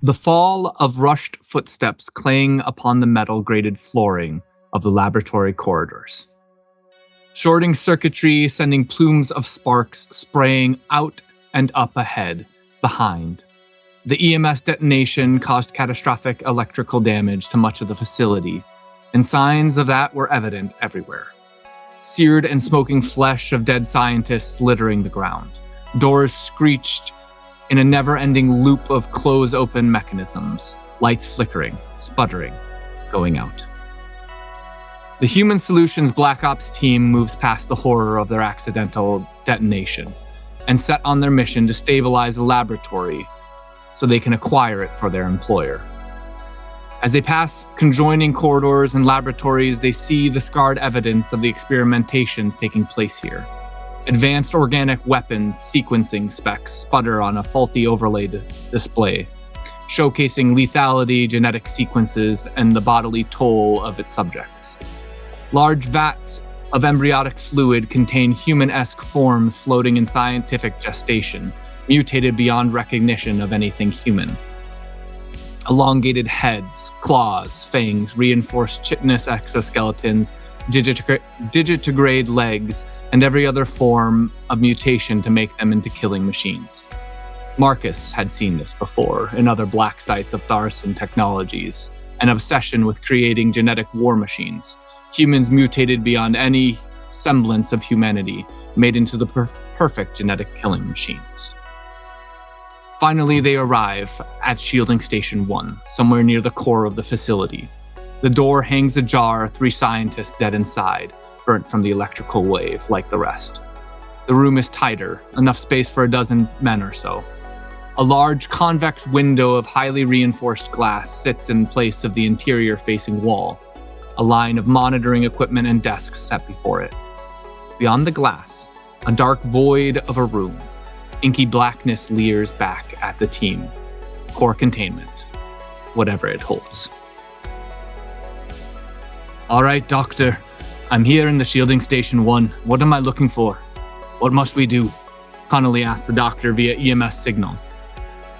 The fall of rushed footsteps clang upon the metal-grated flooring of the laboratory corridors. Shorting circuitry, sending plumes of sparks spraying out and up ahead, behind. The EMS detonation caused catastrophic electrical damage to much of the facility, and signs of that were evident everywhere. Seared and smoking flesh of dead scientists littering the ground. Doors screeched in a never-ending loop of close-open mechanisms, lights flickering, sputtering, going out. The Human Solutions Black Ops team moves past the horror of their accidental detonation and set on their mission to stabilize the laboratory so they can acquire it for their employer. As they pass conjoining corridors and laboratories, they see the scarred evidence of the experimentations taking place here. Advanced organic weapons sequencing specs sputter on a faulty overlay display, showcasing lethality, genetic sequences, and the bodily toll of its subjects. Large vats of embryonic fluid contain human-esque forms floating in scientific gestation, mutated beyond recognition of anything human. Elongated heads, claws, fangs, reinforced chitinous exoskeletons, digitigrade legs, and every other form of mutation to make them into killing machines. Marcus had seen this before in other black sites of Tharson Technologies, an obsession with creating genetic war machines, humans mutated beyond any semblance of humanity, made into the perfect genetic killing machines. Finally, they arrive at Shielding Station 1, somewhere near the core of the facility. The door hangs ajar, 3 scientists dead inside, burnt from the electrical wave like the rest. The room is tighter, enough space for a dozen men or so. A large convex window of highly reinforced glass sits in place of the interior-facing wall, a line of monitoring equipment and desks set before it. Beyond the glass, a dark void of a room. Inky blackness leers back at the team. Core containment, whatever it holds. All right, Doctor. I'm here in the Shielding Station 1. What am I looking for? What must we do? Connolly asked the doctor via EMS signal.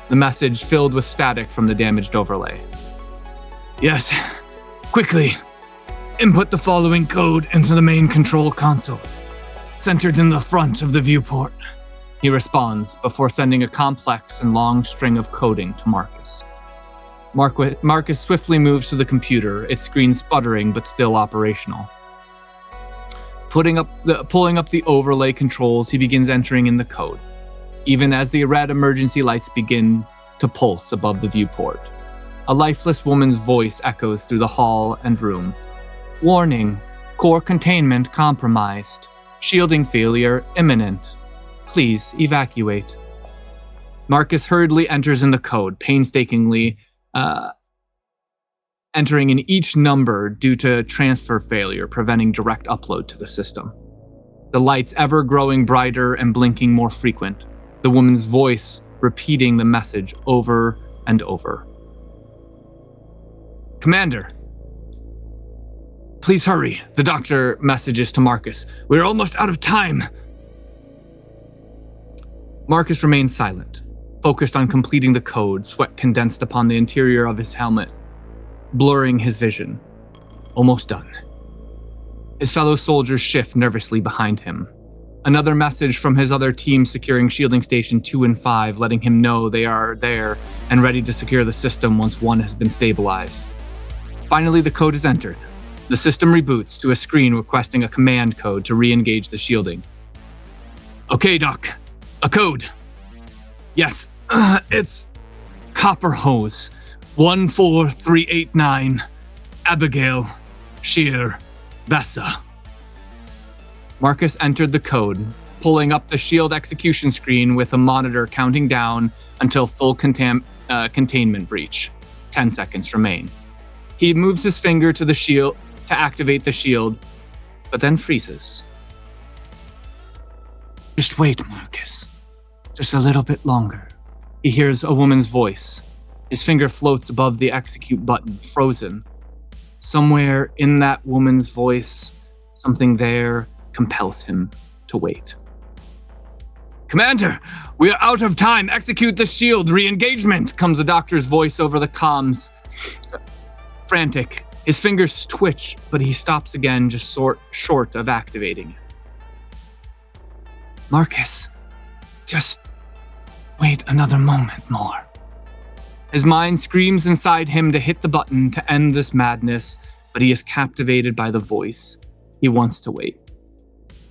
The message filled with static from the damaged overlay. Yes, quickly. Input the following code into the main control console, centered in the front of the viewport. He responds before sending a complex and long string of coding to Marcus. Marcus swiftly moves to the computer, its screen sputtering but still operational. Pulling up the overlay controls, he begins entering in the code, even as the red emergency lights begin to pulse above the viewport. A lifeless woman's voice echoes through the hall and room. Warning, core containment compromised. Shielding failure imminent. Please evacuate. Marcus hurriedly enters in the code, painstakingly entering in each number due to transfer failure, preventing direct upload to the system. The lights ever growing brighter and blinking more frequent, the woman's voice repeating the message over and over. Commander, please hurry, the doctor messages to Marcus. We're almost out of time. Marcus remains silent, focused on completing the code, sweat condensed upon the interior of his helmet, blurring his vision. Almost done. His fellow soldiers shift nervously behind him. Another message from his other team securing Shielding Station 2 and 5, letting him know they are there and ready to secure the system once 1 has been stabilized. Finally, the code is entered. The system reboots to a screen requesting a command code to re-engage the shielding. Okay, Doc. A code. Yes, it's Copper Hose 14389 Abigail Shear Vessa. Marcus entered the code, pulling up the shield execution screen with a monitor counting down until full containment breach. 10 seconds remain. He moves his finger to the shield to activate the shield, but then freezes. Just wait, Marcus. Just a little bit longer. He hears a woman's voice. His finger floats above the execute button, frozen. Somewhere in that woman's voice, something there compels him to wait. Commander, we are out of time. Execute the shield. Re-engagement, comes the doctor's voice over the comms. Frantic. His fingers twitch, but he stops again, just short of activating it. Marcus, just wait another moment more. His mind screams inside him to hit the button to end this madness, but he is captivated by the voice. He wants to wait.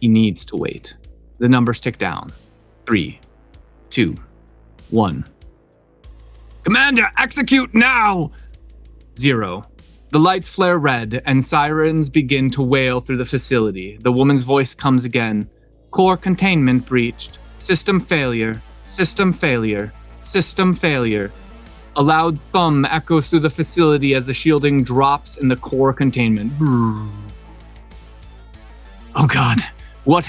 He needs to wait. The numbers tick down. 3, 2, 1. Commander, execute now! 0. The lights flare red and sirens begin to wail through the facility. The woman's voice comes again. Core containment breached. System failure. System failure. System failure. A loud thump echoes through the facility as the shielding drops in the core containment. Oh God, what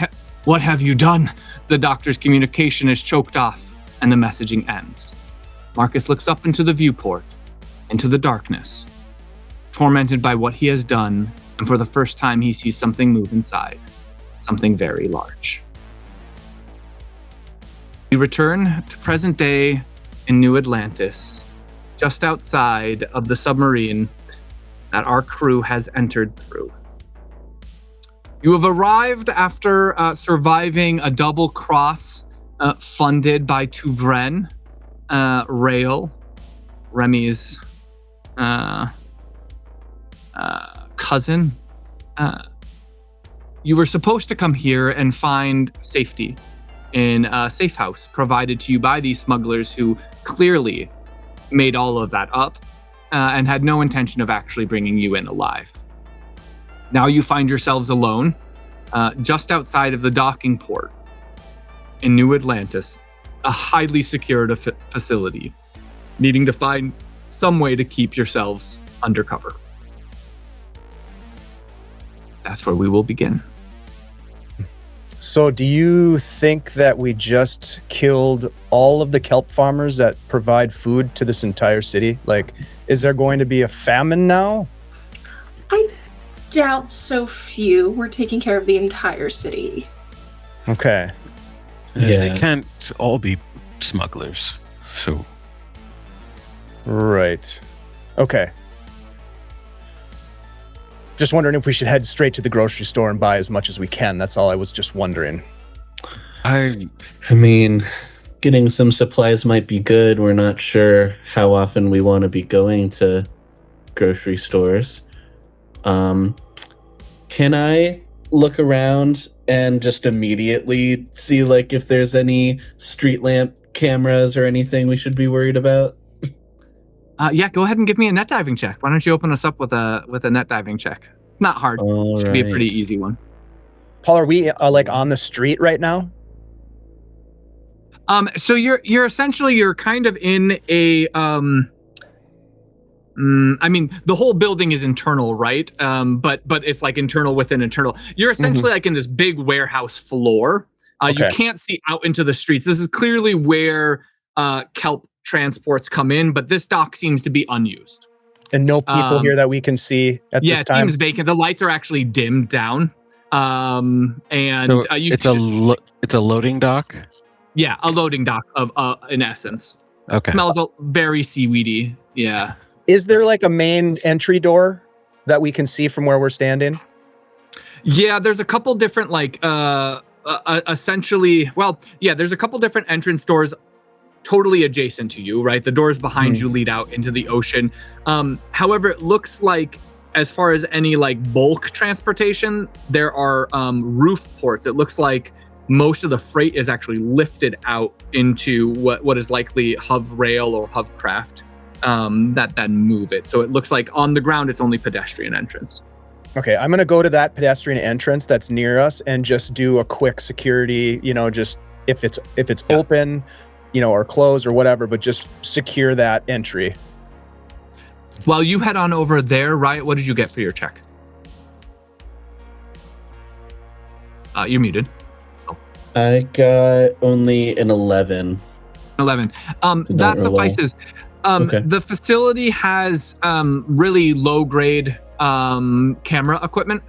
have you done? The doctor's communication is choked off and the messaging ends. Marcus looks up into the viewport, into the darkness, tormented by what he has done, and for the first time he sees something move inside, something very large. We return to present day in New Atlantis, just outside of the submarine that our crew has entered through. You have arrived after surviving a double cross funded by Tuvren, Rael, Remy's cousin. You were supposed to come here and find safety in a safe house provided to you by these smugglers who clearly made all of that up and had no intention of actually bringing you in alive. Now you find yourselves alone just outside of the docking port in New Atlantis, a highly secured facility, needing to find some way to keep yourselves undercover. That's where we will begin. So do you think that we just killed all of the kelp farmers that provide food to this entire city? Like, is there going to be a famine now? I doubt so few. We're taking care of the entire city. Okay. Yeah, they can't all be smugglers, so... Right. Okay. Just wondering if we should head straight to the grocery store and buy as much as we can. That's all I was just wondering. I mean, getting some supplies might be good. We're not sure how often we want to be going to grocery stores. Can I look around and just immediately see like if there's any street lamp cameras or anything we should be worried about? Yeah, go ahead and give me a net diving check. Why don't you open us up with a net diving check? It's not hard. All Should right. be a pretty easy one. Paul, are we like on the street right now? So you're essentially kind of in a I mean, the whole building is internal, right? But it's like internal within internal. You're essentially like in this big warehouse floor. Okay. You can't see out into the streets. This is clearly where kelp transports come in, but this dock seems to be unused. And no people here that we can see at this time? Yeah, it seems vacant. The lights are actually dimmed down. And So it's a loading dock? Yeah, a loading dock of in essence. Okay. Smells very seaweedy. Yeah. Is there like a main entry door that we can see from where we're standing? Yeah, there's a couple different essentially, well, yeah, there's a couple different entrance doors totally adjacent to you, right? The doors behind you lead out into the ocean. However, it looks like as far as any like bulk transportation, there are roof ports. It looks like most of the freight is actually lifted out into what is likely Hov rail or Hov craft that then move it. So it looks like on the ground, it's only pedestrian entrance. Okay, I'm going to go to that pedestrian entrance that's near us and just do a quick security, just if it's open, or closed or whatever, but just secure that entry. While you head on over there, Riot, what did you get for your check? You're muted. Oh. I got only an 11. 11. That suffices. Okay. The facility has really low grade camera equipment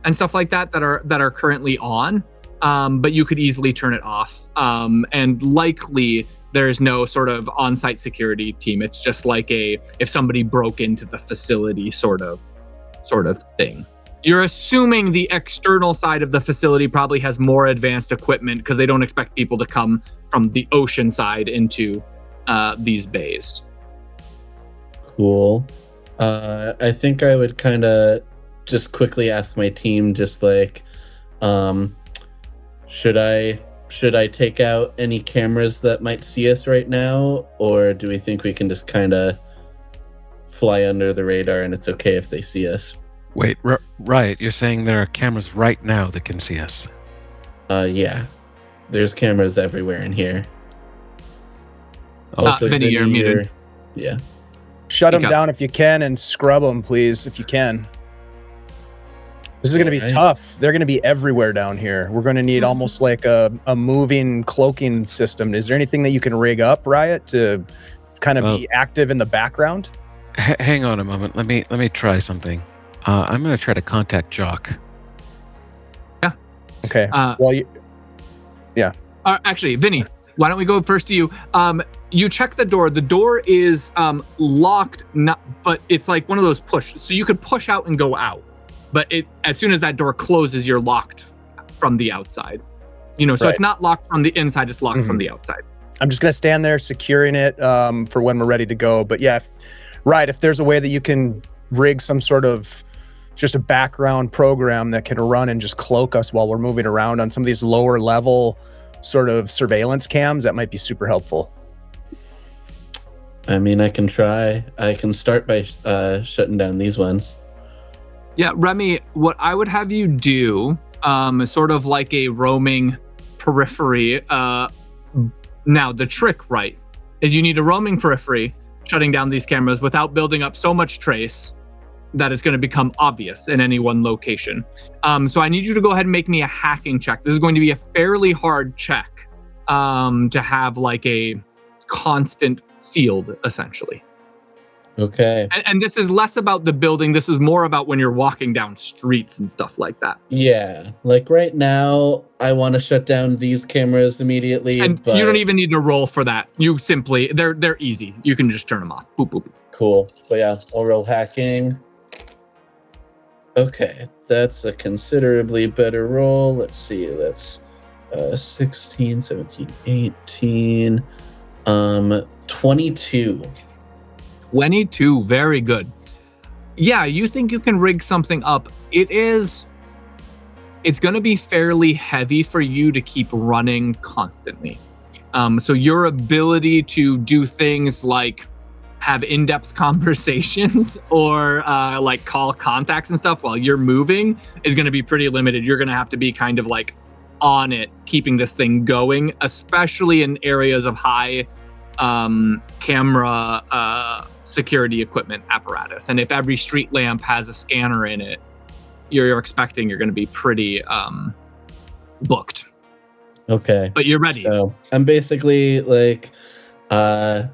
and stuff like that are currently on. but you could easily turn it off. And likely there's no sort of on-site security team. It's just like if somebody broke into the facility sort of thing. You're assuming the external side of the facility probably has more advanced equipment because they don't expect people to come from the ocean side into these bays. Cool. I think I would kind of just quickly ask my team, just like, should I take out any cameras that might see us right now, or do we think we can just kind of fly under the radar and it's okay if they see us? Wait, right? You're saying there are cameras right now that can see us? Yeah. There's cameras everywhere in here. Vinny, you're muted. Yeah. Shut them down if you can, and scrub them, please, if you can. This is going to be tough. They're going to be everywhere down here. We're going to need almost like a moving cloaking system. Is there anything that you can rig up, Riot, to kind of be active in the background? Hang on a moment. Let me try something. I'm going to try to contact Jock. Yeah. Okay. Yeah. Actually, Vinny, why don't we go first to you? You check the door. The door is locked, but it's like one of those push. So you could push out and go out. But as soon as that door closes, you're locked from the outside. So It's not locked from the inside, it's locked from the outside. I'm just going to stand there securing it for when we're ready to go. But yeah, if there's a way that you can rig some sort of just a background program that can run and just cloak us while we're moving around on some of these lower level sort of surveillance cams, that might be super helpful. I mean, I can try. I can start by shutting down these ones. Yeah, Remy, what I would have you do is sort of like a roaming periphery. Now, the trick, right, is you need a roaming periphery shutting down these cameras without building up so much trace that it's going to become obvious in any one location. So I need you to go ahead and make me a hacking check. This is going to be a fairly hard check to have like a constant field, essentially. Okay. And this is less about the building. This is more about when you're walking down streets and stuff like that. Yeah. Like right now, I want to shut down these cameras immediately. And you don't even need to roll for that. You simply, they're easy. You can just turn them off. Boop, boop. Cool. But yeah, I'll roll hacking. Okay. That's a considerably better roll. Let's see. That's 16, 17, 18, 22. 22, very good. Yeah, you think you can rig something up. It's going to be fairly heavy for you to keep running constantly. So your ability to do things like have in-depth conversations or like call contacts and stuff while you're moving is going to be pretty limited. You're going to have to be kind of like on it, keeping this thing going, especially in areas of high camera security equipment apparatus. And if every street lamp has a scanner in it, you're expecting you're going to be pretty booked. Okay. But you're ready. So I'm basically like, I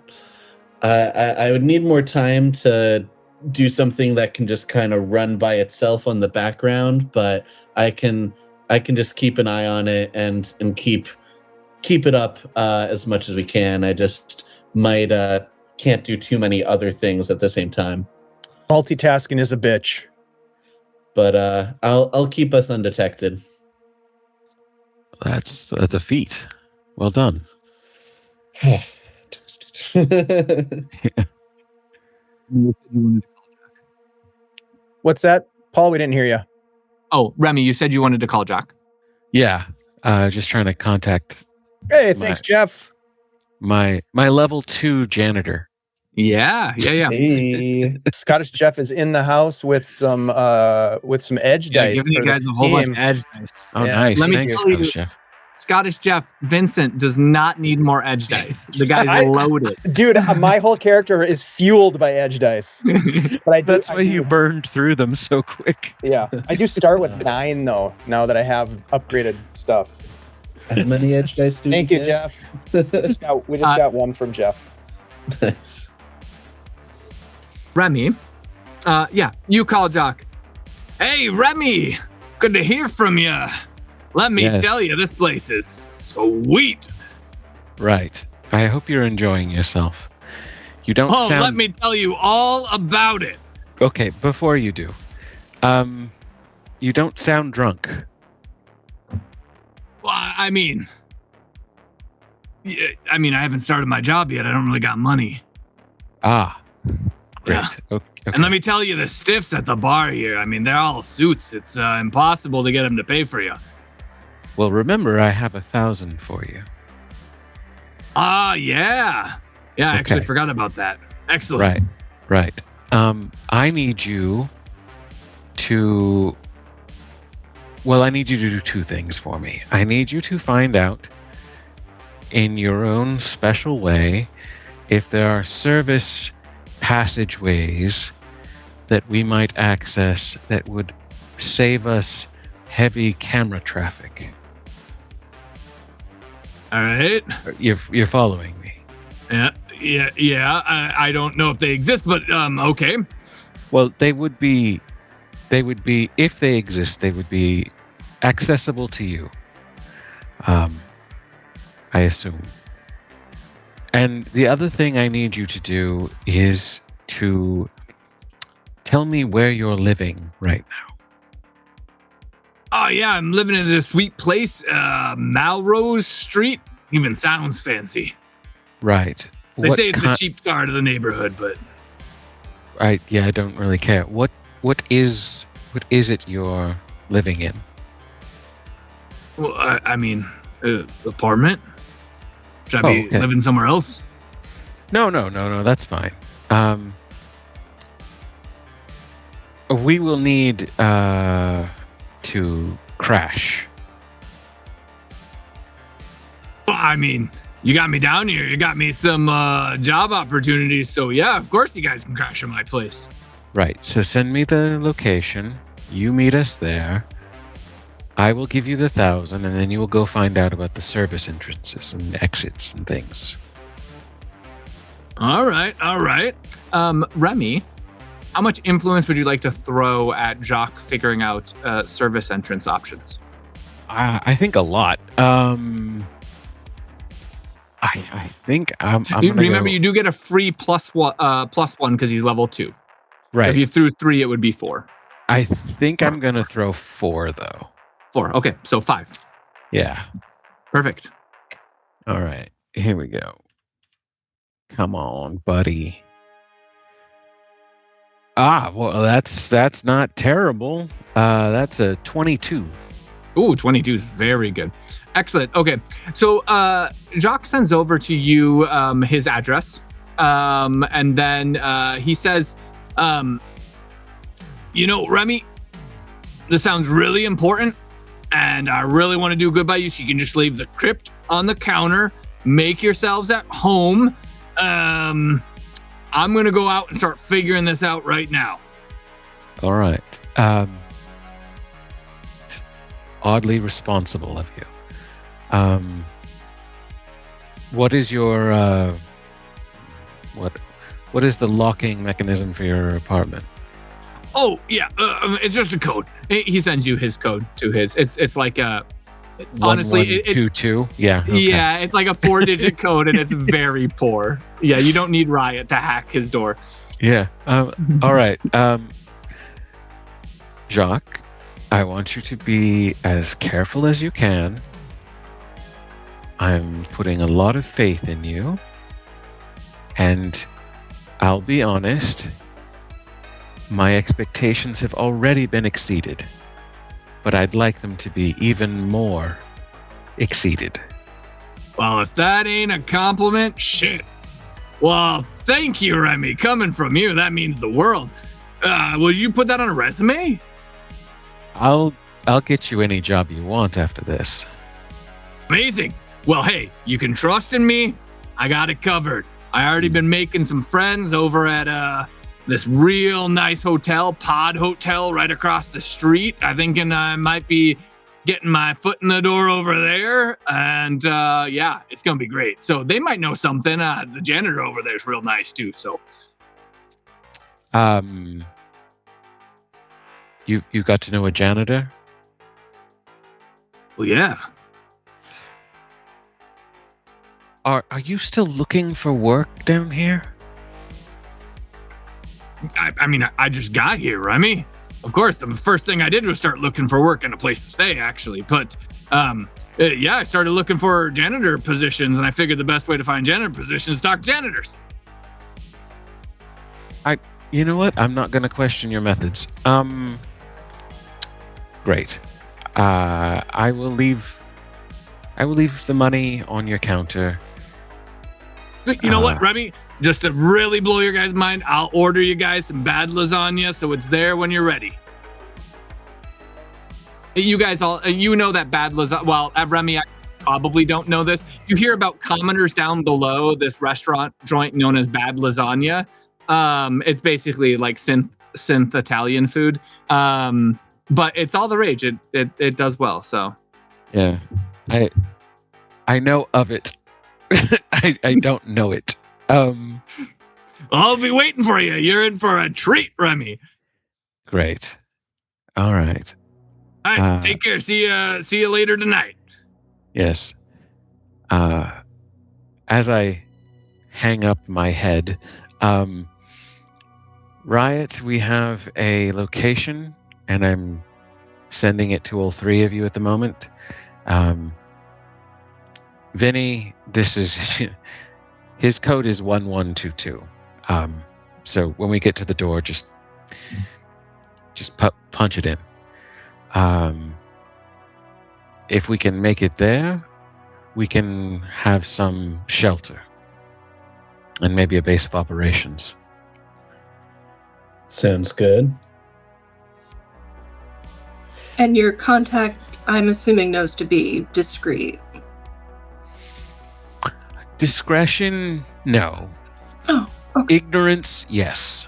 would need more time to do something that can just kind of run by itself on the background, but I can just keep an eye on it and keep it up as much as we can. I just might can't do too many other things at the same time. Multitasking is a bitch. But I'll keep us undetected. That's a feat. Well done. What's that? Paul, we didn't hear you. Oh, Remy, you said you wanted to call Jack. Yeah, just trying to contact. Hey, thanks, Jeff. My level 2 janitor. Yeah. Hey, Scottish Jeff is in the house with some edge dice. Giving you guys a whole bunch of edge dice. Oh, yeah. Nice. Let me Thanks, tell you, Scottish Jeff. Scottish Jeff, Vincent does not need more edge dice. The guy's loaded. Dude, my whole character is fueled by edge dice. But That's why you burned through them so quick. Yeah. I do start with 9 though, now that I have upgraded stuff. How many edge dice do Thank you, Jeff. We just got one from Jeff. Nice. Remy, you call Jock. Hey, Remy, good to hear from you. Let me Yes. tell you, this place is sweet. Right. I hope you're enjoying yourself. You don't Oh, sound... let me tell you all about it. Okay, before you do, you don't sound drunk. Well, I mean, I haven't started my job yet. I don't really got money. Ah, great. Yeah. Okay. And let me tell you, the stiffs at the bar here, they're all suits. It's impossible to get them to pay for you. Well, remember, I have 1,000 for you. Ah, yeah. Yeah, I actually Okay. forgot about that. Excellent. Right. I need you to... Well, I need you to do two things for me. I need you to find out, in your own special way, if there are service passageways that we might access that would save us heavy camera traffic. All right. You're following me? Yeah. I don't know if they exist, but okay. Well, they would be, if they exist, they would be accessible to you. I assume. And the other thing I need you to do is to tell me where you're living right now. Oh yeah, I'm living in this sweet place, Melrose Street. Even sounds fancy. Right. They say it's the cheap start of the neighborhood, but I don't really care. What is it you're living in? well, apartment. Should I be okay. living somewhere else? No, that's fine. We will need to crash. Well, you got me down here. You got me some job opportunities. So yeah, of course you guys can crash at my place. Right. So send me the location. You meet us there. I will give you the 1,000, and then you will go find out about the service entrances and exits and things. All right. Remy, how much influence would you like to throw at Jacques figuring out service entrance options? I think a lot. I think I'm remember you do get a free plus one because he's level 2. Right. If you threw 3, it would be 4. I think I'm gonna throw 4 though. 4. Okay, so 5. Yeah. Perfect. All right. Here we go. Come on, buddy. Well, that's not terrible. That's a 22. Ooh, 22 is very good. Excellent. Okay, so Jacques sends over to you his address, and then he says, Remy, this sounds really important, and I really want to do good by you, so you can just leave the crypt on the counter, make yourselves at home. I'm going to go out and start figuring this out right now. All right. Oddly responsible of you. What is your what is the locking mechanism for your apartment? Oh yeah, it's just a code. He sends you his code to his. It's like a. Honestly, 1122. Yeah. Okay. Yeah, it's like a 4-digit code, and it's very poor. Yeah, you don't need Riot to hack his door. Yeah. All right. Jacques, I want you to be as careful as you can. I'm putting a lot of faith in you. And I'll be honest, my expectations have already been exceeded. But I'd like them to be even more exceeded. Well, if that ain't a compliment, shit. Well, thank you, Remy. Coming from you, that means the world. Will you put that on a resume? I'll get you any job you want after this. Amazing. Well, hey, you can trust in me. I got it covered. I already been making some friends over at this real nice hotel, Pod Hotel, right across the street. I thinking I might be getting my foot in the door over there, and yeah, it's gonna be great. So they might know something. The janitor over there is real nice too. So, you got to know a janitor? Well, yeah. Are you still looking for work down here? I mean, I just got here, Remy. Of course, the first thing I did was start looking for work and a place to stay, actually. But, yeah, I started looking for janitor positions, and I figured the best way to find janitor positions is to talk to janitors. You know what? I'm not going to question your methods. Great. I will leave the money on your counter. But you know what, Remy? Just to really blow your guys' mind, I'll order you guys some bad lasagna so it's there when you're ready. You guys all, you know that bad lasagna. Well, Remy, I probably don't know this. You hear about commoners down below this restaurant joint known as Bad Lasagna. It's basically like synth Italian food. But it's all the rage. It does well. So Yeah, I know of it. I don't know it. I'll be waiting for you. You're in for a treat, Remy. Great. All right. All right, take care. See you later tonight. Yes. As I hang up my head, Riot, we have a location, and I'm sending it to all three of you at the moment. Vinny, this is his code is 1122. So when we get to the door, just punch it in. If we can make it there, we can have some shelter and maybe a base of operations. Sounds good. And your contact, I'm assuming, knows to be discreet. Discretion, no. Oh, okay. Ignorance, yes.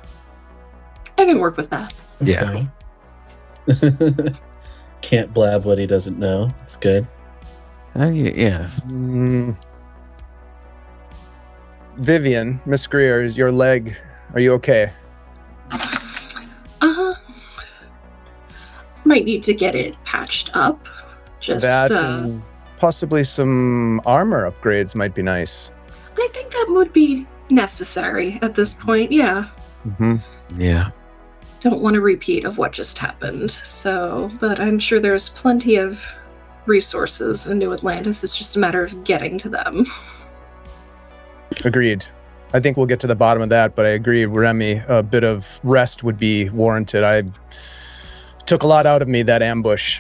I can work with that. Yeah. Can't blab what he doesn't know. It's good. Yeah. Vivian, Miss Greer, is your leg? Are you okay? Might need to get it patched up. Just That and possibly some armor upgrades might be nice. I think that would be necessary at this point. Yeah. Mm-hmm. Yeah. Don't want a repeat of what just happened. So, but I'm sure there's plenty of resources in New Atlantis. It's just a matter of getting to them. Agreed. I think we'll get to the bottom of that, but I agree, Remy, a bit of rest would be warranted. I took a lot out of me, that ambush.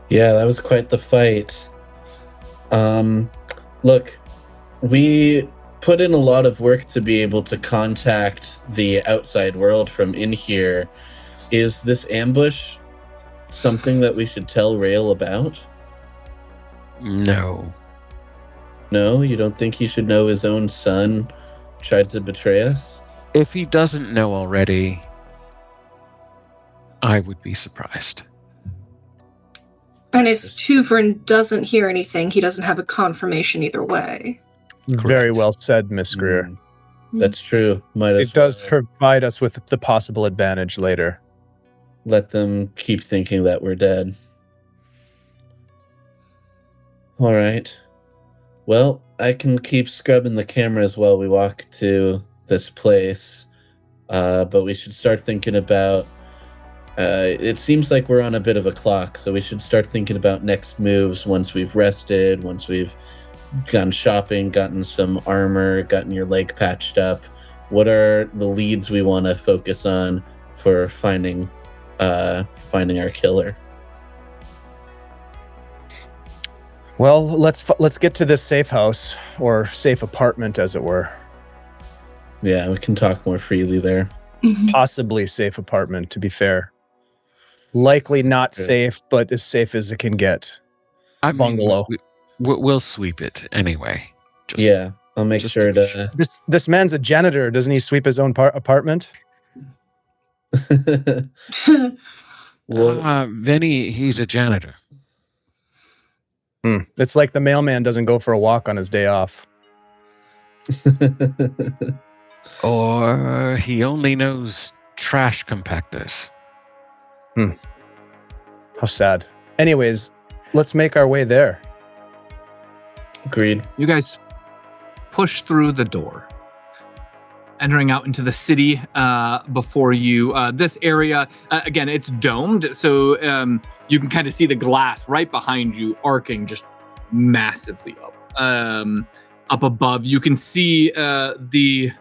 Yeah, that was quite the fight. Look, we put in a lot of work to be able to contact the outside world from in here. Is this ambush something that we should tell Rail about? No. No, you don't think he should know his own son tried to betray us? If he doesn't know already, I would be surprised. And if Tuvern doesn't hear anything, he doesn't have a confirmation either way. Very well said, Miss Greer. That's true. It does provide us with the possible advantage later. Let them keep thinking that we're dead. All right. Well, I can keep scrubbing the cameras while we walk to this place. But we should start thinking about... it seems like we're on a bit of a clock, so we should start thinking about next moves once we've rested, once we've gone shopping, gotten some armor, gotten your leg patched up. What are the leads we want to focus on for finding our killer? Well, let's get to this safe house, or safe apartment, as it were. Yeah, we can talk more freely there. Mm-hmm. Possibly safe apartment, to be fair. Likely not safe, but as safe as it can get. Bungalow. We'll sweep it anyway. Yeah, I'll make sure to... This man's a janitor. Doesn't he sweep his own apartment? Vinny, he's a janitor. It's like the mailman doesn't go for a walk on his day off. Or he only knows trash compactors. How sad. Anyways, let's make our way there. Agreed. You guys push through the door, entering out into the city. Before you, this area, again, it's domed, so you can kind of see the glass right behind you arcing just massively up. Up above, you can see the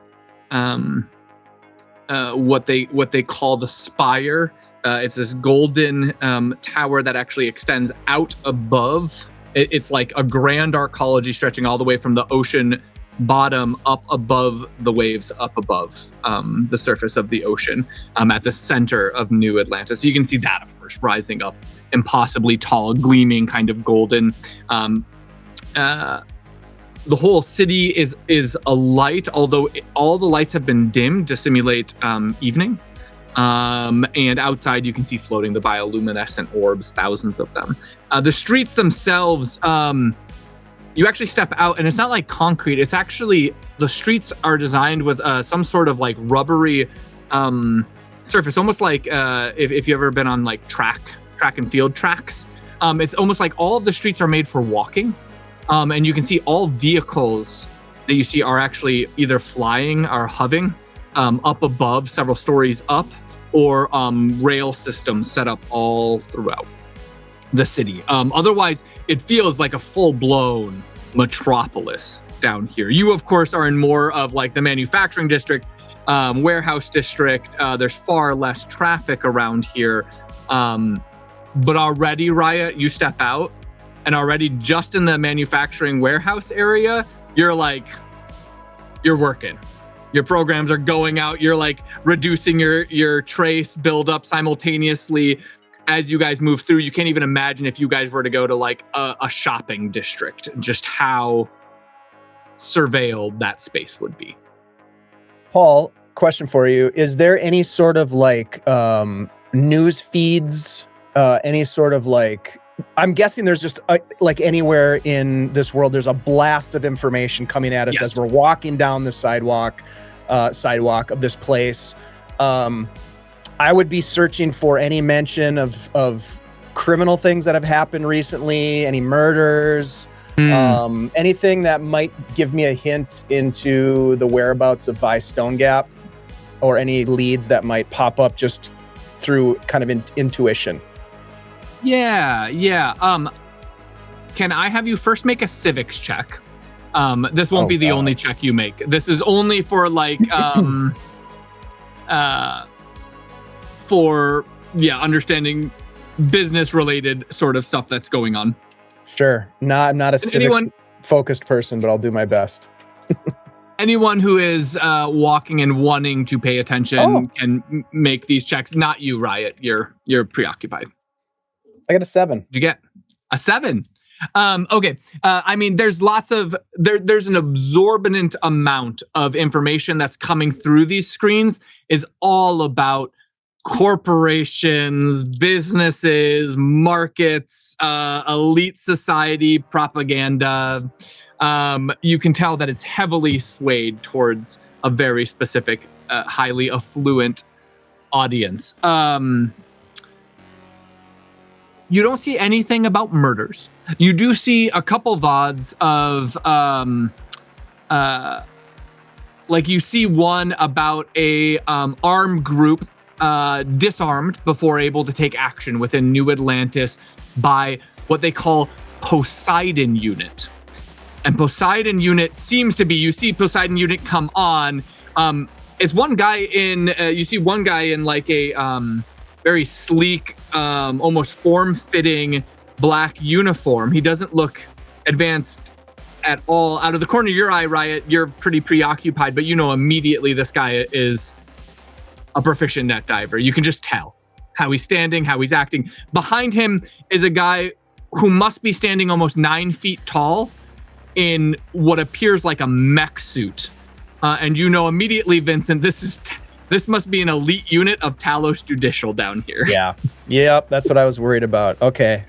what they call the spire. It's this golden tower that actually extends out above. It's like a grand arcology stretching all the way from the ocean bottom up above the waves, up above the surface of the ocean, at the center of New Atlantis. So you can see that, of course, rising up, impossibly tall, gleaming, kind of golden. The whole city is alight, although all the lights have been dimmed to simulate evening. And outside you can see floating the bioluminescent orbs, thousands of them. The streets themselves, you actually step out and it's not like concrete. It's actually, the streets are designed with some sort of like rubbery surface, almost like if you've ever been on like track and field tracks. It's almost like all of the streets are made for walking. And you can see all vehicles that you see are actually either flying or hovering up above, several stories up, or rail systems set up all throughout the city. Otherwise, it feels like a full-blown metropolis down here. You, of course, are in more of like the manufacturing district, warehouse district. There's far less traffic around here. But already, Riot, you step out, and already just in the manufacturing warehouse area, you're working. Your programs are going out. You're like reducing your trace buildup simultaneously as you guys move through. You can't even imagine if you guys were to go to like a shopping district, just how surveilled that space would be. Paul, question for you. Is there any sort of like news feeds, any sort of like, I'm guessing there's just like anywhere in this world, there's a blast of information coming at us Yes. as we're walking down the sidewalk of this place. I would be searching for any mention of criminal things that have happened recently, any murders, anything that might give me a hint into the whereabouts of Vi Stone Gap, or any leads that might pop up just through kind of intuition. Yeah. Can I have you first make a civics check? This won't be the only check you make. This is only for like for understanding business related sort of stuff that's going on. Sure. I'm not a civics focused person, but I'll do my best. Anyone who is walking and wanting to pay attention can make these checks. Not you, Riot. You're preoccupied. I got a 7. Did you get a 7? Okay. I mean, there's lots of there's an absorbent amount of information that's coming through these screens. Is all about corporations, businesses, markets, elite society, propaganda. You can tell that it's heavily swayed towards a very specific, highly affluent audience. You don't see anything about murders. You do see a couple VODs of, like you see one about a armed group disarmed before able to take action within New Atlantis by what they call Poseidon Unit. And Poseidon Unit seems to be, you see Poseidon Unit come on. It's one guy in, you see one guy in like a very sleek, almost form-fitting black uniform. He doesn't look advanced at all. Out of the corner of your eye, Riot, you're pretty preoccupied, but you know immediately this guy is a proficient net diver. You can just tell how he's standing, how he's acting. Behind him is a guy who must be standing almost 9 feet tall in what appears like a mech suit. And you know immediately, Vincent, this must be an elite unit of Talos Judicial down here. Yeah. Yep. That's what I was worried about. Okay.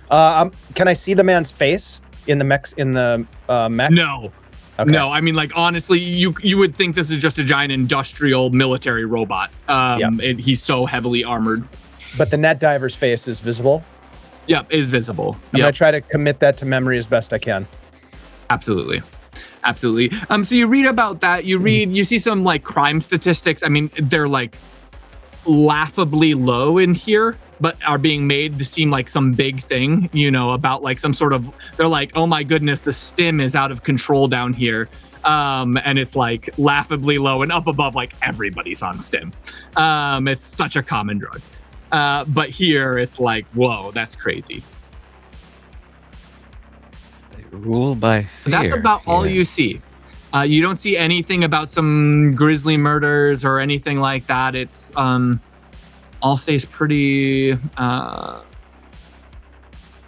Can I see the man's face in the mech? No. Okay. No, I mean, like, honestly, you would think this is just a giant industrial military robot. He's so heavily armored. But the net diver's face is visible? Yep, is visible. I'm gonna try to commit that to memory as best I can. Absolutely. So you read about that. You see some like crime statistics. I mean, they're like laughably low in here, but are being made to seem like some big thing, about like some sort of, they're like, oh my goodness, the stim is out of control down here. And it's like laughably low and up above, like everybody's on stim. It's such a common drug. But here it's like, whoa, that's crazy. They rule by fear. That's about all you see. You don't see anything about some grisly murders or anything like that. It's all stays pretty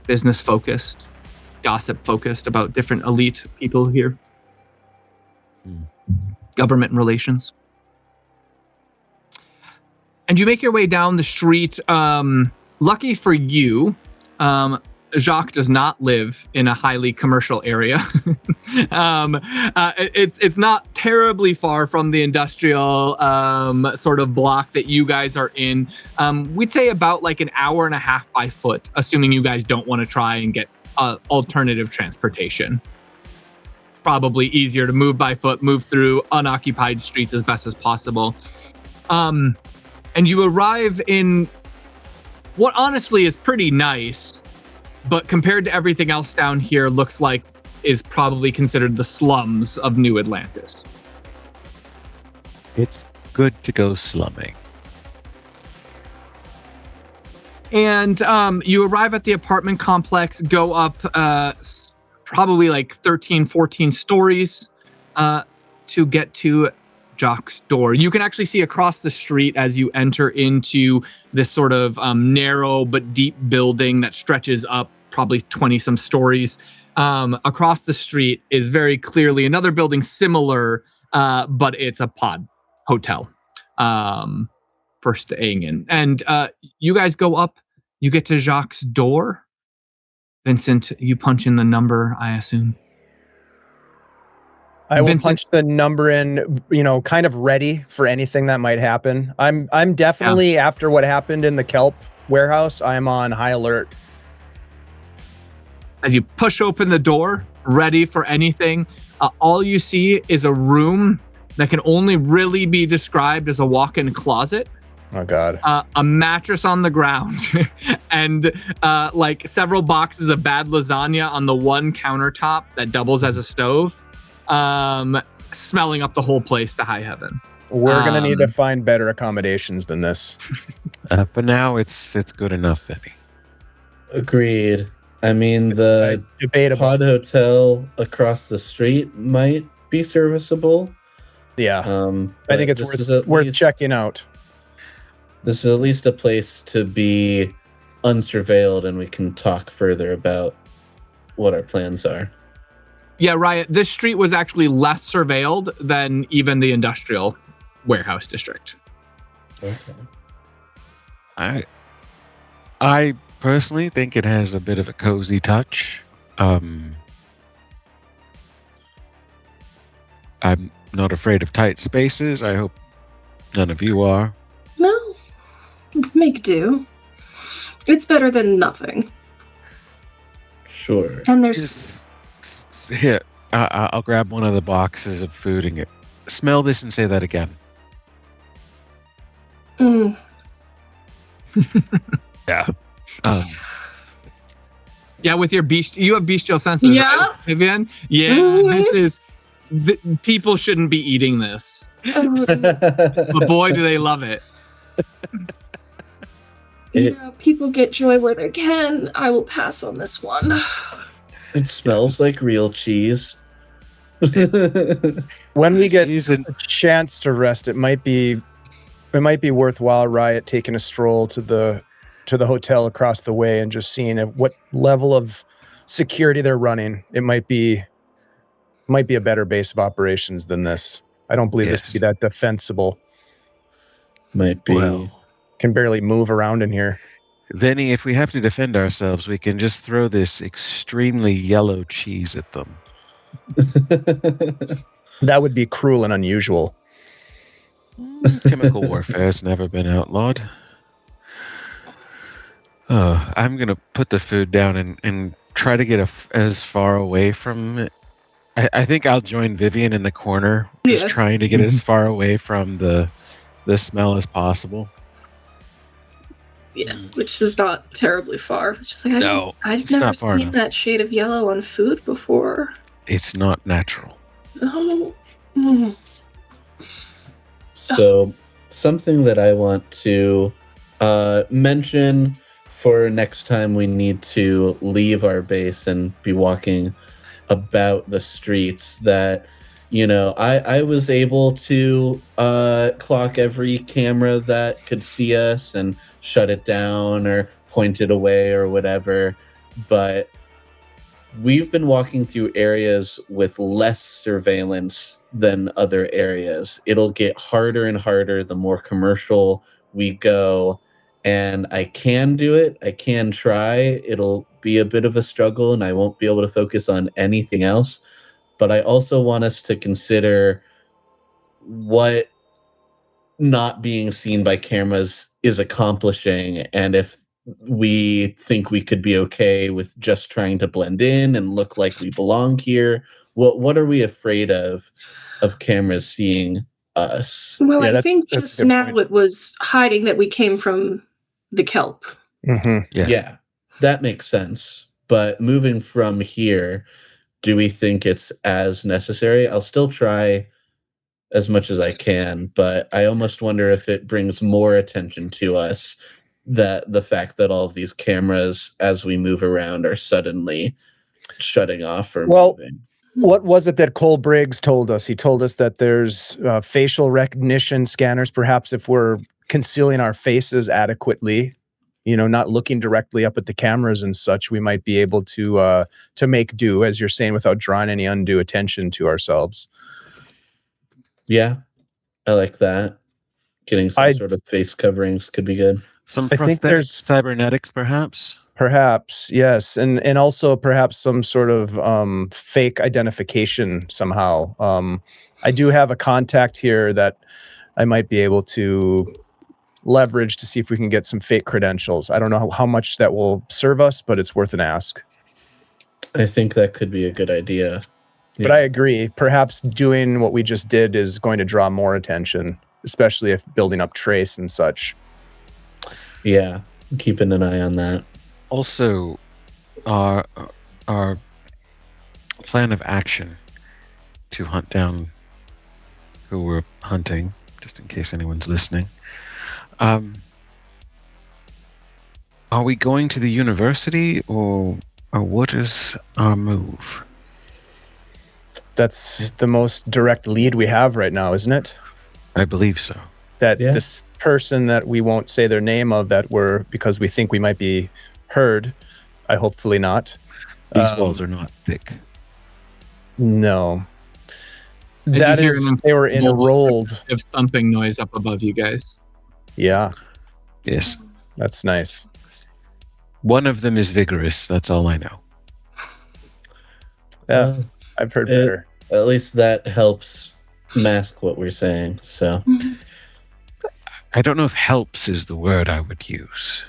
business focused, gossip focused about different elite people here. Government relations. And you make your way down the street. Lucky for you, Jacques does not live in a highly commercial area. It's not terribly far from the industrial sort of block that you guys are in. We'd say about like an hour and a half by foot, assuming you guys don't want to try and get alternative transportation. It's probably easier to move by foot, move through unoccupied streets as best as possible. And you arrive in what honestly is pretty nice, but compared to everything else down here, looks like is probably considered the slums of New Atlantis. It's good to go slumming. And you arrive at the apartment complex, go up probably like 13, 14 stories to get to Jacques' door. You can actually see across the street as you enter into this sort of narrow but deep building that stretches up probably 20 some stories. Across the street is very clearly another building similar, but it's a pod hotel for staying in. And you guys go up, you get to Jacques' door. Vincent, you punch in the number, I assume. I will punch the number in, kind of ready for anything that might happen. I'm definitely, after what happened in the kelp warehouse, I'm on high alert. As you push open the door, ready for anything, all you see is a room that can only really be described as a walk-in closet. Oh, God. A mattress on the ground and like several boxes of bad lasagna on the one countertop that doubles as a stove. Smelling up the whole place to high heaven. We're gonna need to find better accommodations than this. For now, it's good enough, Eddie. Agreed. I mean, the debatable pod hotel across the street might be serviceable. Yeah, I think it's worth checking out. This is at least a place to be unsurveilled, and we can talk further about what our plans are. Yeah, Riot, this street was actually less surveilled than even the industrial warehouse district. Okay. I personally think it has a bit of a cozy touch. I'm not afraid of tight spaces. I hope none of you are. No, make do. It's better than nothing. Sure. And there's... Here, I'll grab one of the boxes of food and smell this and say that again. Yeah. Yeah, with your you have bestial senses, right, Vivian? Yes, this is... people shouldn't be eating this. But boy, do they love it. People get joy where they can. I will pass on this one. It smells like real cheese. When we get a chance to rest, it might be worthwhile, Riot, taking a stroll to the hotel across the way and just seeing what level of security they're running. It might be a better base of operations than this. I don't believe this to be that defensible. Might be. Well, can barely move around in here. Vinny, if we have to defend ourselves, we can just throw this extremely yellow cheese at them. That would be cruel and unusual. Chemical warfare has never been outlawed. I'm gonna put the food down and try to get as far away from it. I think I'll join Vivian in the corner, just Yeah. trying to get as far away from the smell as possible. Yeah, which is not terribly far. It's just like No, I've it's never not far seen enough. that shade of yellow on food before. It's not natural. Oh. Mm. So, something that I want to mention for next time we need to leave our base and be walking about the streets that, I was able to clock every camera that could see us and shut it down or point it away or whatever. But we've been walking through areas with less surveillance than other areas. It'll get harder and harder the more commercial we go. And I can do it. I can try. It'll be a bit of a struggle and I won't be able to focus on anything else. But I also want us to consider what not being seen by cameras is accomplishing, and if we think we could be okay with just trying to blend in and look like we belong here. What are we afraid of cameras seeing us? Well, Yeah, I think that's a just good now point. it was hiding that we came from the kelp. Mhm. Yeah, that makes sense. But moving from here, do we think it's as necessary? I'll still try as much as I can, but I almost wonder if it brings more attention to us that the fact that all of these cameras as we move around are suddenly shutting off or moving. What was it that Cole Briggs told us? He told us that there's facial recognition scanners, perhaps if we're concealing our faces adequately, not looking directly up at the cameras and such, we might be able to make do, as you're saying, without drawing any undue attention to ourselves. Yeah, I like that. Getting some sort of face coverings could be good. Some I think prosthetic there's cybernetics, perhaps. Perhaps, yes, and also perhaps some sort of fake identification somehow. I do have a contact here that I might be able to leverage to see if we can get some fake credentials. I don't know how much that will serve us, but it's worth an ask. I think that could be a good idea. But I agree. Perhaps doing what we just did is going to draw more attention, especially if building up trace and such. Yeah, I'm keeping an eye on that. Also, our plan of action to hunt down who we're hunting, just in case anyone's listening. Are we going to the university, or what is our move? That's the most direct lead we have right now, isn't it? I believe so. That this person that we won't say their name of, that we're, because we think we might be heard. I hopefully not. These walls are not thick. No. As That you hear is, an they were enrolled. Of thumping noise up above you guys. Yeah, Yes. that's nice. One of them is vigorous. That's all I know. Yeah, I've heard better. At least that helps mask what we're saying. So I don't know if helps is the word I would use.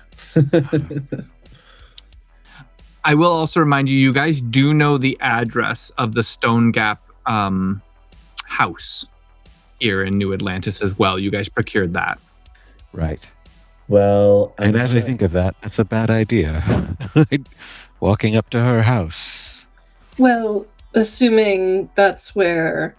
I will also remind you, you guys do know the address of the Stone Gap house here in New Atlantis as well. You guys procured that. Right. Well, and as I think of that, that's a bad idea. Walking up to her house. Well, assuming that's where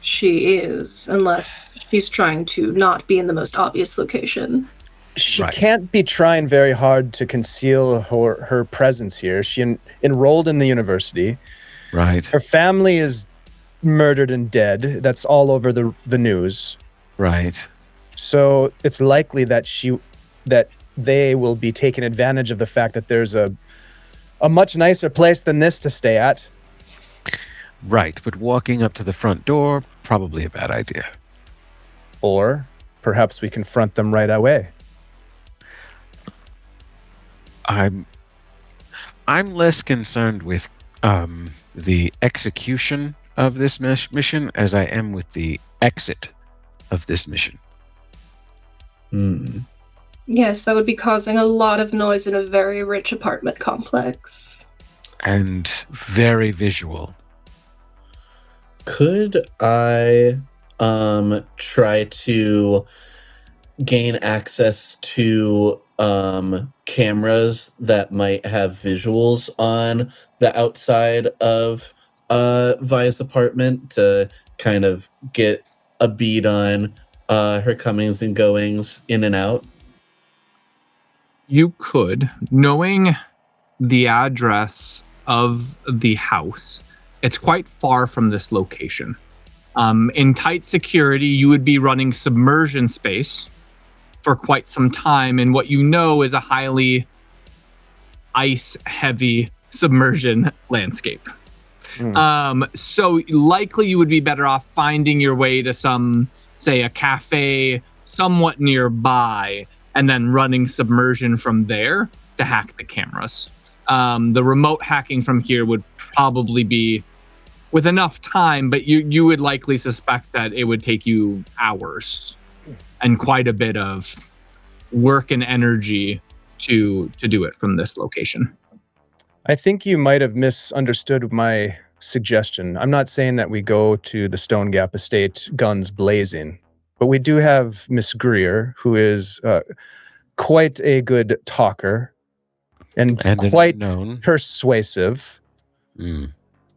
she is, unless she's trying to not be in the most obvious location. She can't be trying very hard to conceal her presence here. She enrolled in the university. Right. Her family is murdered and dead. That's all over the news. Right. So it's likely that they will be taking advantage of the fact that there's a much nicer place than this to stay at. Right, but walking up to the front door, probably a bad idea. Or perhaps we confront them right away. I'm less concerned with the execution of this mission as I am with the exit of this mission. Yes, that would be causing a lot of noise in a very rich apartment complex. And very visual. Could I try to gain access to cameras that might have visuals on the outside of Vi's apartment to kind of get a bead on her comings and goings in and out? You could, knowing the address of the house, it's quite far from this location. In tight security, you would be running submersion space for quite some time, and what you know is a highly ice-heavy submersion landscape. So likely you would be better off finding your way to some, say, a cafe somewhat nearby, and then running submersion from there to hack the cameras. The remote hacking from here would probably be with enough time, but you would likely suspect that it would take you hours and quite a bit of work and energy to do it from this location. I think you might have misunderstood my suggestion. I'm not saying that we go to the Stone Gap estate guns blazing, but we do have Miss Greer, who is quite a good talker and quite persuasive.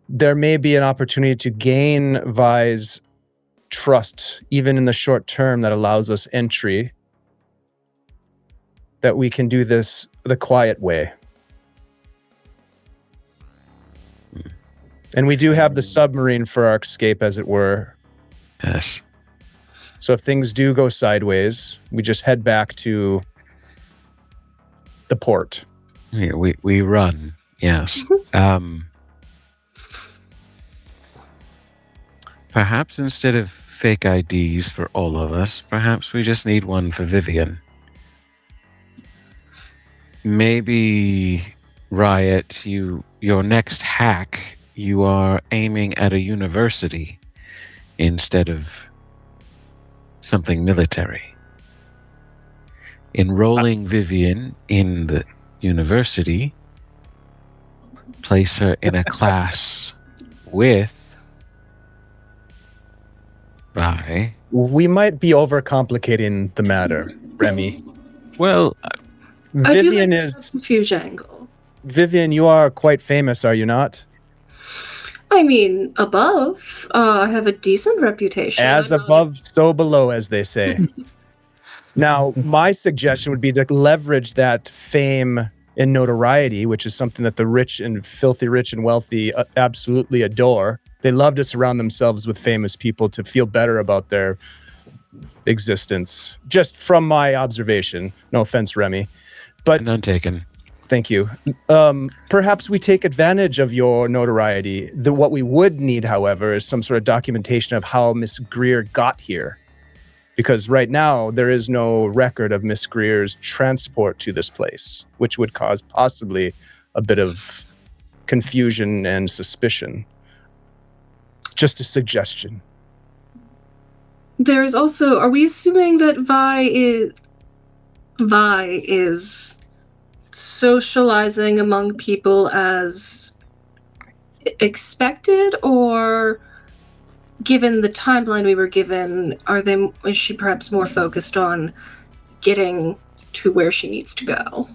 There may be an opportunity to gain Vi's trust, even in the short term, that allows us entry, that we can do this the quiet way. And we do have the submarine for our escape, as it were. Yes. So if things do go sideways, we just head back to the port. Yeah, we run, yes. Perhaps instead of fake IDs for all of us, perhaps we just need one for Vivian. Maybe, Riot, your next hack, you are aiming at a university instead of something military. Enrolling Vivian in the university, place her in a class with Vi. We might be overcomplicating the matter, Remy. Well, Vivian I do like the subterfuge angle. Vivian, you are quite famous, are you not? I mean, above. I have a decent reputation. As above, so below, as they say. Now, my suggestion would be to leverage that fame and notoriety, which is something that the rich and filthy rich and wealthy absolutely adore. They love to surround themselves with famous people to feel better about their existence. Just from my observation. No offense, Remy. But none taken. Thank you. Perhaps we take advantage of your notoriety. What we would need, however, is some sort of documentation of how Miss Greer got here. Because right now, there is no record of Miss Greer's transport to this place, which would cause possibly a bit of confusion and suspicion. Just a suggestion. There is also, are we assuming that Vi is socializing among people as expected, or given the timeline we were given, is she perhaps more focused on getting to where she needs to go?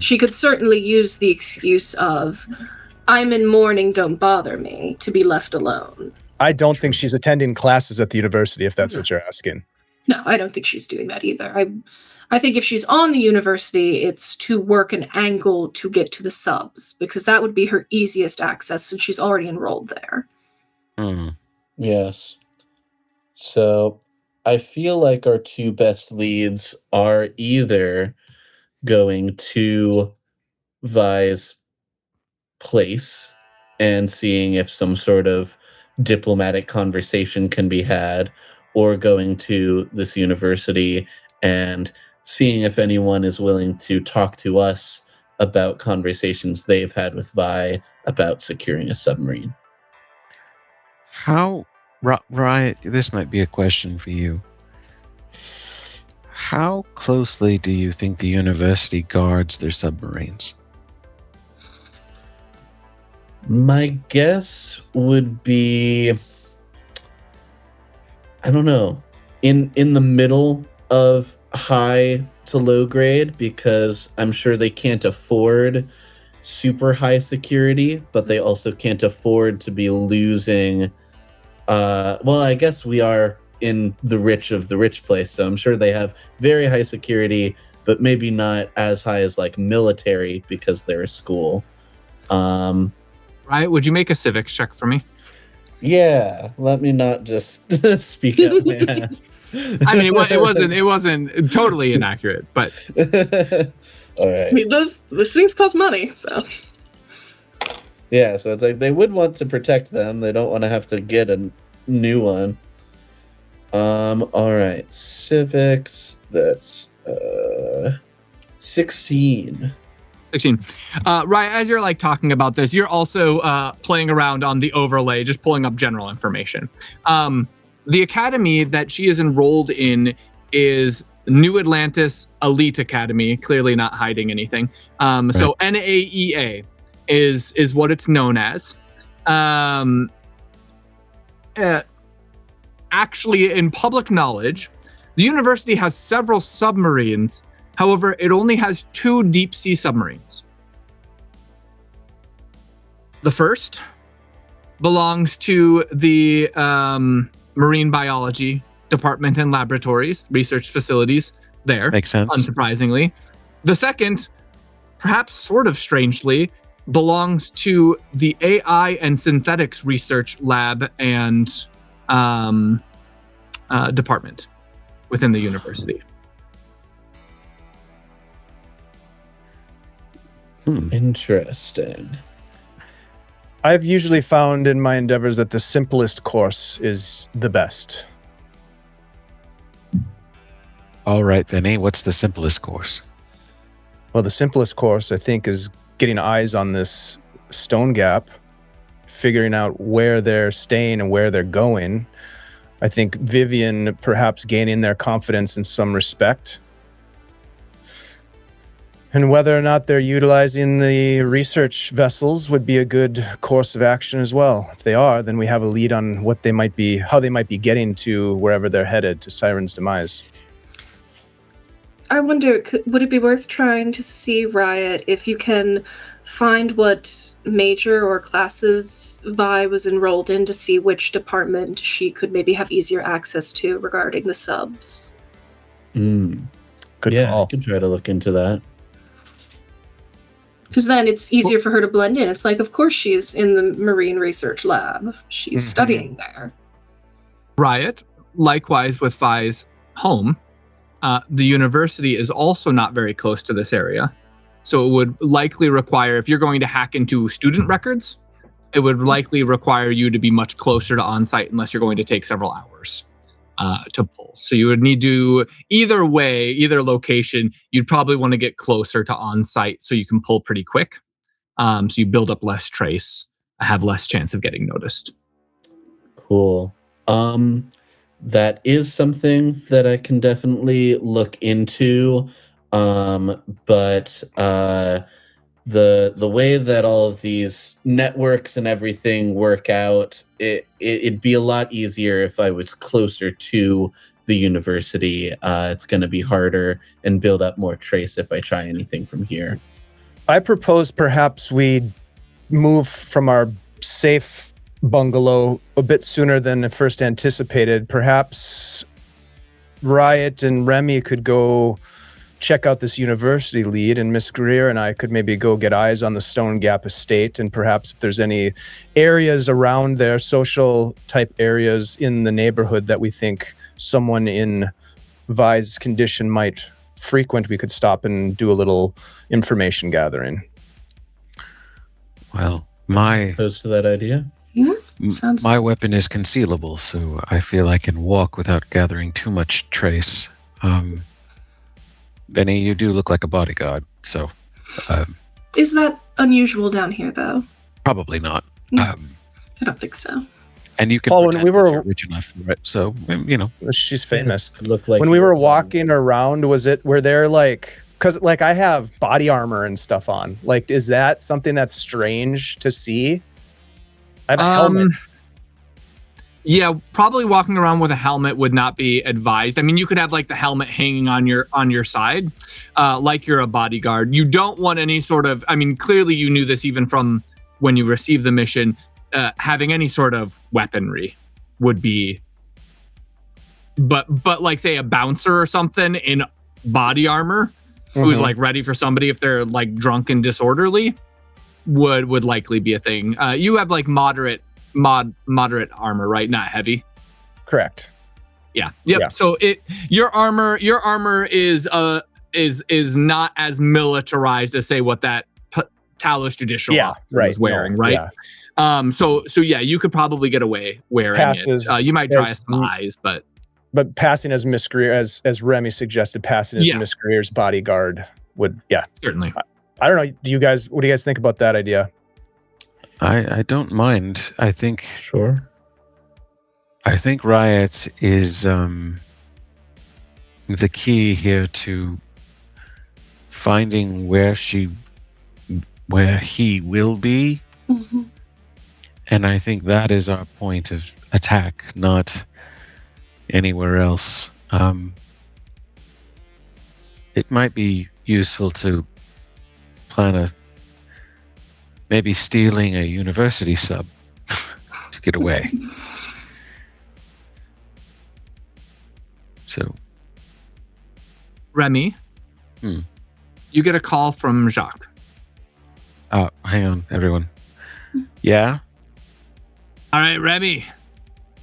She could certainly use the excuse of, I'm in mourning, don't bother me, to be left alone. I don't think she's attending classes at the university, if that's what you're asking. No, I don't think she's doing that either. I think if she's on the university, it's to work an angle to get to the subs, because that would be her easiest access since she's already enrolled there. Yes. So I feel like our two best leads are either going to Vi's place and seeing if some sort of diplomatic conversation can be had, or going to this university and seeing if anyone is willing to talk to us about conversations they've had with Vi about securing a submarine. Riot, this might be a question for you. how closely do you think the university guards their submarines? My guess would be, I don't know, in the middle of high to low grade, because I'm sure they can't afford super high security, but they also can't afford to be losing. Well, I guess we are in the rich of the rich place, so I'm sure they have very high security, but maybe not as high as like military because they're a school. Right? Would you make a civics check for me? Yeah, let me not just speak out my ass. I mean, it wasn't totally inaccurate, but All right. I mean, those things cost money, so. Yeah, so it's like they would want to protect them. They don't want to have to get a new one. All right, civics. That's 16. 16. Right, as you're like talking about this, you're also playing around on the overlay, just pulling up general information. The academy that she is enrolled in is New Atlantis Elite Academy, clearly not hiding anything. So NAEA is what it's known as. Actually, in public knowledge, the university has several submarines. However, it only has 2 deep sea submarines. The first belongs to the marine biology department and laboratories, research facilities there. Makes sense. Unsurprisingly. The second, perhaps sort of strangely, belongs to the AI and synthetics research lab and department within the university. Interesting. I've usually found in my endeavors that the simplest course is the best. All right, Vinny, what's the simplest course? Well, the simplest course, I think, is getting eyes on this stone gap, figuring out where they're staying and where they're going. I think Vivian perhaps gaining their confidence in some respect. And whether or not they're utilizing the research vessels would be a good course of action as well. If they are, then we have a lead on what they might be, how they might be getting to wherever they're headed, to Siren's demise. I wonder, would it be worth trying to see, Riot, if you can find what major or classes Vi was enrolled in to see which department she could maybe have easier access to regarding the subs? Good call. I call. can try to look into that. Because then it's easier for her to blend in. It's like, of course she's in the Marine Research Lab. She's studying there. Riot, likewise with Vi's home, the university is also not very close to this area. So it would likely require, if you're going to hack into student records, it would likely require you to be much closer to on-site unless you're going to take several hours to pull. So you would need to, either way, either location, you'd probably want to get closer to on-site so you can pull pretty quick. So you build up less trace, have less chance of getting noticed. Cool. That is something that I can definitely look into. But the way that all of these networks and everything work out, it'd be a lot easier if I was closer to the university. It's going to be harder and build up more trace if I try anything from here. I propose perhaps we move from our safe bungalow a bit sooner than first anticipated. Perhaps Riot and Remy could go check out this university lead, and Miss Greer and I could maybe go get eyes on the Stone Gap estate, and perhaps if there's any areas around there, social type areas in the neighborhood that we think someone in Vi's condition might frequent, we could stop and do a little information gathering. Well, my Opposed to that idea? Sounds my weapon is concealable, so I feel I can walk without gathering too much trace. Benny, you do look like a bodyguard, so Is that unusual down here, though? probably not. No. I don't think so. And you can Paul, when pretend we that were- you're rich enough for it. So, you know. She's famous. It looked like When we you were walking around, were there like, because like I have body armor and stuff on. Like, is that something that's strange to see? I have a helmet. Yeah, probably walking around with a helmet would not be advised. I mean, you could have like the helmet hanging on your side, like you're a bodyguard. You don't want any sort of. I mean, clearly you knew this even from when you received the mission. Having any sort of weaponry would be. But like say a bouncer or something in body armor who's like ready for somebody if they're like drunk and disorderly would likely be a thing. You have like moderate armor, right? Not heavy. Correct. Yeah. Yep. Yeah. So your armor is not as militarized as say what that Talos judicial officer was wearing, right? Yeah. So yeah, you could probably get away wearing Passes it. You might dry as- some eyes, but passing as Miss Greer, as Remy suggested, passing as Miss Greer's bodyguard would, certainly. I don't know. What do you guys think about that idea? I don't mind. I think Sure. Riot is the key here to finding where he will be. Mhm. And I think that is our point of attack, not anywhere else. It might be useful to plan maybe stealing a university sub to get away. So, Remy, you get a call from Jacques. hang on, everyone. Yeah? All right, Remy,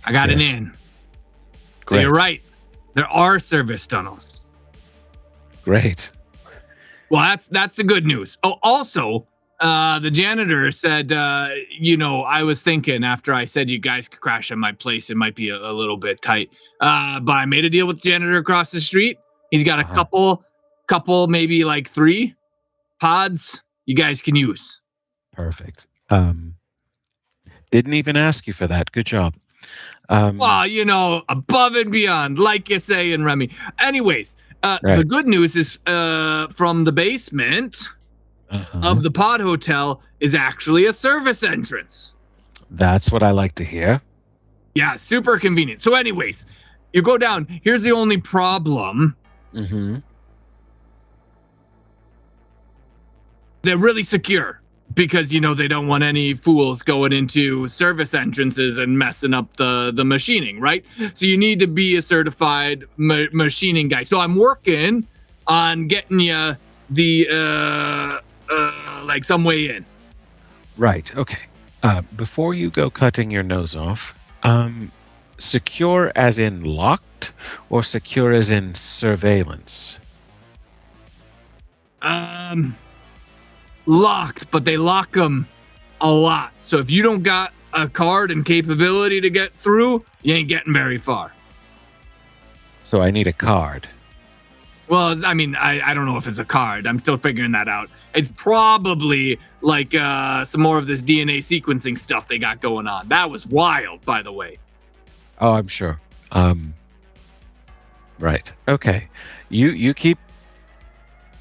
I got an Yes. in. So Great. you're right. There are service tunnels. Great. Well, that's the good news. Oh, also, the janitor said, I was thinking after I said you guys could crash at my place, it might be a little bit tight. But I made a deal with the janitor across the street. He's got a couple, maybe like 3 pods you guys can use. Perfect. Didn't even ask you for that. Good job. Well, above and beyond, like you say in Remy. Anyways, the good news is from the basement of the pod hotel is actually a service entrance. That's what I like to hear. Yeah, super convenient. So anyways, you go down. Here's the only problem. Mm-hmm. They're really secure because, they don't want any fools going into service entrances and messing up the machining, right? So you need to be a certified machining guy. So I'm working on getting you the, like some way in. Right. Okay. Before you go cutting your nose off, secure as in locked or secure as in surveillance? Locked, but they lock them a lot. So if you don't got a card and capability to get through, you ain't getting very far. So I need a card. Well, I mean, I don't know if it's a card. I'm still figuring that out. It's probably like some more of this DNA sequencing stuff they got going on. That was wild, by the way. Oh, I'm sure. Right. Okay. You keep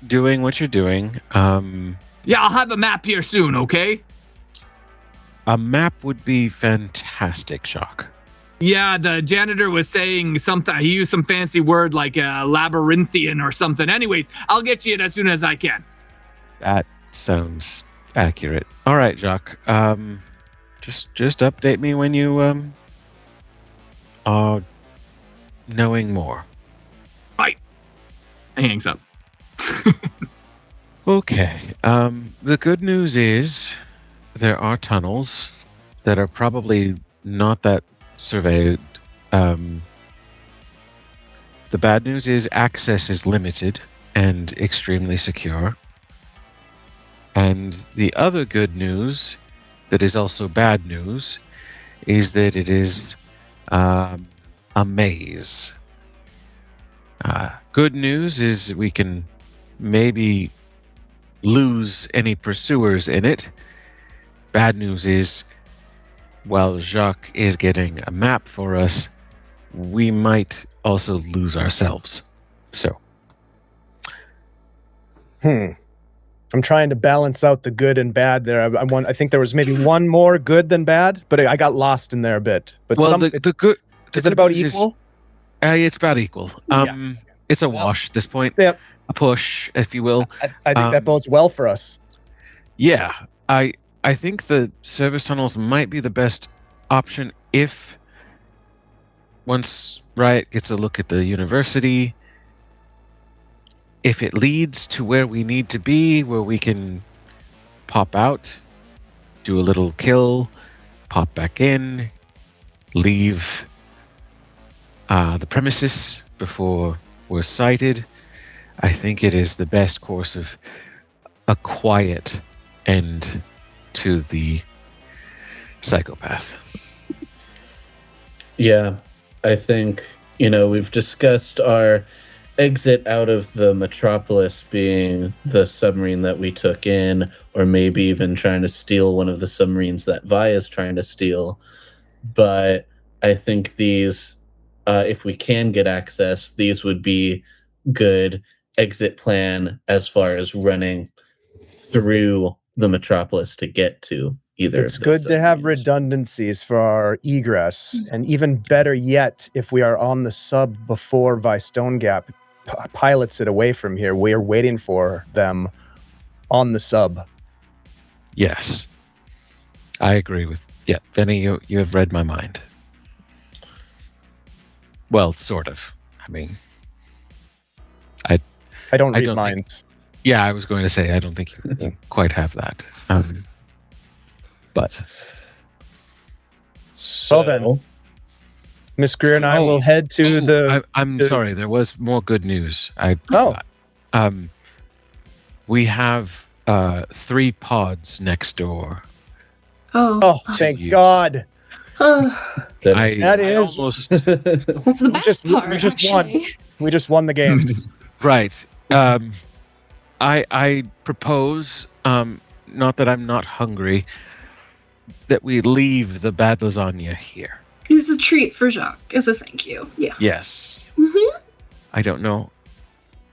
doing what you're doing. Yeah, I'll have a map here soon, okay? A map would be fantastic, Shock. Yeah, the janitor was saying something. He used some fancy word like labyrinthian or something. Anyways, I'll get you it as soon as I can. That sounds accurate. All right, Jacques. Just update me when you are knowing more. Right. He hangs up. Okay. The good news is there are tunnels that are probably not that surveyed. The bad news is access is limited and extremely secure. And the other good news that is also bad news is that it is a maze. Good news is we can maybe lose any pursuers in it. Bad news is while Jacques is getting a map for us, we might also lose ourselves. So, I'm trying to balance out the good and bad there. I think there was maybe one more good than bad, but I got lost in there a bit. But the good is it about equal? It's about equal. It's a wash at this point. Yep. A push, if you will. I think that bodes well for us. Yeah, I think the service tunnels might be the best option if once Riot gets a look at the university, if it leads to where we need to be, where we can pop out, do a little kill, pop back in, leave the premises before we're sighted, I think it is the best course of a quiet end to the psychopath. Yeah, I think, we've discussed our exit out of the metropolis being the submarine that we took in, or maybe even trying to steal one of the submarines that Via's trying to steal. But I think these, if we can get access, these would be good exit plan as far as running through the metropolis to get to either. It's good to have redundancies for our egress, and even better yet, if we are on the sub before Vi Stone Gap pilots it away from here, we're waiting for them on the sub. Yes, I agree with. Yeah, Vinny, you have read my mind. Well, sort of. I mean, I don't read minds. Yeah, I was going to say I don't think you quite have that. But well then, Miss Greer and I will head to the. I'm sorry. There was more good news. We have 3 pods next door. Oh, thank God. That is almost. That's the best part. We just won. We just won the game. Right. I propose, not that I'm not hungry, that we leave the bad lasagna here. It's a treat for Jacques, as a thank you. Yeah. Yes. Mm-hmm. I don't know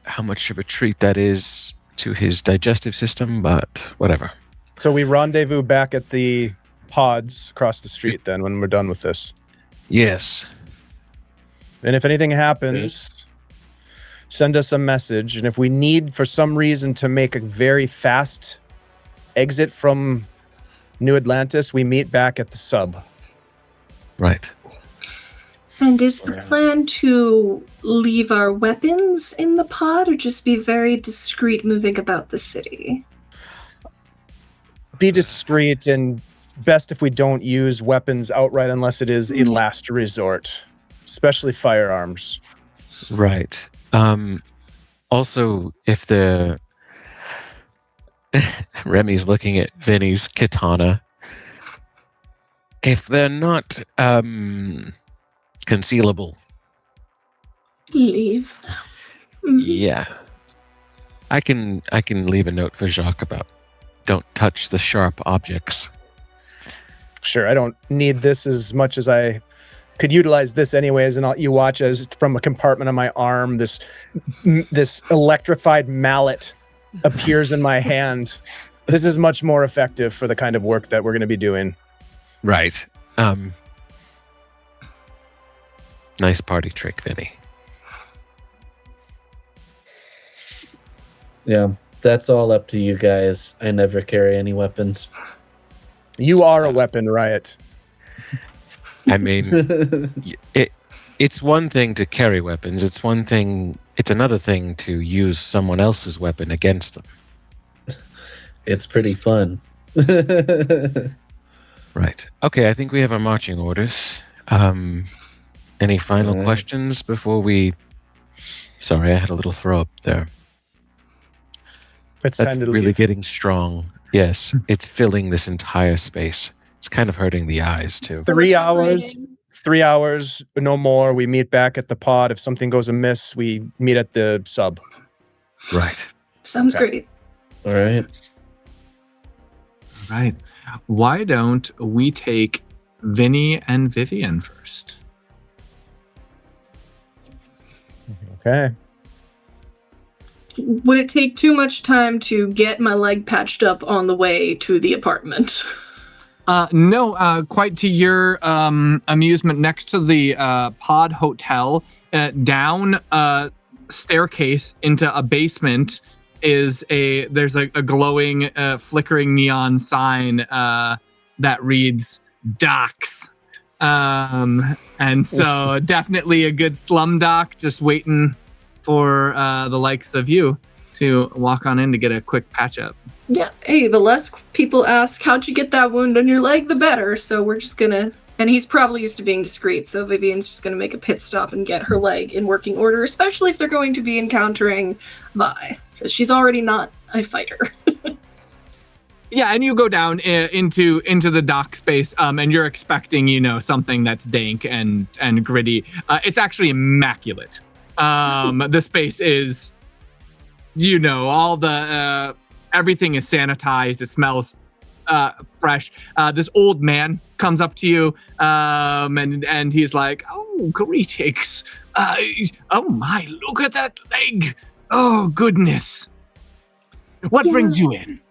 how much of a treat that is to his digestive system, but whatever. So we rendezvous back at the pods across the street then when we're done with this. Yes. And if anything happens, send us a message. And if we need, for some reason, to make a very fast exit from New Atlantis, we meet back at the sub. Right. And is the plan to leave our weapons in the pod or just be very discreet moving about the city? Be discreet, and best if we don't use weapons outright unless it is a last resort, especially firearms. Right. Also, if the Remy's looking at Vinny's katana, if they're not concealable, Leave. Mm-hmm. yeah, I can leave a note for Jacques about don't touch the sharp objects. Sure, I don't need this as much as I could utilize this anyways, and you watch as from a compartment on my arm, this electrified mallet appears in my hand. This is much more effective for the kind of work that we're going to be doing. Right. Nice party trick, Vinny. Yeah, that's all up to you guys. I never carry any weapons. You are a weapon, Riot. I mean, it's one thing to carry weapons. It's another thing to use someone else's weapon against them. It's pretty fun. Right. Okay, I think we have our marching orders. Any final questions before we... Sorry, I had a little throw up there. It's That's time to really leave. getting strong. Yes, it's filling this entire space. It's kind of hurting the eyes, too. 3 hours. 3 hours, no more. We meet back at the pod. If something goes amiss, we meet at the sub. Right. Sounds great. All right. Right. Why don't we take Vinny and Vivian first. Okay. Would it take too much time to get my leg patched up on the way to the apartment? No, quite to your amusement, next to the Pod Hotel, down a staircase into a basement there's a glowing, flickering neon sign that reads Docks. And so definitely a good slum dock, just waiting for the likes of you to walk on in to get a quick patch up. Yeah, hey, the less people ask, how'd you get that wound on your leg, the better. So we're just gonna, and he's probably used to being discreet, so Vivian's just gonna make a pit stop and get her leg in working order, especially if they're going to be encountering Vi, because she's already not a fighter. Yeah, and you go down into the dock space, and you're expecting, something that's dank and gritty. It's actually immaculate. The space is, all the everything is sanitized. It smells fresh. This old man comes up to you, and he's like, "Oh, greetings! Oh my, look at that leg! Oh goodness! What brings you in?"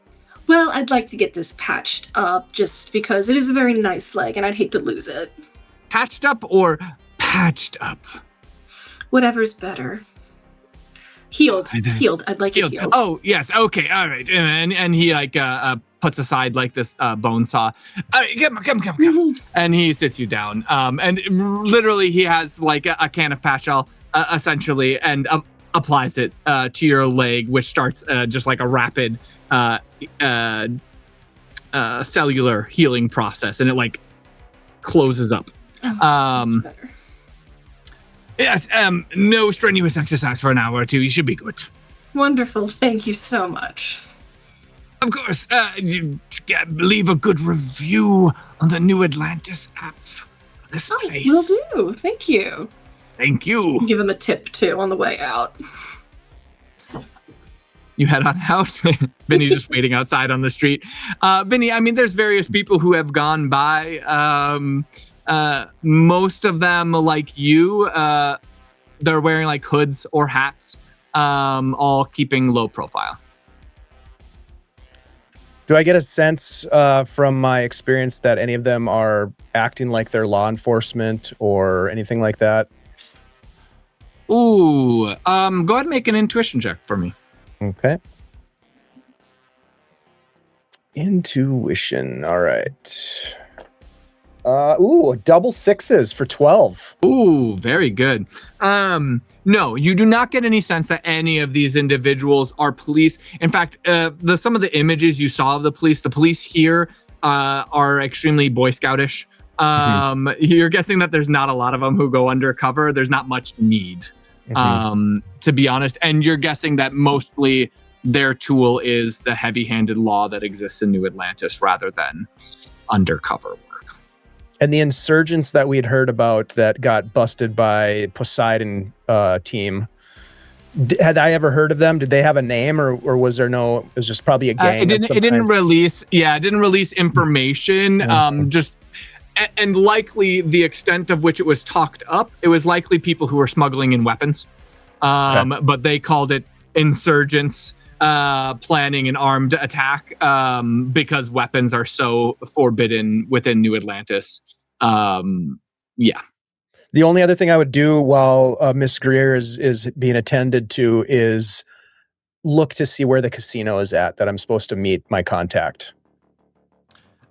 Well, I'd like to get this patched up just because it is a very nice leg and I'd hate to lose it. Patched up or patched up? Whatever's better. Healed. I'd like it healed. Oh, yes. Okay. All right. And he puts aside this bone saw. Come. And he sits you down. And literally he has a can of patch all essentially and applies it to your leg, which starts just like a rapid cellular healing process, and it closes up. That's better. Yes, no strenuous exercise for an hour or two. You should be good. Wonderful. Thank you so much. Of course, leave a good review on the New Atlantis app for this place. Will do. Thank you. Thank you. Give him a tip, too, on the way out. You head on out. Vinny's just waiting outside on the street. Vinny, there's various people who have gone by. Most of them, like you, they're wearing hoods or hats, all keeping low profile. Do I get a sense from my experience that any of them are acting like they're law enforcement or anything like that? Ooh, go ahead and make an intuition check for me. Okay. Intuition. All right. Double sixes for 12. Ooh, very good. No, you do not get any sense that any of these individuals are police. In fact, some of the images you saw of the police here are extremely Boy Scoutish. You're guessing that there's not a lot of them who go undercover. There's not much need, to be honest. And you're guessing that mostly their tool is the heavy-handed law that exists in New Atlantis rather than undercover work. And the insurgents that we had heard about that got busted by Poseidon team, had I ever heard of them? Did they have a name, or was there no? It was just probably a gang. It didn't release. Yeah, it didn't release information. And likely the extent of which it was talked up, it was likely people who were smuggling in weapons. But they called it insurgents planning an armed attack because weapons are so forbidden within New Atlantis. Yeah. The only other thing I would do while Miss Greer is being attended to is look to see where the casino is at that I'm supposed to meet my contact.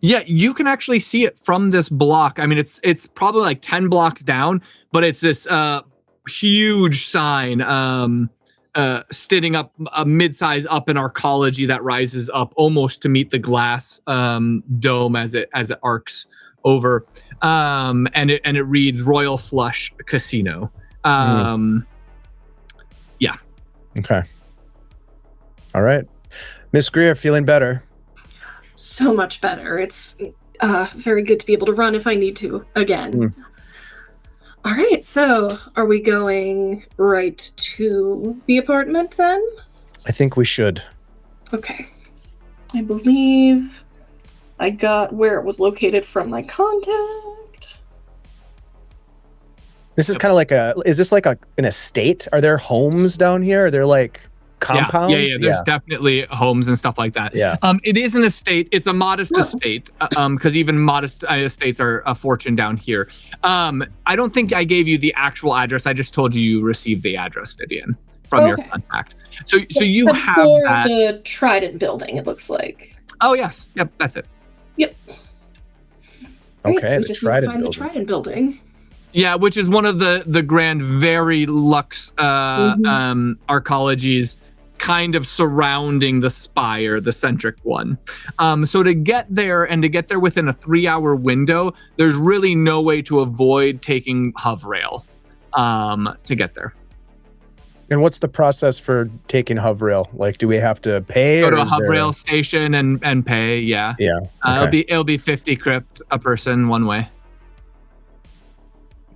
Yeah, you can actually see it from this block. It's probably 10 blocks down, but it's this huge sign standing up a mid-size up in arcology that rises up almost to meet the glass dome as it arcs over, and it reads Royal Flush Casino. Yeah. Okay. All right, Miss Greer, feeling better? So much better. It's very good to be able to run if I need to again. All right, so are we going right to the apartment then? I think we should. Okay. I believe I got where it was located from my contact. This is kind of like is this like an estate? Are there homes down here? Are there like compounds? Yeah. There's definitely homes and stuff like that. Yeah. It is an estate. It's a modest estate, because even modest estates are a fortune down here. I don't think I gave you the actual address. I just told you received the address, Vivian, from your contact. So you The have floor that. of the Trident building, it looks like. Oh yes, yep, that's it. Yep. Okay, Right, so we the just need to Trident find building. the Trident building. Yeah, which is one of the grand, very luxe arcologies kind of surrounding the spire, the centric one. So to get there within a 3-hour window, there's really no way to avoid taking Hovrail to get there. And what's the process for taking Hovrail? Like, do we have to pay? Go or to a is there- Hovrail station and pay. Yeah, Yeah. Okay. it'll be 50 crypt a person one way.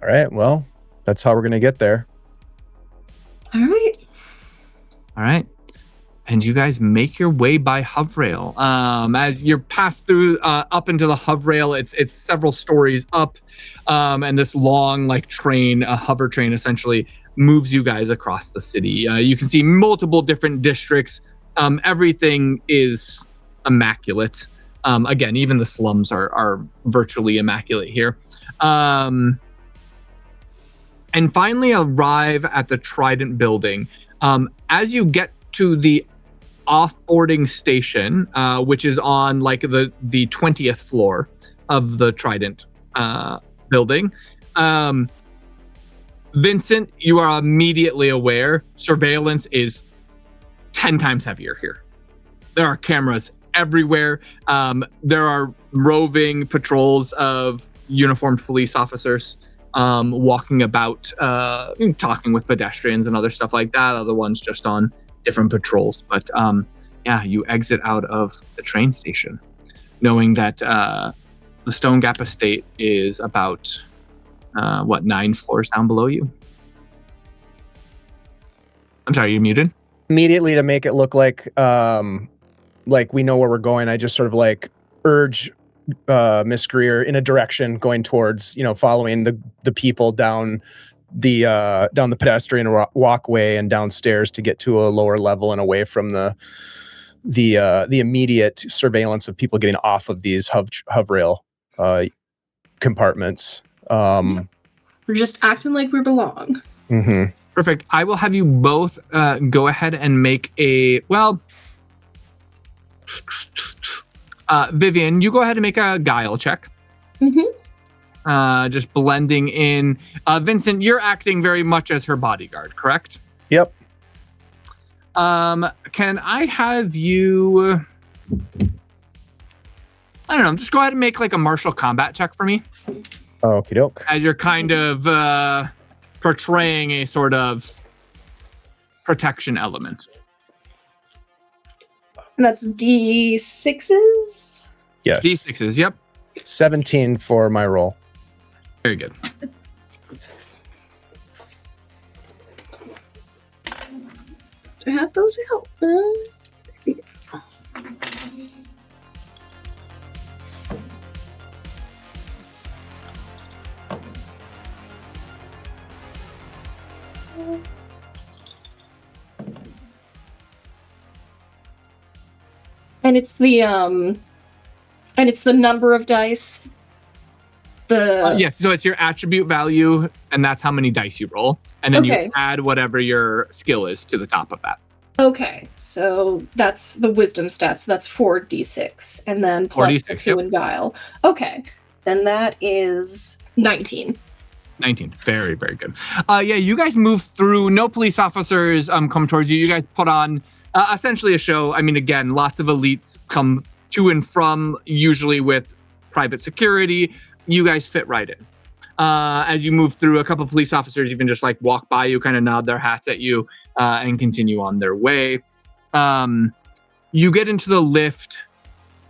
All right. Well, that's how we're gonna get there. All right. All right. And you guys make your way by Hovrail. As you're passed through up into the Hovrail, it's several stories up, and this long train, a hover train essentially, moves you guys across the city. You can see multiple different districts. Everything is immaculate. Again, even the slums are virtually immaculate here. And finally arrive at the Trident building. As you get to the off-boarding station, which is on the 20th floor of the Trident building, Vincent, you are immediately aware surveillance is 10 times heavier here. There are cameras everywhere. There are roving patrols of uniformed police officers walking about, talking with pedestrians and other stuff like that. Other ones just on different patrols. But you exit out of the train station, knowing that the Stone Gap Estate is about 9 floors down below you. I'm sorry, you're muted? Immediately, to make it look like we know where we're going, I just sort of urge Miss Greer in a direction going towards, following the people down the pedestrian walkway and downstairs to get to a lower level and away from the immediate surveillance of people getting off of these Hovrail compartments. We're just acting like we belong. Mm-hmm. Perfect. I will have you both go ahead and make Vivian, you go ahead and make a guile check. Mm-hmm. Just blending in. Vincent, you're acting very much as her bodyguard, correct? Yep. Can I have you... I don't know, just go ahead and make a martial combat check for me. Okie doke. As you're kind of portraying a sort of protection element. And that's D6s? Yes. D6s, yep. 17 for my roll. Very good. Do I have those out? And it's the number of dice. Yes, so it's your attribute value, and that's how many dice you roll. And then you add whatever your skill is to the top of that. Okay, so that's the wisdom stats. So that's 4d6, and then plus 4d6, 2 in guile. Okay, then that is 19. 19. Very, very good. You guys move through. No police officers come towards you. You guys put on essentially a show. I mean, again, lots of elites come to and from, usually with private security. You guys fit right in. As you move through, a couple of police officers even just walk by you, kind of nod their hats at you, and continue on their way. You get into the lift,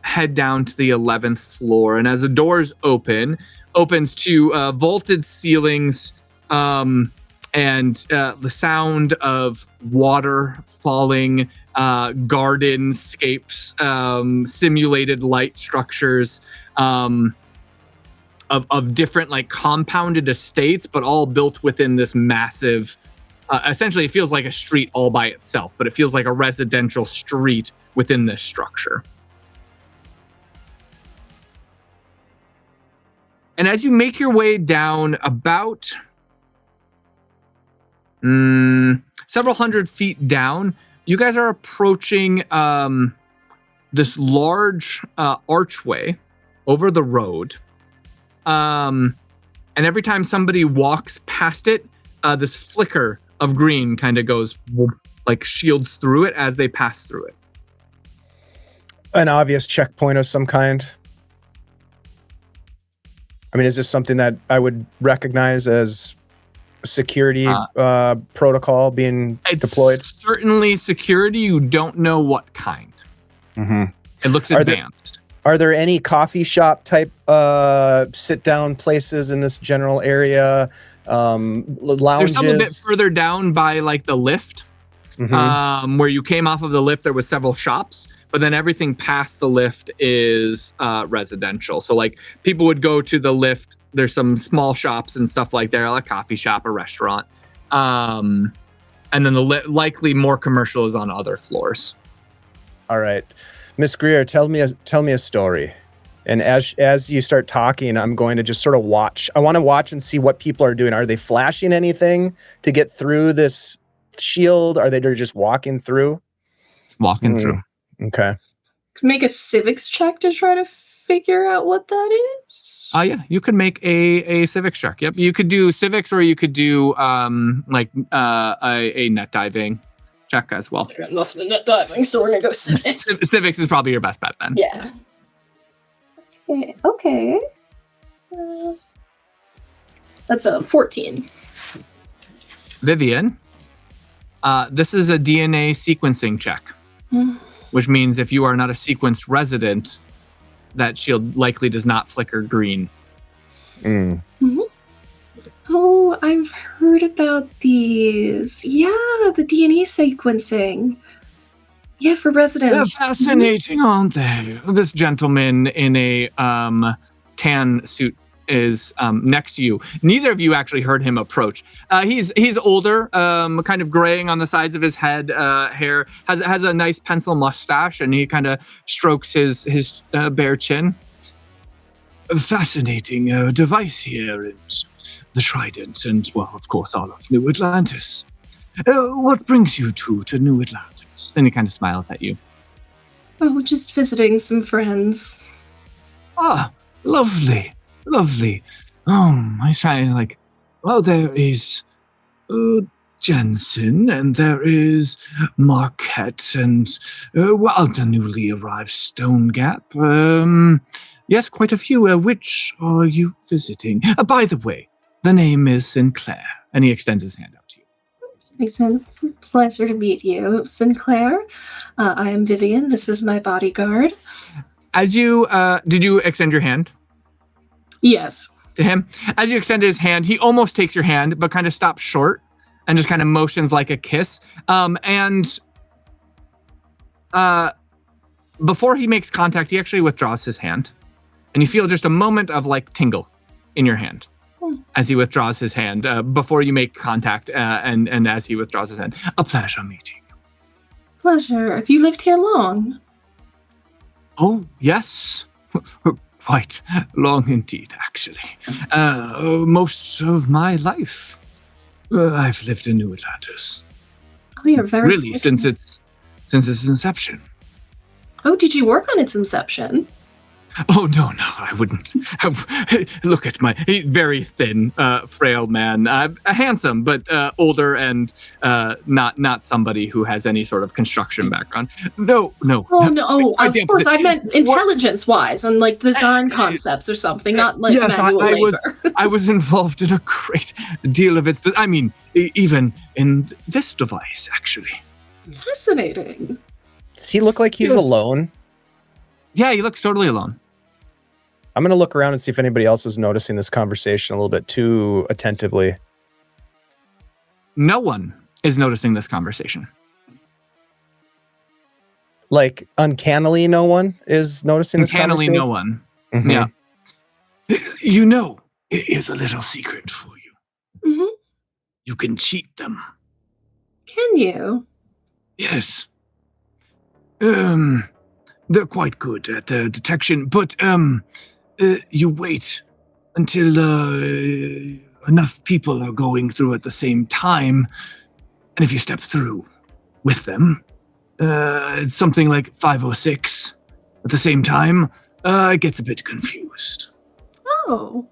head down to the 11th floor, and as the doors opens to vaulted ceilings and and the sound of water falling, gardenscapes, simulated light structures, of different like compounded estates, but all built within this massive. Essentially, it feels like a street all by itself, but it feels like a residential street within this structure. And as you make your way down about several hundred feet down, you guys are approaching this large archway over the road. And every time somebody walks past it, this flicker of green kind of goes like shields through it as they pass through it. An obvious checkpoint of some kind. I mean, is this something that I would recognize as security protocol being deployed? Certainly security. You don't know what kind. Mm-hmm. It looks advanced. Are there any coffee shop type sit-down places in this general area? Lounges? There's some a bit further down by like the lift. Mm-hmm. Where you came off of the lift, there was several shops, but then everything past the lift is residential. So like people would go to the lift. There's some small shops and stuff like there, like a coffee shop, a restaurant. And then the likely more commercial is on other floors. All right. Miss Greer, tell me a story. And as you start talking, I'm going to just sort of watch. I want to watch and see what people are doing. Are they flashing anything to get through this shield? Are they just walking through? Walking through. Okay. Make a civics check to try to figure out what that is. Yeah, you could make a civics check. Yep, you could do civics, or you could do a net diving check as well. I got nothing in net diving, so we're gonna go civics. Civics is probably your best bet then. Yeah. Okay. That's a 14. Vivian, this is a DNA sequencing check, which means if you are not a sequenced resident, that shield likely does not flicker green. Mm-hmm. Oh, I've heard about these. Yeah, the DNA sequencing. Yeah, for residents. They're fascinating, aren't they? This gentleman in a tan suit is next to you. Neither of you actually heard him approach. He's older, kind of graying on the sides of his head. Hair has a nice pencil mustache, and he kind of strokes his bare chin. A fascinating device here, and the Trident, and well, of course, all of New Atlantis. What brings you to New Atlantis? And he kind of smiles at you. Oh, just visiting some friends. Ah, lovely. Lovely. I say, like, well, there is Jensen, and there is Marquette, and the newly arrived Stone Gap. Yes, quite a few. Which are you visiting? By the way, the name is Sinclair, and he extends his hand out to you. It's a pleasure to meet you, Sinclair. I am Vivian. This is my bodyguard. As you, did you extend your hand? Yes. To him. As you extend his hand, he almost takes your hand, but kind of stops short and just kind of motions like a kiss. Before he makes contact, he actually withdraws his hand. And you feel just a moment of like tingle in your hand as he withdraws his hand before you make contact and as he withdraws his hand. A pleasure meeting. Pleasure. Have you lived here long? Oh, yes. Quite long indeed, actually. Most of my life, I've lived in New Atlantis. Oh, you're very really since its inception. Oh, did you work on its inception? Oh no, I wouldn't. Look at my very thin, frail man. Handsome, but older and not somebody who has any sort of construction background. No. Oh no! Of course, I meant intelligence-wise, and like design concepts or something, not like manual labor. I was involved in a great deal of its. I mean, even in this device, actually. Fascinating. Does he look like he's alone? Yeah, he looks totally alone. I'm going to look around and see if anybody else is noticing this conversation a little bit too attentively. No one is noticing this conversation. Like, uncannily, no one is noticing this Uncannily, conversation? no one. Mhm. Yeah. You know, here's a little secret for you. Mm-hmm. You can cheat them. Can you? Yes. They're quite good at the detection, but you wait until enough people are going through at the same time, and if you step through with them, it's something like 506 at the same time, it gets a bit confused. Oh.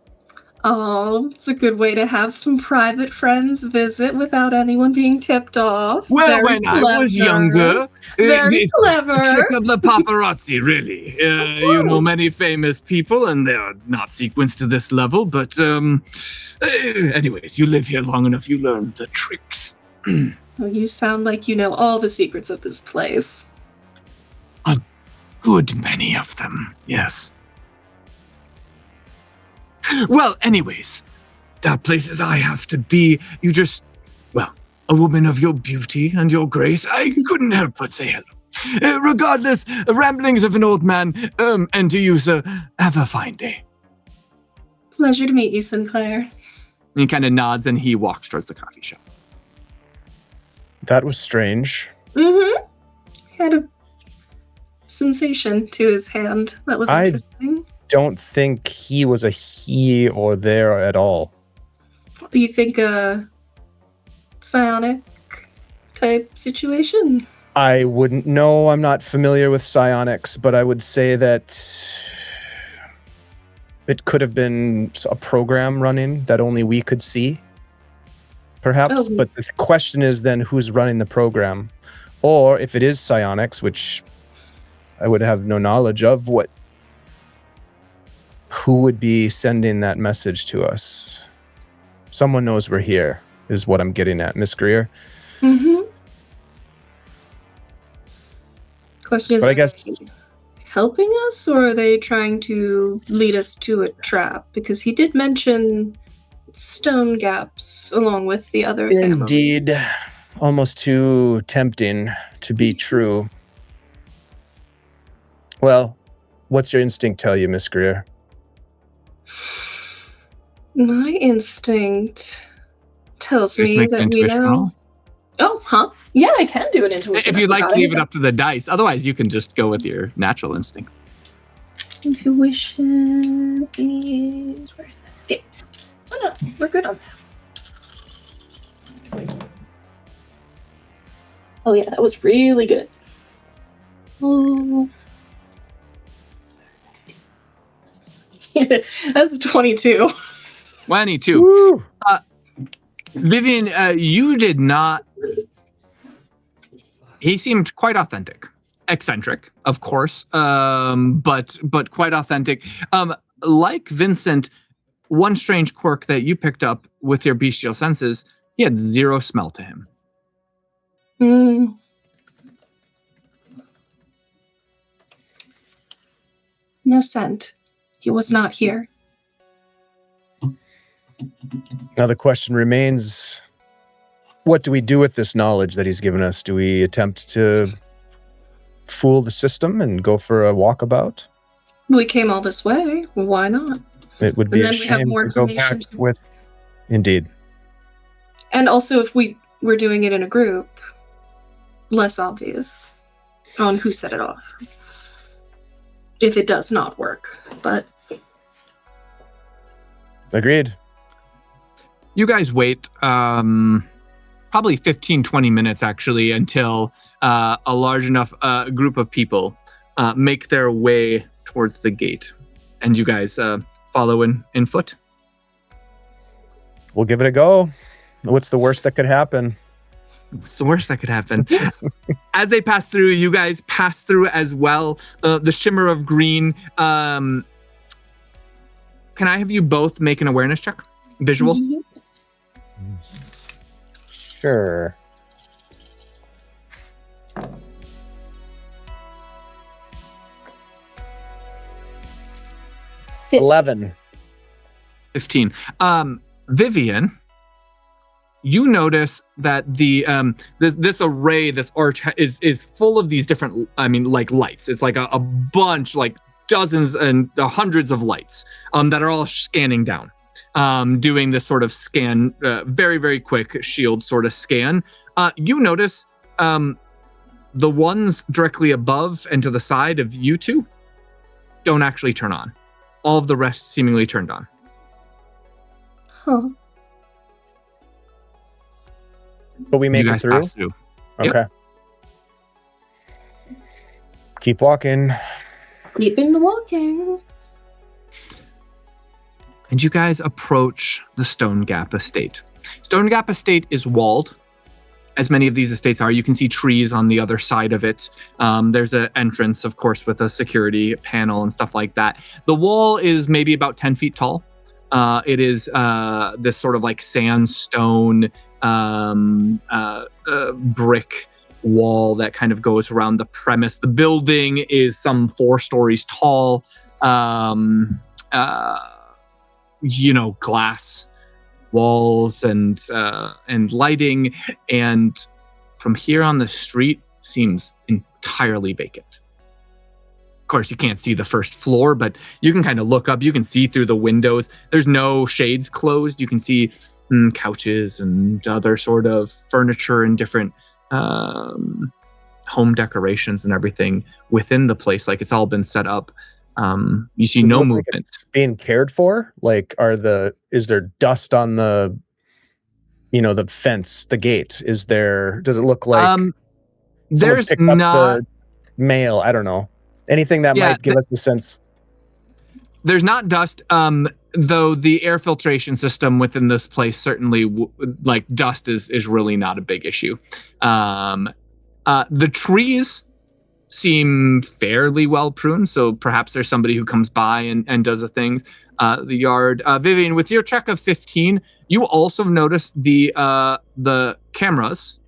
Oh, it's a good way to have some private friends visit without anyone being tipped off. Well, Very when I was clever. younger, Very it's a trick clever. of the paparazzi, really. You know many famous people, and they are not sequenced to this level, but anyways, you live here long enough, you learn the tricks. Oh, you sound like you know all the secrets of this place. A good many of them, yes. Well, anyways, there are places I have to be. You just, well, a woman of your beauty and your grace, I couldn't help but say hello. Regardless, ramblings of an old man, and to you, sir, have a fine day. Pleasure to meet you, Sinclair. And he kind of nods and he walks towards the coffee shop. That was strange. Mm-hmm. He had a sensation to his hand. That was interesting. Don't think he was a he or there at all. You think a psionic type situation? I wouldn't know. I'm not familiar with psionics, but I would say that it could have been a program running that only we could see, perhaps. Oh. But the question is then who's running the program? Or if it is psionics, which I would have no knowledge of, who would be sending that message to us? Someone knows we're here, is what I'm getting at, Miss Greer. Mm-hmm. Question is, But I guess are they helping us, or are they trying to lead us to a trap? Because he did mention stone gaps along with the other family. indeed, almost too tempting to be true. Well, what's your instinct tell you, Miss Greer? My instinct tells me Make an that we intuition know. roll. Oh, huh? Yeah, I can do an intuition. If you'd like to forgot leave it about up to the dice, otherwise you can just go with your natural instinct. Intuition is, where is that? Yeah. Oh, no, we're good on that. Oh yeah, that was really good. Oh. That's a 22. 22. Woo! Vivian, you did not. He seemed quite authentic, eccentric, of course, but quite authentic. Like Vincent, one strange quirk that you picked up with your bestial senses, he had zero smell to him. Mm. No scent. He was not here. Now the question remains, what do we do with this knowledge that he's given us? Do we attempt to fool the system and go for a walkabout? We came all this way. Why not? It would be And a then we have shame more to go back information. with... Indeed. And also, if we were doing it in a group, less obvious on who set it off. If it does not work. But Agreed. You guys wait probably 15, 20 minutes, actually, until a large enough group of people make their way towards the gate. And you guys follow in foot? We'll give it a go. What's the worst that could happen? What's the worst that could happen? As they pass through, you guys pass through as well. The shimmer of green. Can I have you both make an awareness check? Visual? Sure. Fit. 11. 15. Vivian, you notice that the this array, this arch is full of these different, like lights. It's like a bunch, like dozens and hundreds of lights that are all scanning down, doing this sort of scan, very, very quick shield sort of scan. You notice the ones directly above and to the side of you two don't actually turn on. All of the rest seemingly turned on. Huh. But we make it through? Pass through. Okay. Yep. Keep walking. Keeping the walking. And you guys approach the Stone Gap Estate. Stone Gap Estate is walled, as many of these estates are. You can see trees on the other side of it. There's an entrance, of course, with a security panel and stuff like that. The wall is maybe about 10 feet tall. It is this sort of like sandstone brick wall that kind of goes around the premise. The building is some 4 stories tall. Glass walls and lighting, and from here on the street seems entirely vacant. Of course, you can't see the first floor, but you can kind of look up. You can see through the windows. There's no shades closed. You can see couches and other sort of furniture and different home decorations and everything within the place. Like, it's all been set up. You see no movement. Like it's being cared for? Like, is there dust on the fence, the gate? Does it look like there's picked up not the mail? I don't know. Anything that might give us a sense. There's not dust, though the air filtration system within this place certainly, like, dust is really not a big issue. The trees seem fairly well pruned, so perhaps there's somebody who comes by and does the things. The yard. Vivian, with your check of 15, you also notice the cameras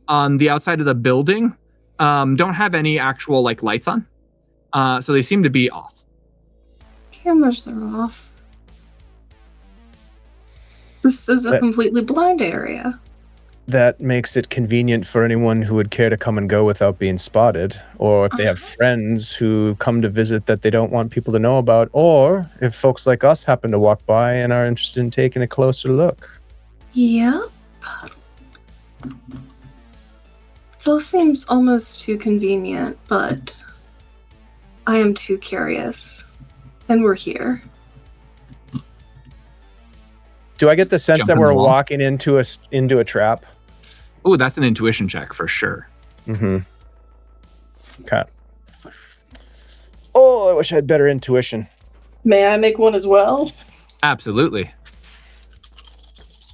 on the outside of the building don't have any actual like lights on, so they seem to be off. Cameras are off. This is a completely blind area. That makes it convenient for anyone who would care to come and go without being spotted, or if they have friends who come to visit that they don't want people to know about, or if folks like us happen to walk by and are interested in taking a closer look. Yep. It all seems almost too convenient, but I am too curious, and we're here. Do I get the sense that we're walking into a trap? Oh, that's an intuition check for sure. Mm-hmm. Okay. Oh, I wish I had better intuition. May I make one as well? Absolutely.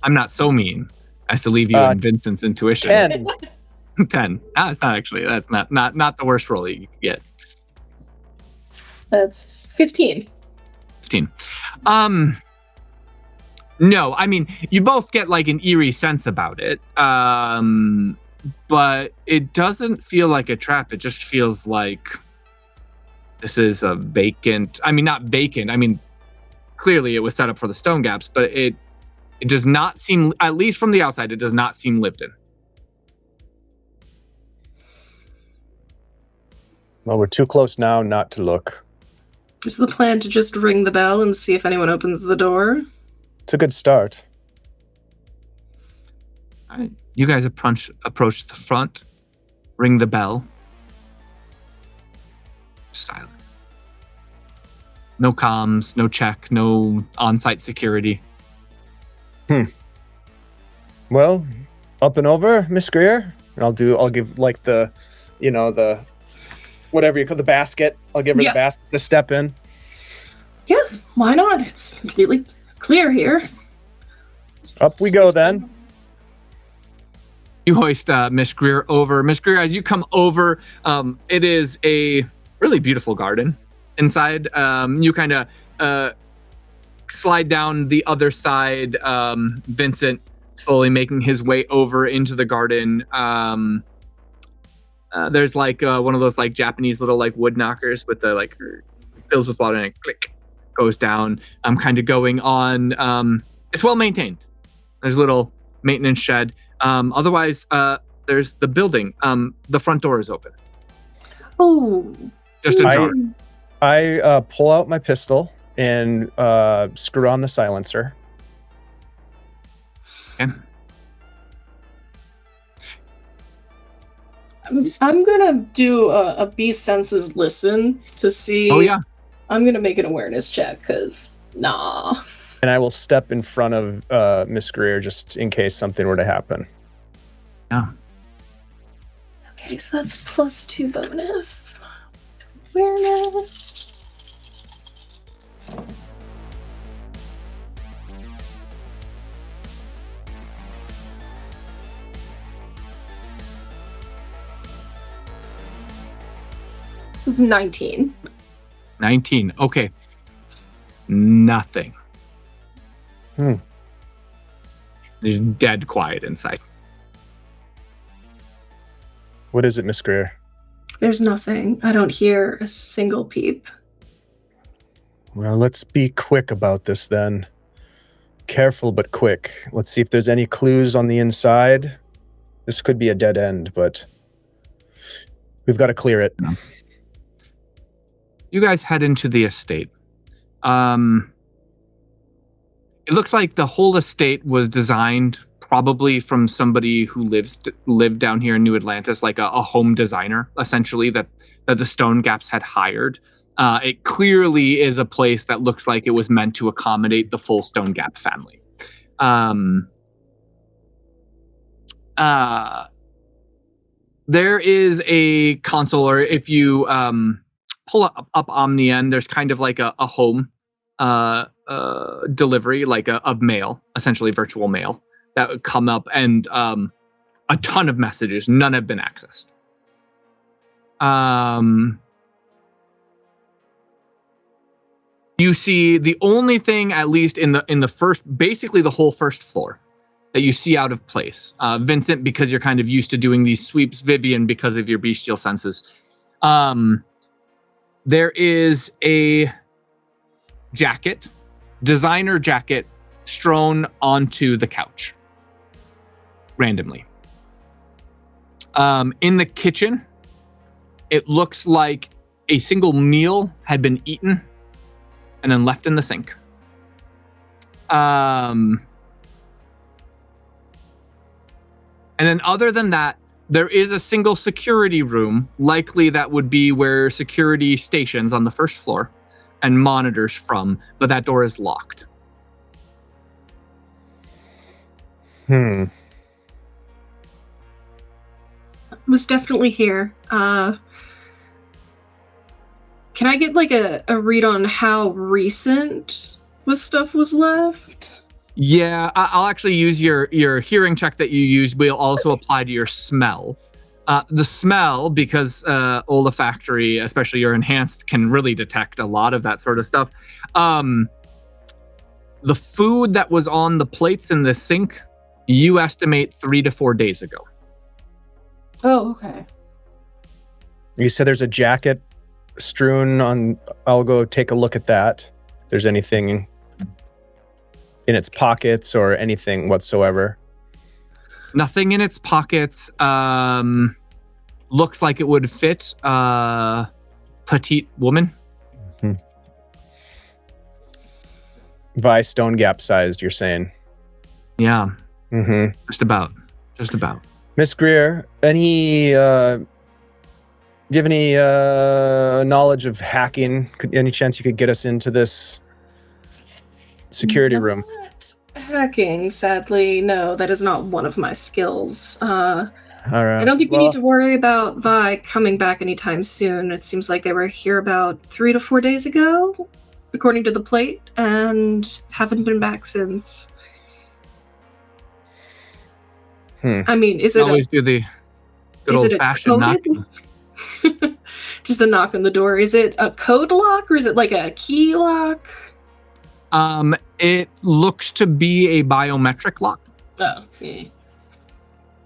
I'm not so mean as to leave you in Vincent's intuition. 10. 10. It's not actually. That's not the worst roll you could get. That's 15. 15. No, I mean, you both get like an eerie sense about it, but it doesn't feel like a trap. It just feels like this is a vacant. I mean, not vacant. I mean, clearly it was set up for the stone gaps, but it does not seem, at least from the outside, it does not seem lived in. Well, we're too close now not to look. Is the plan to just ring the bell and see if anyone opens the door? It's a good start. All right. You guys approach the front, ring the bell. Silent. No comms, no check, no on-site security. Well, up and over, Miss Greer. And I'll give like the whatever you call the basket. I'll give her the basket to step in. Yeah, why not? It's completely clear here. Up we go then. You hoist Miss Greer over. Miss Greer, as you come over, it is a really beautiful garden inside. You kind of slide down the other side. Vincent slowly making his way over into the garden. There's like one of those like Japanese little like wood knockers with the like fills with water and it click goes down. Kind of going on. It's well maintained. There's little maintenance shed. Otherwise, there's the building. The front door is open. Oh. Just ajar. I pull out my pistol and screw on the silencer. Okay. I'm gonna do a beast senses listen to see. Oh yeah. I'm gonna make an awareness check because nah. And I will step in front of Miss Greer just in case something were to happen. Yeah. Okay, so that's +2 bonus. Awareness. It's 19. 19. Okay. Nothing. There's dead quiet inside. What is it, Miss Greer? There's nothing. I don't hear a single peep. Well, let's be quick about this then. Careful but quick. Let's see if there's any clues on the inside. This could be a dead end, but we've got to clear it. You guys head into the estate. It looks like the whole estate was designed probably from somebody who lived down here in New Atlantis, like a home designer, essentially, that the Stone Gaps had hired. It clearly is a place that looks like it was meant to accommodate the full Stone Gap family. There is a console, or if you pull up Omnian, there's kind of like a home delivery, like of mail, essentially virtual mail, that would come up, and a ton of messages. None have been accessed. You see the only thing, at least in the first, basically the whole first floor, that you see out of place. Vincent, because you're kind of used to doing these sweeps. Vivian, because of your bestial senses. There is a jacket, designer jacket, strewn onto the couch randomly. In the kitchen, it looks like a single meal had been eaten and then left in the sink. And then other than that, there is a single security room, likely that would be where security stations on the first floor and monitors from, but that door is locked. I was definitely here. Can I get like a read on how recent the stuff was left? Yeah, I'll actually use your hearing check that you used. We'll also apply to your smell. The smell, because olfactory, especially your enhanced, can really detect a lot of that sort of stuff. The food that was on the plates in the sink, you estimate 3 to 4 days ago. Oh, okay. You said there's a jacket strewn on. I'll go take a look at that. If there's anything in its pockets or anything whatsoever. Nothing in its pockets. Looks like it would fit a petite woman. By Stone Gap sized, you're saying? Yeah. Just about. Miss Greer, any do you have any knowledge of hacking? Any chance you could get us into this security room? Not hacking, sadly. No, that is not one of my skills. All right. I don't think we need to worry about Vi coming back anytime soon. It seems like they were here about 3 to 4 days ago, according to the plate, and haven't been back since. I mean, is it always do the good old-fashioned knocking? Just a knock on the door. Is it a code lock or is it like a key lock? It looks to be a biometric lock. Oh, yeah.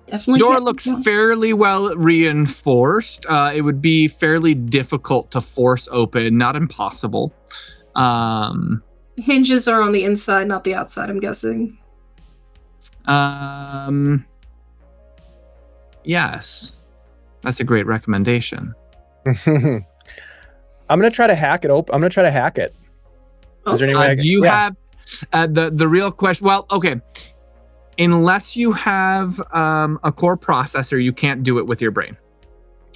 Definitely. Door looks fairly well reinforced. It would be fairly difficult to force open, not impossible. Hinges are on the inside, not the outside, I'm guessing. Yes, that's a great recommendation. I'm gonna try to hack it open. I'm gonna try to hack it. Is there any way? Do you have the real question? Well, okay. Unless you have a core processor, you can't do it with your brain.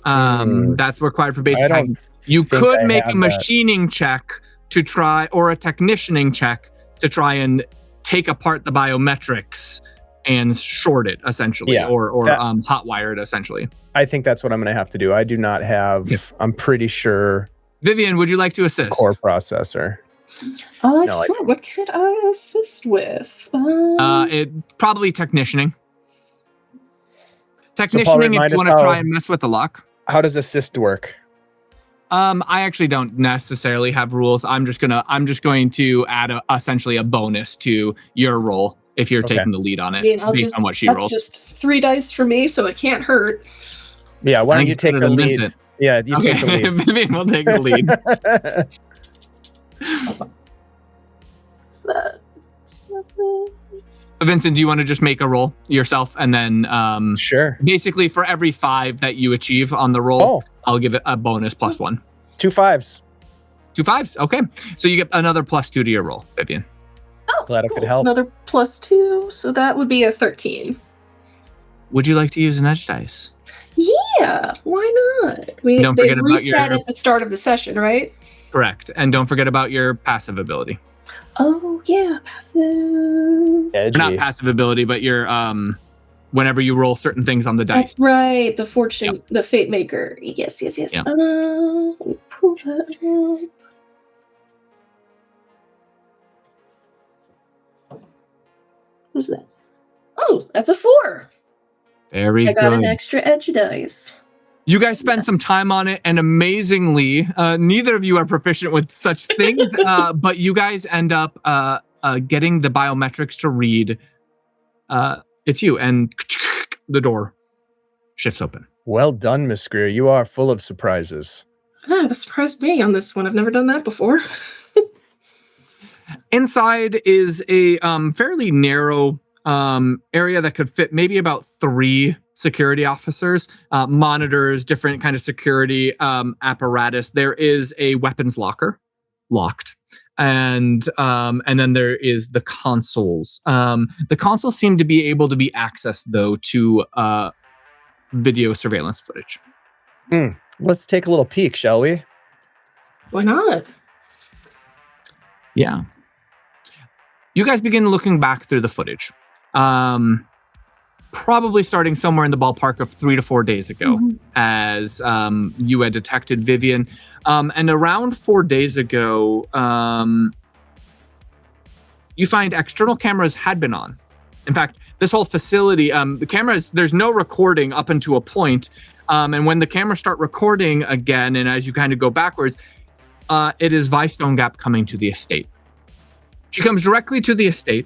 That's required for basic hacking. You could make a machining check to try, or a technicianing check to try and take apart the biometrics and short it, essentially, or hotwire it, essentially. I think that's what I'm going to have to do. I do not have, I'm pretty sure. Vivian, would you like to assist? Core processor. Sure. What could I assist with? It probably technicianing. Technicianing, if you want to try and mess with the lock. How does assist work? I actually don't necessarily have rules. I'm just going to add essentially a bonus to your roll if you're taking the lead on it, based on what she rolled. That's just 3 dice for me, so it can't hurt. Yeah, why don't you take the lead? Vincent. Yeah, you take the lead. Vivian will take the lead. Vincent, do you want to just make a roll yourself, and then sure. Basically, for every 5 that you achieve on the roll, I'll give it a bonus +1. 2 5s. 2 5s. Okay, so you get another +2 to your roll, Vivian. Oh, glad I could help. Another +2, so that would be a 13. Would you like to use an edge dice? Yeah, why not? Don't forget about reset at the start of the session, right? Correct, and don't forget about your passive ability. Oh yeah, passive. Edgy. Not passive ability, but your whenever you roll certain things on the dice. That's right, the fortune, the fate maker. Yes. Yep. Let me pull that up. What's that? Oh, that's a 4. Very good. I got an extra edge dice. You guys spend some time on it, and amazingly, neither of you are proficient with such things, but you guys end up getting the biometrics to read. It's you, and the door shifts open. Well done, Miss Greer. You are full of surprises. That surprised me on this one. I've never done that before. Inside is a fairly narrow area that could fit maybe about 3 security officers, monitors, different kind of security apparatus. There is a weapons locker, locked, and then there is the consoles. The consoles seem to be able to be accessed though to video surveillance footage. Let's take a little peek, shall we? Why not? Yeah. You guys begin looking back through the footage. Probably starting somewhere in the ballpark of 3 to 4 days ago, as you had detected Vivian. And around 4 days ago, you find external cameras had been on. In fact, this whole facility, the cameras, there's no recording up until a point. And when the cameras start recording again, and as you kind of go backwards, it is Vi Stonegap coming to the estate. She comes directly to the estate,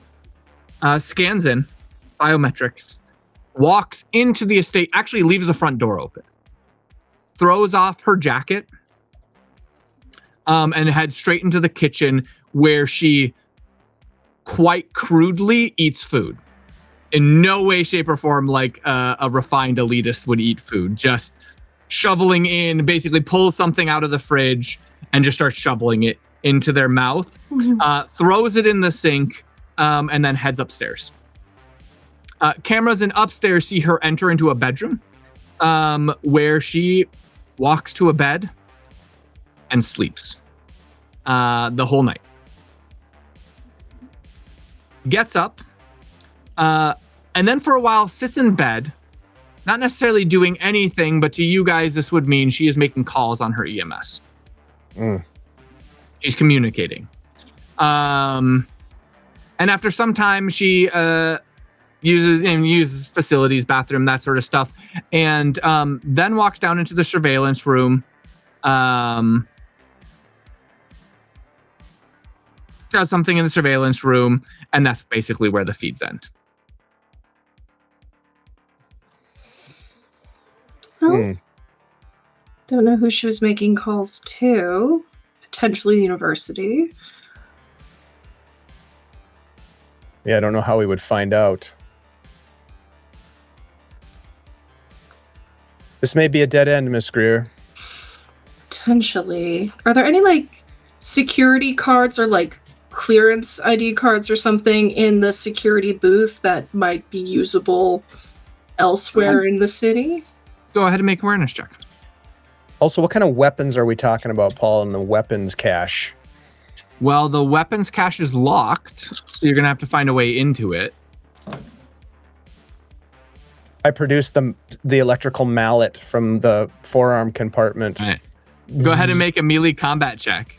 scans in, biometrics, walks into the estate, actually leaves the front door open, throws off her jacket, and heads straight into the kitchen where she quite crudely eats food. In no way, shape, or form like a refined elitist would eat food. Just shoveling in, basically pulls something out of the fridge and just starts shoveling it into their mouth, throws it in the sink, and then heads upstairs. Cameras in upstairs see her enter into a bedroom where she walks to a bed and sleeps the whole night. Gets up, and then for a while sits in bed, not necessarily doing anything, but to you guys, this would mean she is making calls on her EMS. She's communicating. And after some time, she uses facilities, bathroom, that sort of stuff, and then walks down into the surveillance room. Does something in the surveillance room, and that's basically where the feeds end. Well, don't know who she was making calls to. Potentially the university. Yeah, I don't know how we would find out. This may be a dead end, Miss Greer. Potentially. Are there any like security cards or like clearance ID cards or something in the security booth that might be usable elsewhere in the city? Go ahead and make awareness check. Also, what kind of weapons are we talking about, Paul, in the weapons cache? Well, the weapons cache is locked, so you're gonna have to find a way into it. I produced the electrical mallet from the forearm compartment. All right. Go ahead and make a melee combat check.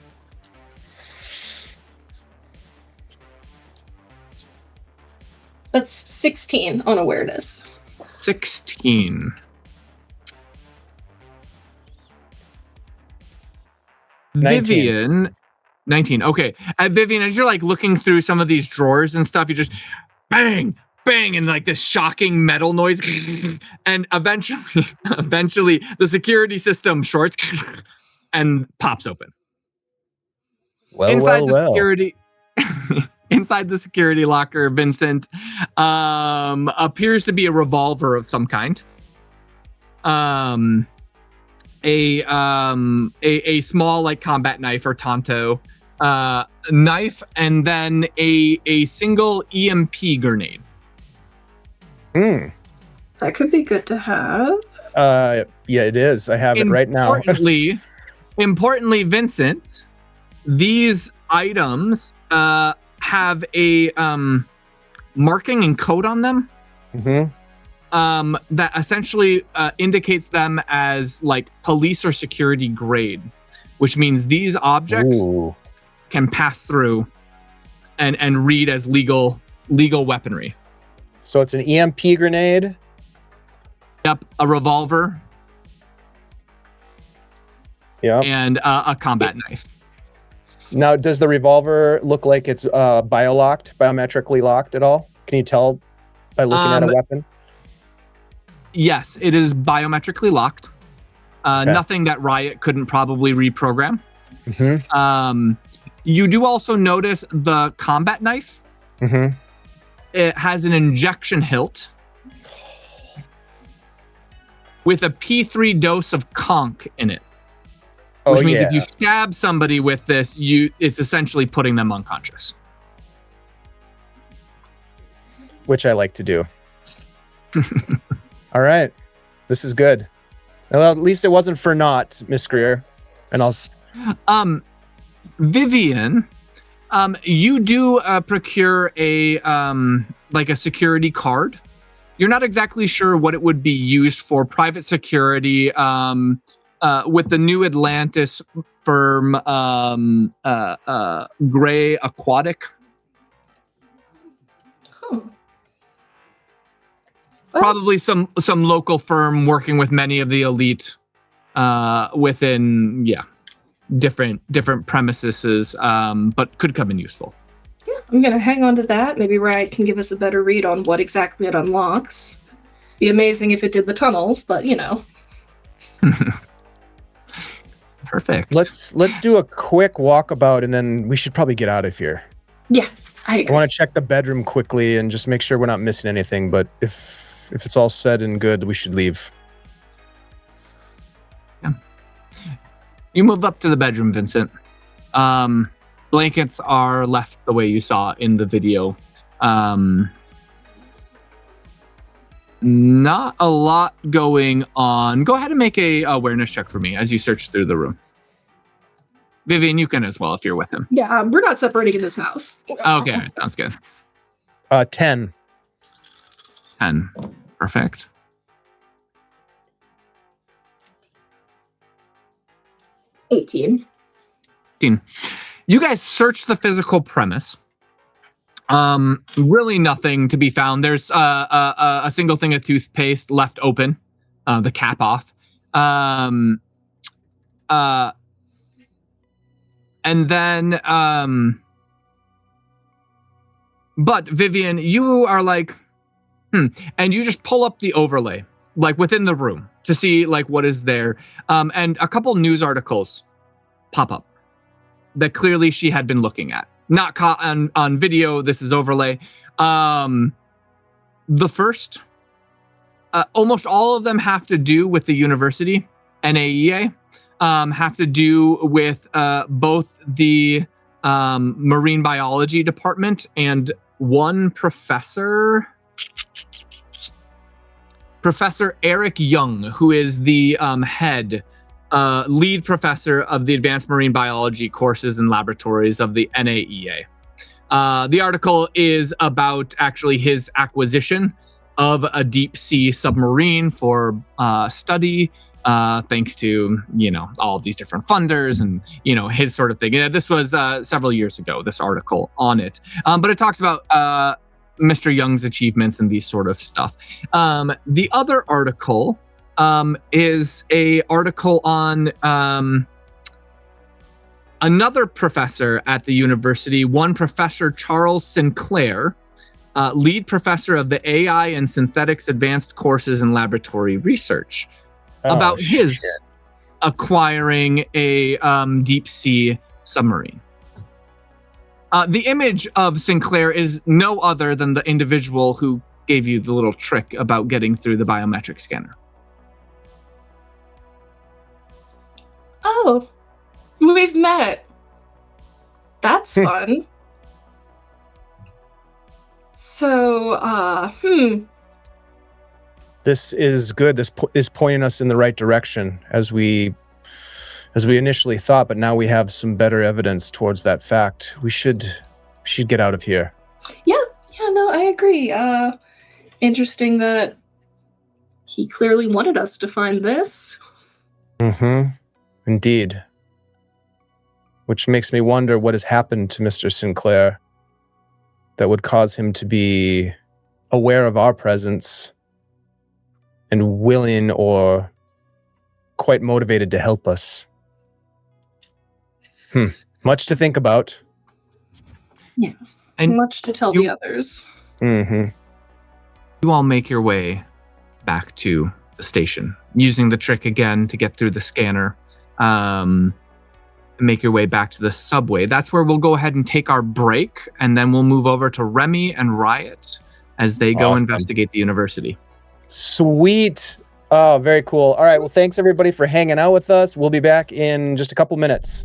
That's 16 on awareness. 16. Vivian, 19. Okay. Vivian, as you're like looking through some of these drawers and stuff, you just bang, bang, and like this shocking metal noise. And eventually the security system shorts and pops open. Inside the security locker, Vincent, appears to be a revolver of some kind. A small like combat knife or tanto knife, and then a single EMP grenade. That could be good to have. Yeah, it is. I have it right now. Importantly, Vincent, these items have a marking and code on them. That essentially indicates them as like police or security grade, which means these objects can pass through and read as legal weaponry. So it's an EMP grenade. Yep, a revolver. Yeah, and a combat knife. Now, does the revolver look like it's biometrically locked at all? Can you tell by looking at a weapon? Yes, it is biometrically locked. Okay. Nothing that Riot couldn't probably reprogram. Mm-hmm. You do also notice the combat knife. Mm-hmm. It has an injection hilt with a P3 dose of conch in it. Which means if you stab somebody with this, it's essentially putting them unconscious. Which I like to do. All right. This is good. Well, at least it wasn't for naught, Miss Greer. And I'll... Vivian, you do procure a security card. You're not exactly sure what it would be used for. Private security, with the New Atlantis firm, Gray Aquatic. Oh. Probably some local firm working with many of the elite within different premises, but could come in useful. Yeah, I'm gonna hang on to that. Maybe Riot can give us a better read on what exactly it unlocks. Be amazing if it did the tunnels, but you know. Perfect. Let's do a quick walkabout, and then we should probably get out of here. Yeah, I agree. I want to check the bedroom quickly and just make sure we're not missing anything. But if it's all said and good, we should leave. Yeah. You move up to the bedroom, Vincent. Blankets are left the way you saw in the video. Not a lot going on. Go ahead and make a awareness check for me as you search through the room. Vivian, you can as well if you're with him. Yeah, we're not separating in this house. Okay, sounds good. 10. 10. Perfect. 18. You guys search the physical premise. Really nothing to be found. There's a single thing of toothpaste left open, the cap off. And then, but Vivian, you are like, and you just pull up the overlay, like within the room to see like what is there. And a couple news articles pop up that clearly she had been looking at. Not caught on video. This is overlay. The first almost all of them have to do with the university, NAEA, have to do with both the marine biology department and one professor, Professor Eric Young, who is the lead professor of the advanced marine biology courses and laboratories of the NAEA. The article is about actually his acquisition of a deep sea submarine for study, thanks to, all of these different funders and, his sort of thing. Yeah, this was several years ago, this article on it. But it talks about Mr. Young's achievements and these sort of stuff. The other article is a article on another professor at the university, one Professor Charles Sinclair, lead professor of the AI and Synthetics Advanced Courses and Laboratory Research, about his acquiring a deep sea submarine. The image of Sinclair is no other than the individual who gave you the little trick about getting through the biometric scanner. Oh, we've met. That's fun. So, This is good. This is pointing us in the right direction as we initially thought, but now we have some better evidence towards that fact. We should get out of here. Yeah, no, I agree. Interesting that he clearly wanted us to find this. Mm-hmm. Indeed. Which makes me wonder what has happened to Mr. Sinclair that would cause him to be aware of our presence and willing or quite motivated to help us. Much to think about. Yeah, and much to tell the others. Mm-hmm. You all make your way back to the station, using the trick again to get through the scanner. Make your way back to the subway. That's where we'll go ahead and take our break, and then we'll move over to Remy and Riot as they go investigate the university. Sweet. Oh, very cool. All right. Well, thanks everybody for hanging out with us. We'll be back in just a couple minutes.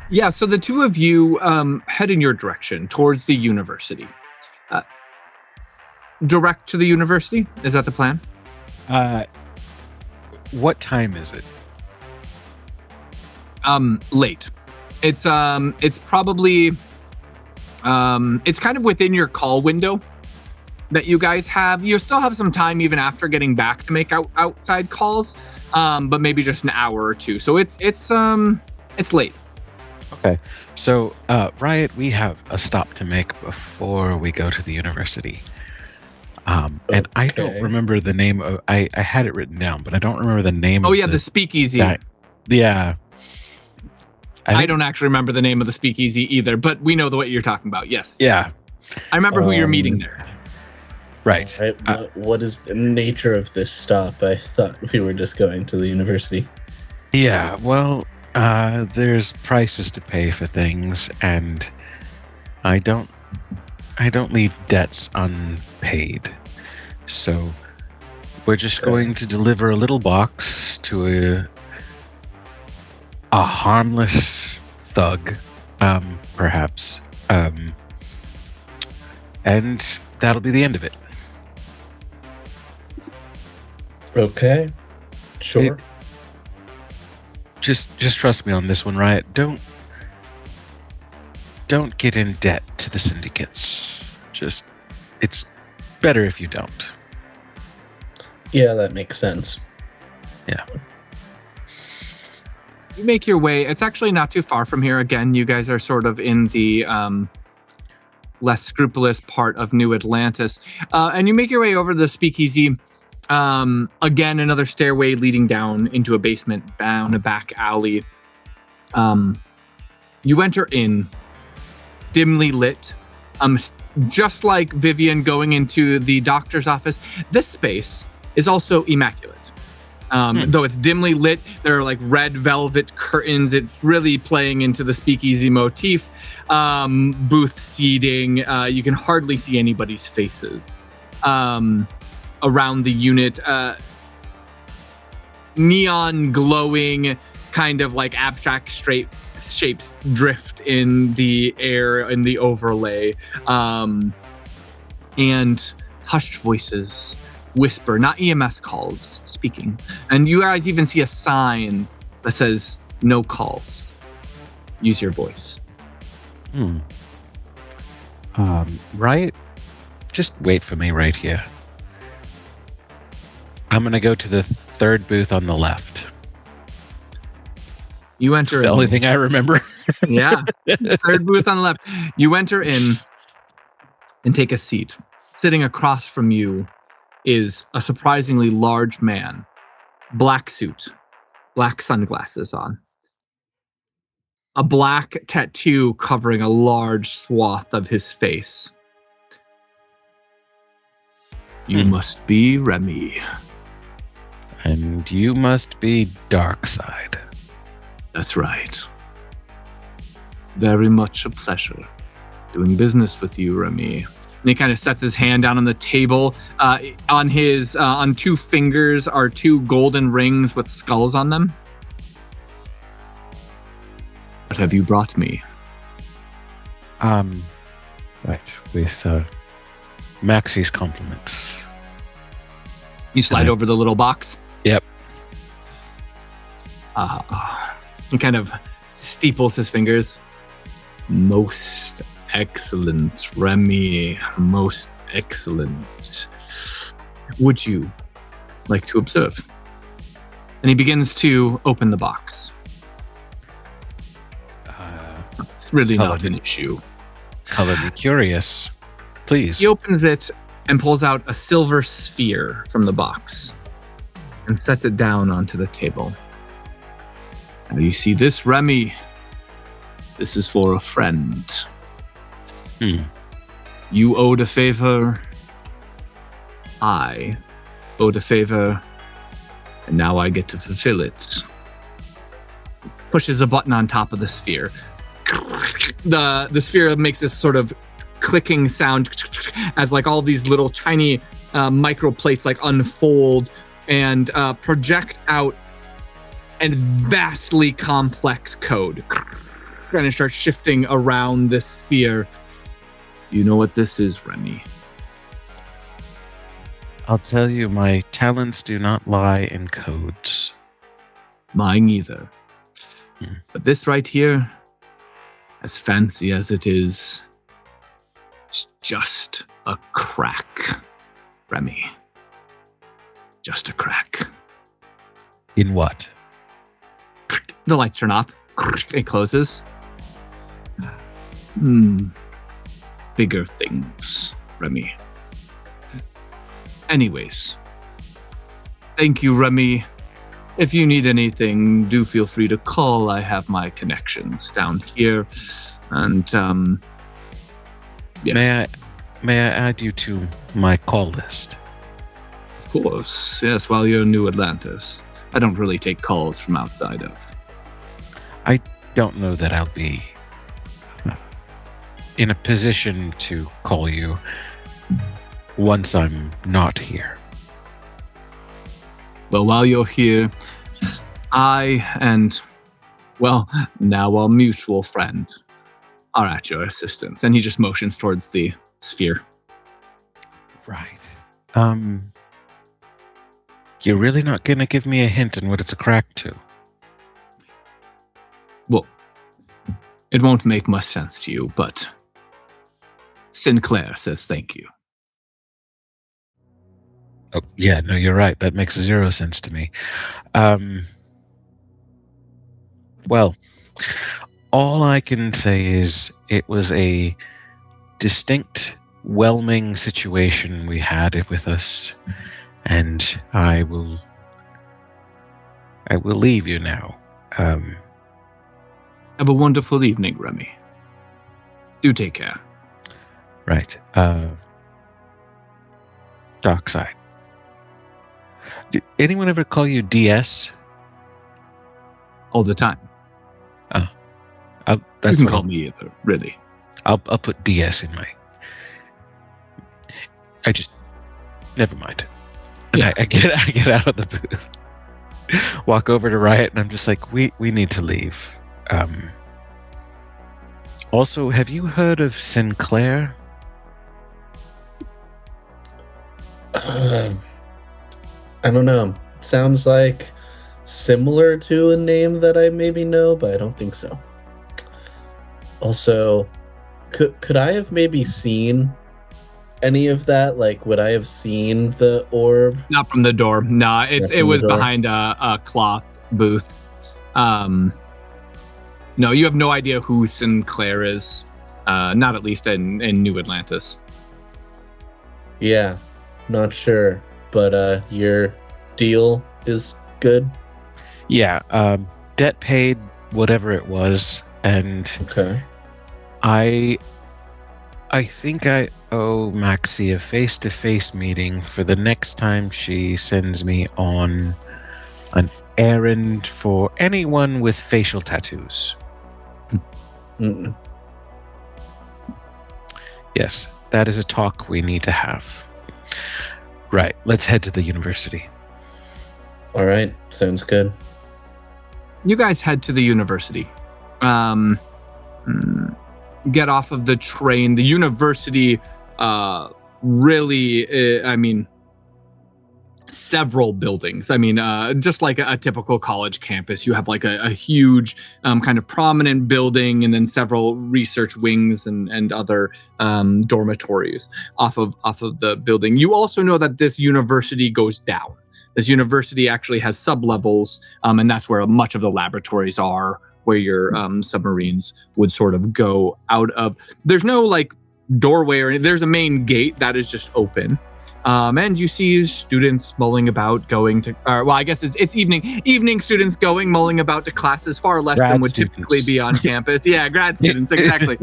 Yeah, so the two of you head in your direction towards the university. Direct to the university? Is that the plan? What time is it? Late. It's probably it's kind of within your call window that you guys have. You still have some time even after getting back to make outside calls, but maybe just an hour or two. So it's late. Okay. So, Riot, we have a stop to make before we go to the university. And I don't remember the name of. I had it written down, but I don't remember the name. Oh yeah, the speakeasy. Yeah. I don't actually remember the name of the speakeasy either, but we know what you're talking about. Yes. Yeah. I remember who you're meeting there. Right. What is the nature of this stop? I thought we were just going to the university. Yeah. Well, there's prices to pay for things, and I don't leave debts unpaid. So We're just going to deliver a little box to a harmless thug, perhaps. And that'll be the end of it. Okay. Sure. Just trust me on this one, Riot. Don't get in debt to the syndicates. It's better if you don't. Yeah, that makes sense. Yeah. You make your way. It's actually not too far from here. Again, you guys are sort of in the less scrupulous part of New Atlantis. And you make your way over to the speakeasy. Again, another stairway leading down into a basement, down a back alley. You enter in, dimly lit. Just like Vivian going into the doctor's office, this space is also immaculate. Though it's dimly lit, there are like red velvet curtains. It's really playing into the speakeasy motif. Booth seating. You can hardly see anybody's faces around the unit. Neon glowing, kind of like abstract straight shapes drift in the air in the overlay. And hushed voices whisper, not EMS calls, speaking. And you guys even see a sign that says, no calls. Use your voice. Right? Just wait for me right here. I'm going to go to the third booth on the left. You enter It's the only thing I remember. Yeah. Third booth on the left. You enter in and take a seat. Sitting across from you is a surprisingly large man. Black suit, black sunglasses on. A black tattoo covering a large swath of his face. You must be Remy. And you must be Darkside. That's right. Very much a pleasure doing business with you, Remy. And he kind of sets his hand down on the table. On two fingers are two golden rings with skulls on them. What have you brought me? Right, with Maxi's compliments. You slide over the little box. Yep. He kind of steeples his fingers. Most excellent, Remy. Most excellent. Would you like to observe? And he begins to open the box. It's really not an issue. Color me curious, please. He opens it and pulls out a silver sphere from the box and sets it down onto the table. Now you see this, Remy? This is for a friend. You owed a favor. I owed a favor. And now I get to fulfill it. Pushes a button on top of the sphere. The sphere makes this sort of clicking sound as like all these little tiny micro plates like unfold and project out a vastly complex code. Kind of starts shifting around this sphere. You know what this is, Remy? I'll tell you, my talents do not lie in codes. Mine either. But this right here, as fancy as it is, it's just a crack, Remy. Just a crack. In what? The lights turn off. It closes. Bigger things, Remy. Anyways, thank you, Remy. If you need anything, do feel free to call. I have my connections down here. And, yes. May I add you to my call list? Of course. Yes, while you're in New Atlantis. I don't really take calls from outside of. I don't know that I'll be in a position to call you once I'm not here. Well, while you're here, I and, well, now our mutual friend are at your assistance. And he just motions towards the sphere. Right. You're really not going to give me a hint on what it's a crack to? Well, it won't make much sense to you, but Sinclair says thank you. Oh, yeah, no, you're right. That makes 0 sense to me. Well, all I can say is it was a distinct, whelming situation we had it with us, and I will leave you now. Have a wonderful evening, Remy. Do take care. Right. Dark side. Did anyone ever call you DS? All the time. That's you can what call I'll- me either, really. I'll put DS in my. I just never mind. And Yeah. I get out of the booth, walk over to Riot, and I'm just like, we need to leave. Also, have you heard of Sinclair? I don't know. It sounds like similar to a name that I maybe know, but I don't think so. Also, could I have maybe seen any of that? Like, would I have seen the orb? Not from the door. Nah, Not it from was the door. behind a cloth booth. No, you have no idea who Sinclair is. Not at least in New Atlantis. Yeah, not sure. But your deal is good? Yeah. Debt paid, whatever it was, and Okay. I think I owe Maxie a face-to-face meeting for the next time she sends me on an errand for anyone with facial tattoos. Mm-mm. Yes, that is a talk we need to have. Right, let's head to the university. All right, sounds good. You guys head to the university. Get off of the train. The university really, several buildings. Just like a typical college campus, you have like a huge kind of prominent building and then several research wings and other dormitories off of the building. You also know that this university goes down. This university actually has sublevels, and that's where much of the laboratories are, where your submarines would sort of go out of. There's no like doorway or anything. There's a main gate that is just open. And you see students mulling about going to, I guess it's evening students mulling about to classes, far less Grad than would students. typically be on campus. Yeah, grad students, exactly.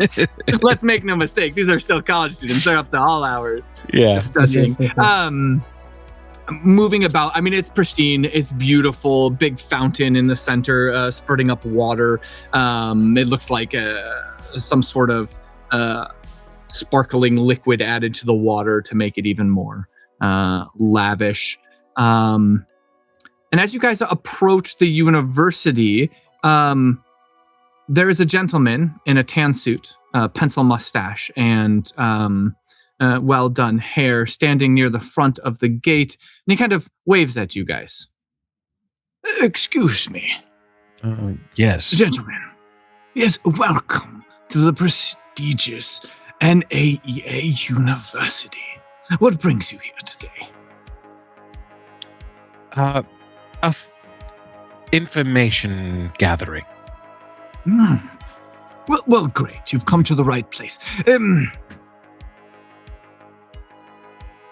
Let's make no mistake. These are still college students. They're up to all hours Yeah. studying. Moving about, it's pristine, it's beautiful, big fountain in the center, spurting up water. It looks like some sort of sparkling liquid added to the water to make it even more lavish. And as you guys approach the university, there is a gentleman in a tan suit, pencil mustache, and well done hair standing near the front of the gate, and he kind of waves at you guys. Excuse me, Yes. gentlemen. Yes, welcome to the prestigious NAEA University. What brings you here today? Information gathering. Well, great. You've come to the right place.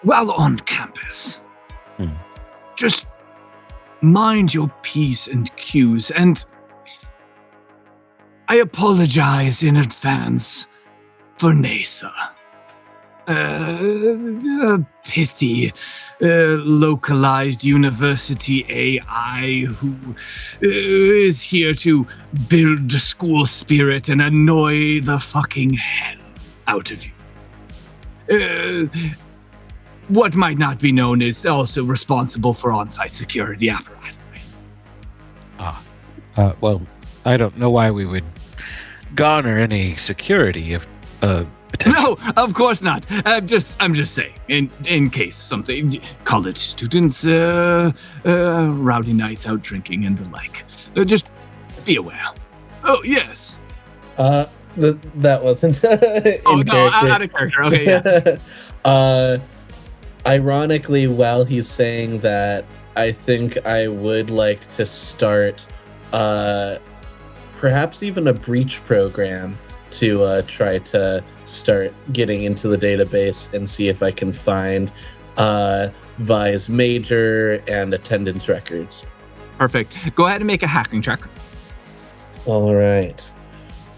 While on campus, just mind your P's and Q's, and I apologize in advance for NASA. Pithy, localized university AI who is here to build school spirit and annoy the fucking hell out of you. what might not be known is also responsible for on-site security apparatus. Well, I don't know why we would garner any security if No, of course not. I'm just saying, in case something, college students, rowdy nights out drinking and the like. Just be aware. Oh, yes. That wasn't in no, character. out of character. Okay, yeah. Ironically, while he's saying that, I think I would like to start perhaps even a breach program to try to start getting into the database and see if I can find Vi's major and attendance records. Perfect. Go ahead and make a hacking check. All right.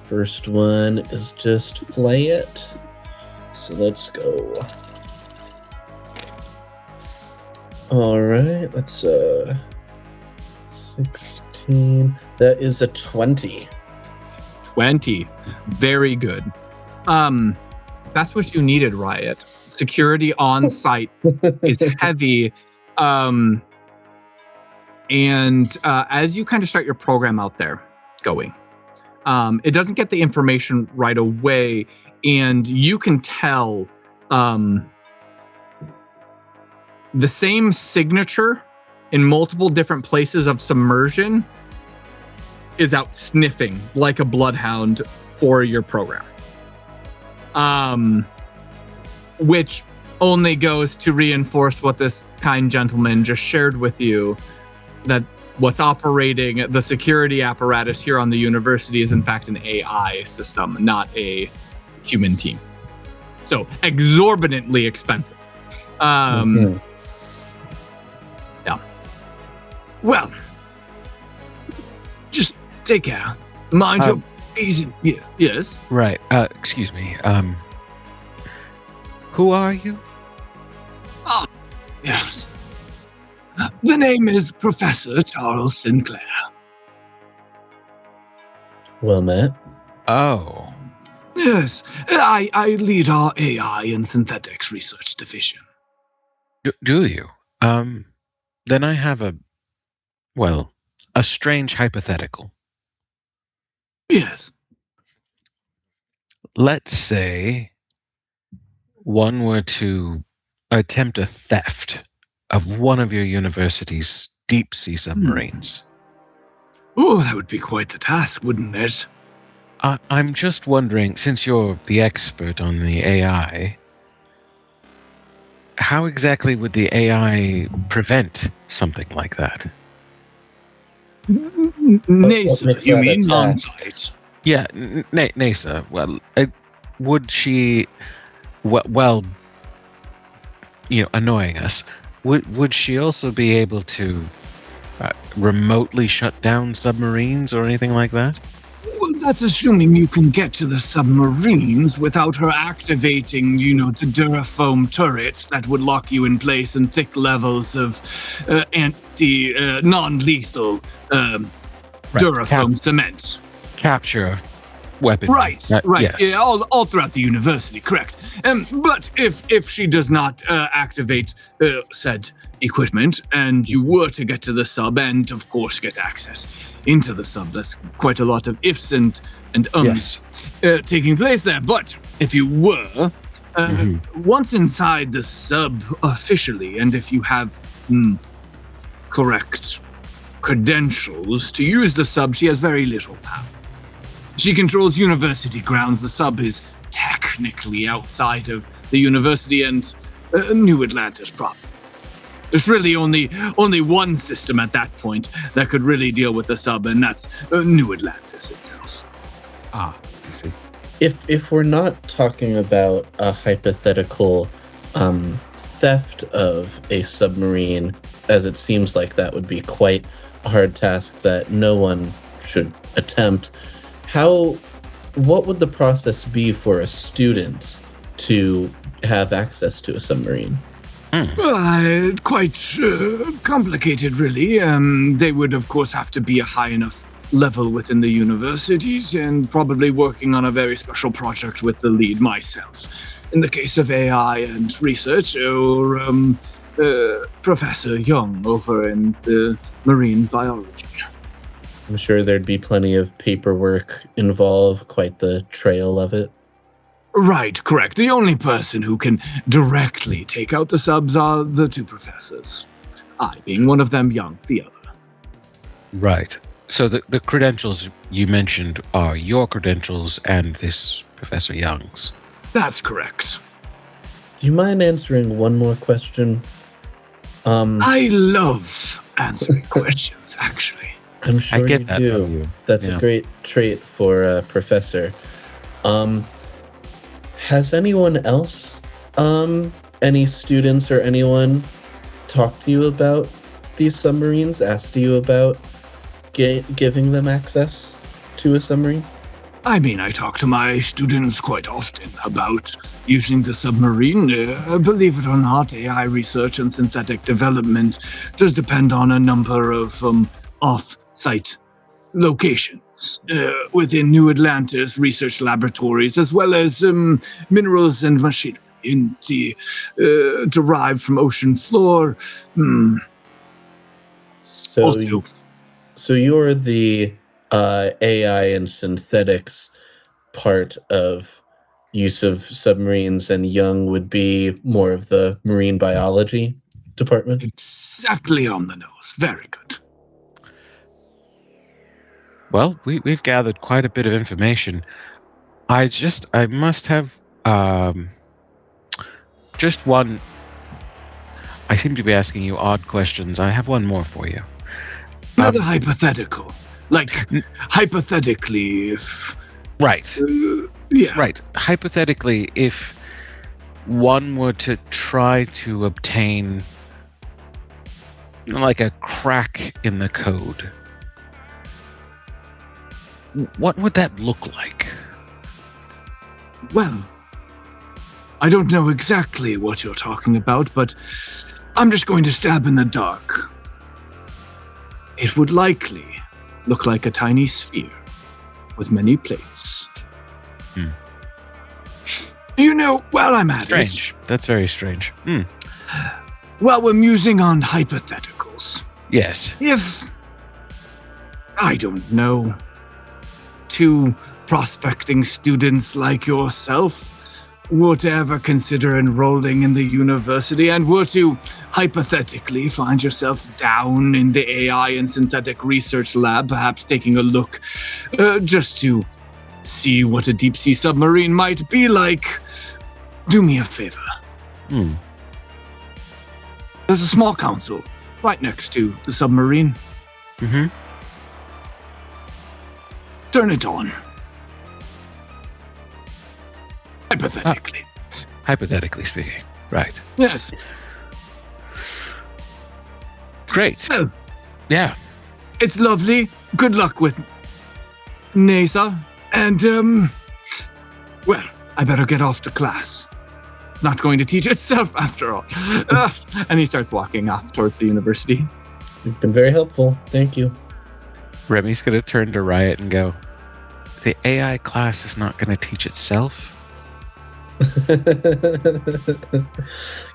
First one is just flay it. So let's go. All right. That's 16. That is a 20. 20. Very good. That's what you needed, Riot. Security on site is heavy. And as you kind of start your program out there going, it doesn't get the information right away, and you can tell the same signature in multiple different places of submersion is out sniffing like a bloodhound for your program. Which only goes to reinforce what this kind gentleman just shared with you, that what's operating the security apparatus here on the university is in fact an AI system, not a human team. So exorbitantly expensive. Yeah. Well, just take care. Mind your P's. Yes. Right. Excuse me. Who are you? Oh, yes. The name is Professor Charles Sinclair. Well met. Oh. Yes, I lead our AI and synthetics research division. Do you? Then I have a strange hypothetical. Yes. Let's say one were to attempt a theft of one of your university's deep-sea submarines. Oh, that would be quite the task, wouldn't it? I'm just wondering, since you're the expert on the AI, how exactly would the AI prevent something like that? NASA, you mean on-site? Yeah, NASA. Well, would she, annoying us, would she also be able to remotely shut down submarines or anything like that? Well, that's assuming you can get to the submarines without her activating, the Durafoam turrets that would lock you in place in thick levels of non-lethal Durafoam cement. Capture weapon. Right. Yes. Yeah, all throughout the university, correct. But if she does not activate said equipment, and you were to get to the sub and, of course, get access into the sub, that's quite a lot of ifs and ums taking place there. But if you were, once inside the sub officially, and if you have correct credentials to use the sub, she has very little power. She controls university grounds. The sub is technically outside of the university and New Atlantis proper. There's really only one system at that point that could really deal with the sub, and that's New Atlantis itself. I see. If we're not talking about a hypothetical theft of a submarine, as it seems like that would be quite a hard task that no one should attempt, what would the process be for a student to have access to a submarine? Quite complicated, really. They would, of course, have to be a high enough level within the universities and probably working on a very special project with the lead myself. in the case of AI and research, or Professor Young over in the marine biology. I'm sure there'd be plenty of paperwork involved, quite the trail of it. Right, correct. The only person who can directly take out the subs are the two professors. I being one of them, Young the other. Right. So the credentials you mentioned are your credentials and this Professor Young's. That's correct. Do you mind answering one more question? I love answering questions, actually. I'm sure I get you that do. from you. That's Yeah. a great trait for a professor. Has anyone else, any students or anyone, talked to you about these submarines? Asked you about giving them access to a submarine? I mean, I talk to my students quite often about using the submarine. Believe it or not, AI research and synthetic development does depend on a number of off-site locations within New Atlantis research laboratories, as well as minerals and machinery derived from ocean floor. So you're the AI and synthetics part of use of submarines, and Young would be more of the marine biology department? Exactly on the nose. Very good. Well, we've gathered quite a bit of information. I must have just one. I seem to be asking you odd questions. I have one more for you. Rather hypothetical. Like, hypothetically, if... Right. Yeah. Right. Hypothetically, if one were to try to obtain like a crack in the code, what would that look like? Well, I don't know exactly what you're talking about, but I'm just going to stab in the dark. It would likely look like a tiny sphere with many plates. You know, while I'm at Strange. That's very strange. while we're musing on hypotheticals, Yes. if, I don't know, two prospecting students like yourself were to ever consider enrolling in the university and were to hypothetically find yourself down in the AI and synthetic research lab, perhaps taking a look just to see what a deep sea submarine might be like, do me a favor. There's a small console right next to the submarine. Mm-hmm. Turn it on. Hypothetically. Hypothetically speaking. Right. Yes. Great. Well, Yeah. it's lovely. Good luck with NASA. And, well, I better get off to class. Not going to teach itself after all. And he starts walking off towards the university. You've been very helpful. Thank you. Remy's going to turn to Riot and go, the AI class is not going to teach itself?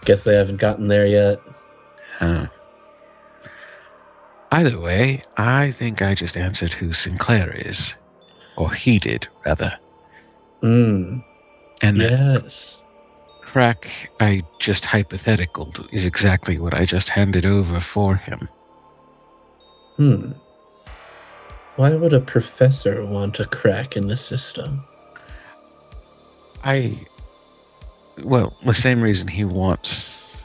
Guess they haven't gotten there yet. Either way, I think I just answered who Sinclair is. Or he did, rather. And that Yes. crack I just hypothetical is exactly what I just handed over for him. Why would a professor want a crack in the system? Well, the same reason he wants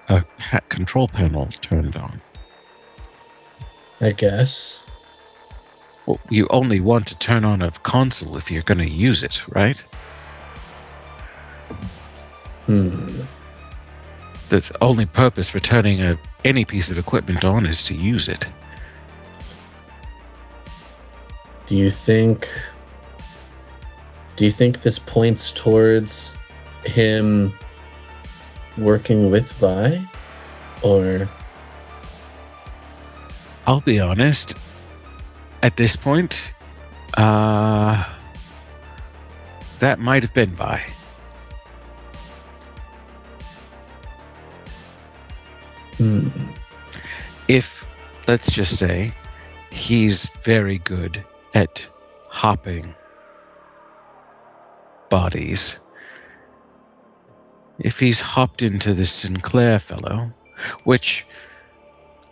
a control panel turned on. I guess. Well, you only want to turn on a console if you're going to use it, right? The only purpose for turning any piece of equipment on is to use it. Do you think this points towards him working with Vi? Or I'll be honest, at this point, that might have been Vi. If, let's just say, he's very good at hopping bodies. If he's hopped into this Sinclair fellow, which,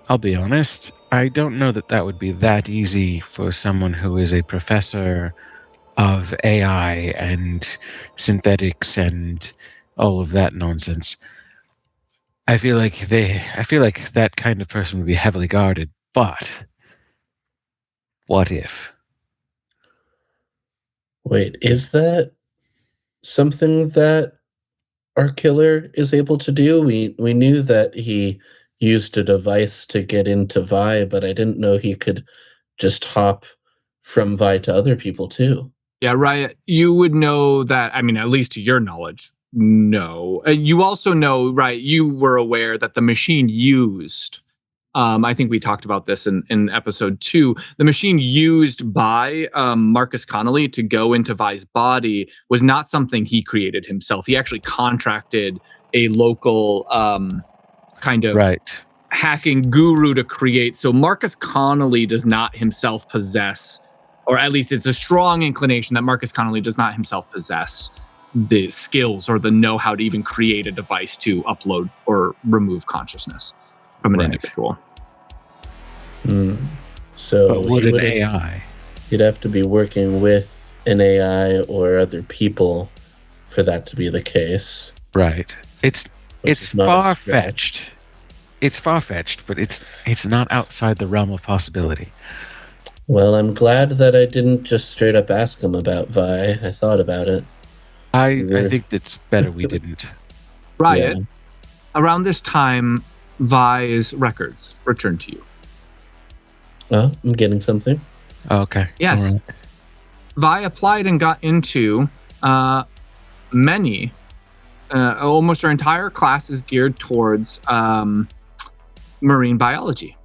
I'll be honest, I don't know that would be that easy for someone who is a professor of AI and synthetics and all of that nonsense. I feel like that kind of person would be heavily guarded, but what if? Wait, is that something that our killer is able to do? We knew that he used a device to get into Vi, but I didn't know he could just hop from Vi to other people too. Yeah, Riot, you would know that, I mean, at least to your knowledge, no. You also know, right, you were aware that the machine used, I think we talked about this in episode 2, the machine used by Marcus Connolly to go into Vi's body was not something he created himself. He actually contracted a local kind of hacking guru to create. So Marcus Connolly does not himself possess, or at least it's a strong inclination that Marcus Connolly does not himself possess the skills or the know-how to even create a device to upload or remove consciousness from an individual. So but would an AI? He'd have to be working with an AI or other people for that to be the case. Right. It's far-fetched. It's far-fetched, but it's not outside the realm of possibility. Well, I'm glad that I didn't just straight up ask him about Vi. I thought about it. I think it's better we didn't. Riot, around this time, Vi's records returned to you. Oh, I'm getting something. Okay. Yes. Right. Vi applied and got into many, almost her entire class is geared towards marine biology.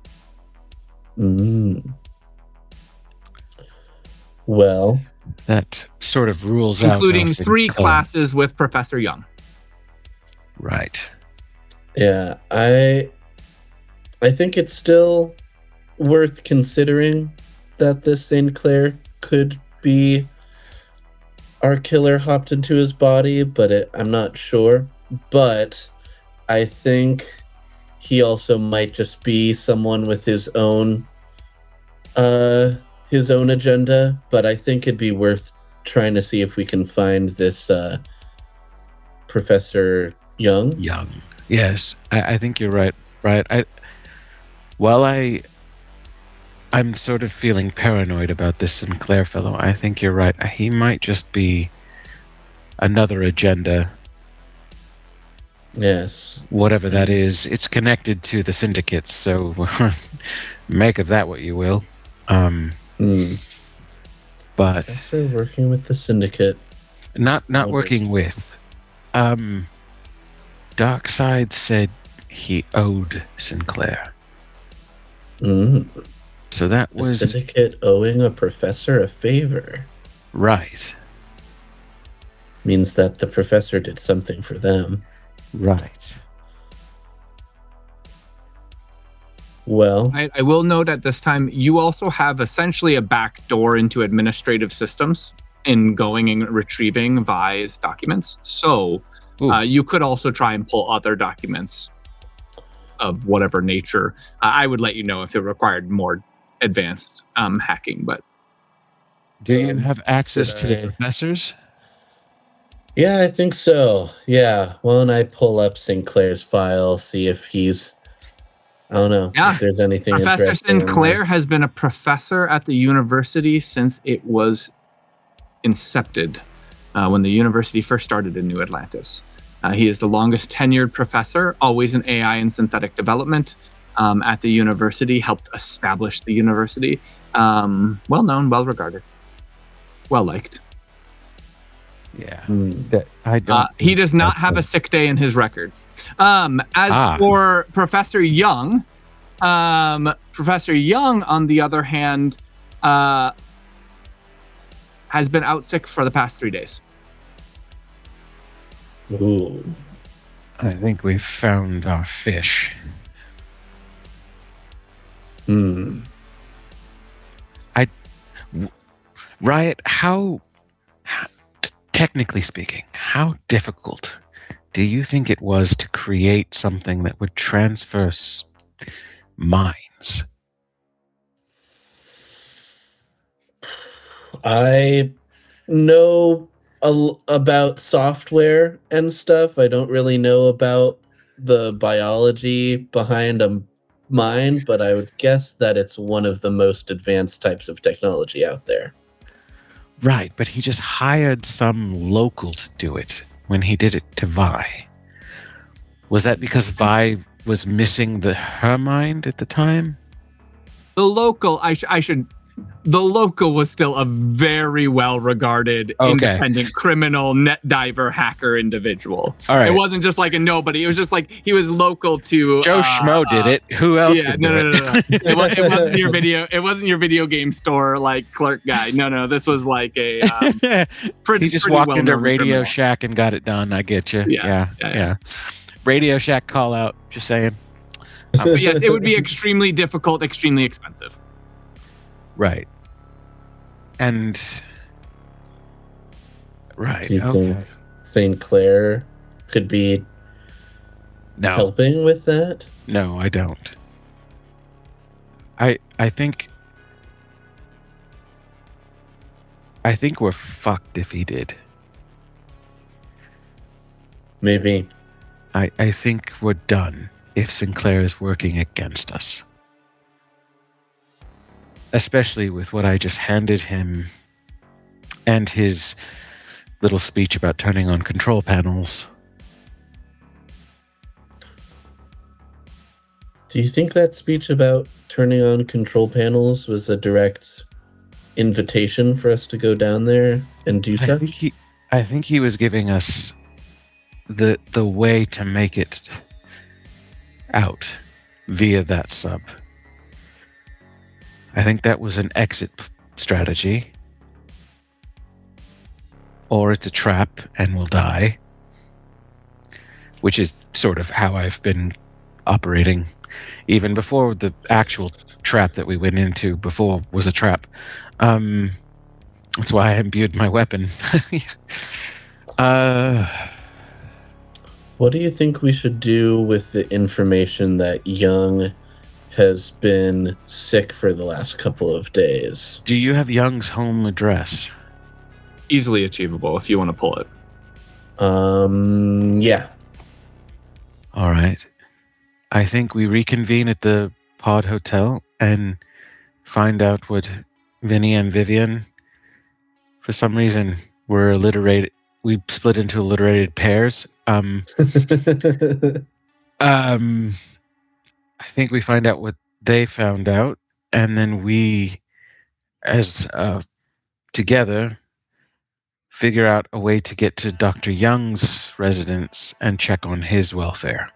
Well, that sort of rules including 3 classes with Professor Young. Right. Yeah, I think it's still worth considering that this Sinclair could be our killer hopped into his body, but I'm not sure. But I think he also might just be someone with his own agenda, but I think it'd be worth trying to see if we can find this Professor Young. Yes, I think you're right. I'm sort of feeling paranoid about this Sinclair fellow. I think you're right. He might just be another agenda. Yes. Whatever that is. It's connected to the syndicates, so make of that what you will. But also working with the syndicate. Not working with. Darkseid said he owed Sinclair. So that was the syndicate owing a professor a favor. Right. Means that the professor did something for them. Right. Well, I will note at this time, you also have essentially a back door into administrative systems in going and retrieving Vi's documents. So you could also try and pull other documents of whatever nature. I would let you know if it required more advanced hacking. But do you have access to the professors? Yeah, I think so. Yeah. Well, and I pull up Sinclair's file, see if he's, I don't know if there's anything Professor Sinclair has been a professor at the university since it was incepted, when the university first started in New Atlantis. He is the longest tenured professor, always in AI and synthetic development at the university, helped establish the university. Well-known, well-regarded, well-liked. Yeah. He does not have a sick day in his record. As for Professor Young, on the other hand, has been out sick for the past 3 days. Ooh. I think we've found our fish. Riot, technically speaking, how difficult do you think it was to create something that would transfer minds? I know about software and stuff. I don't really know about the biology behind a mind, but I would guess that it's one of the most advanced types of technology out there. Right, but he just hired some local to do it when he did it to Vi. Was that because Vi was missing her mind at the time? The local, the local was still a very well-regarded, independent criminal, net diver, hacker individual. All right. It wasn't just like a nobody. It was just like he was local to Joe Schmo did it. Who else could do it? No. It wasn't your video. It wasn't your video game store like clerk guy. No. This was like a he just walked into Radio Shack and got it done. I get you. Yeah. Radio Shack call out. Just saying. But yes, it would be extremely difficult, extremely expensive. Right. And right. Do you think Sinclair could be helping with that? No, I don't. I think we're fucked if he did. Maybe. I think we're done if Sinclair is working against us. Especially with what I just handed him and his little speech about turning on control panels. Do you think that speech about turning on control panels was a direct invitation for us to go down there and do such? I think he was giving us the way to make it out via that sub. I think that was an exit strategy. Or it's a trap and we'll die. Which is sort of how I've been operating. Even before the actual trap that we went into before was a trap. That's why I imbued my weapon. What do you think we should do with the information that Young has been sick for the last couple of days? Do you have Young's home address? Easily achievable if you want to pull it. Yeah. All right. I think we reconvene at the Pod Hotel and find out what Vinny and Vivian, for some reason, were alliterated. We split into alliterated pairs. I think we find out what they found out, and then we, as together, figure out a way to get to Dr. Young's residence and check on his welfare.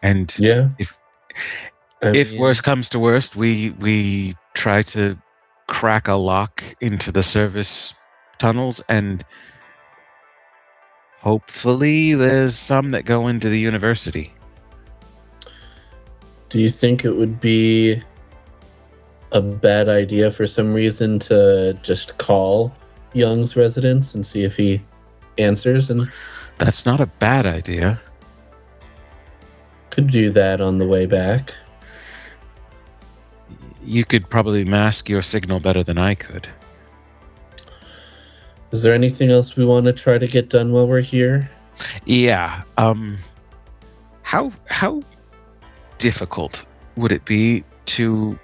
And if worst comes to worst, we try to crack a lock into the service tunnels, and hopefully there's some that go into the university. Do you think it would be a bad idea for some reason to just call Young's residence and see if he answers? And that's not a bad idea. Could do that on the way back. You could probably mask your signal better than I could. Is there anything else we want to try to get done while we're here? Yeah. How difficult would it be to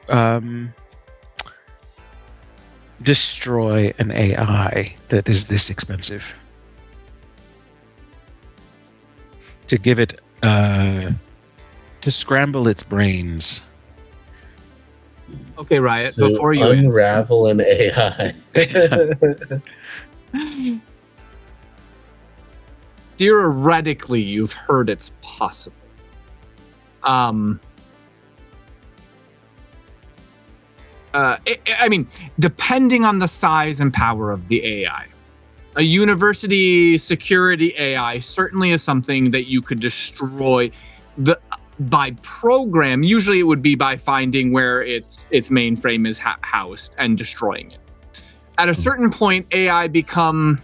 destroy an AI that is this expensive? To give it to scramble its brains. Okay, Riot, to before you unravel an AI. Theoretically, you've heard it's possible. I mean, depending on the size and power of the AI, a university security AI certainly is something that you could destroy. by program. Usually it would be by finding where its mainframe is housed and destroying it. At a certain point, AI become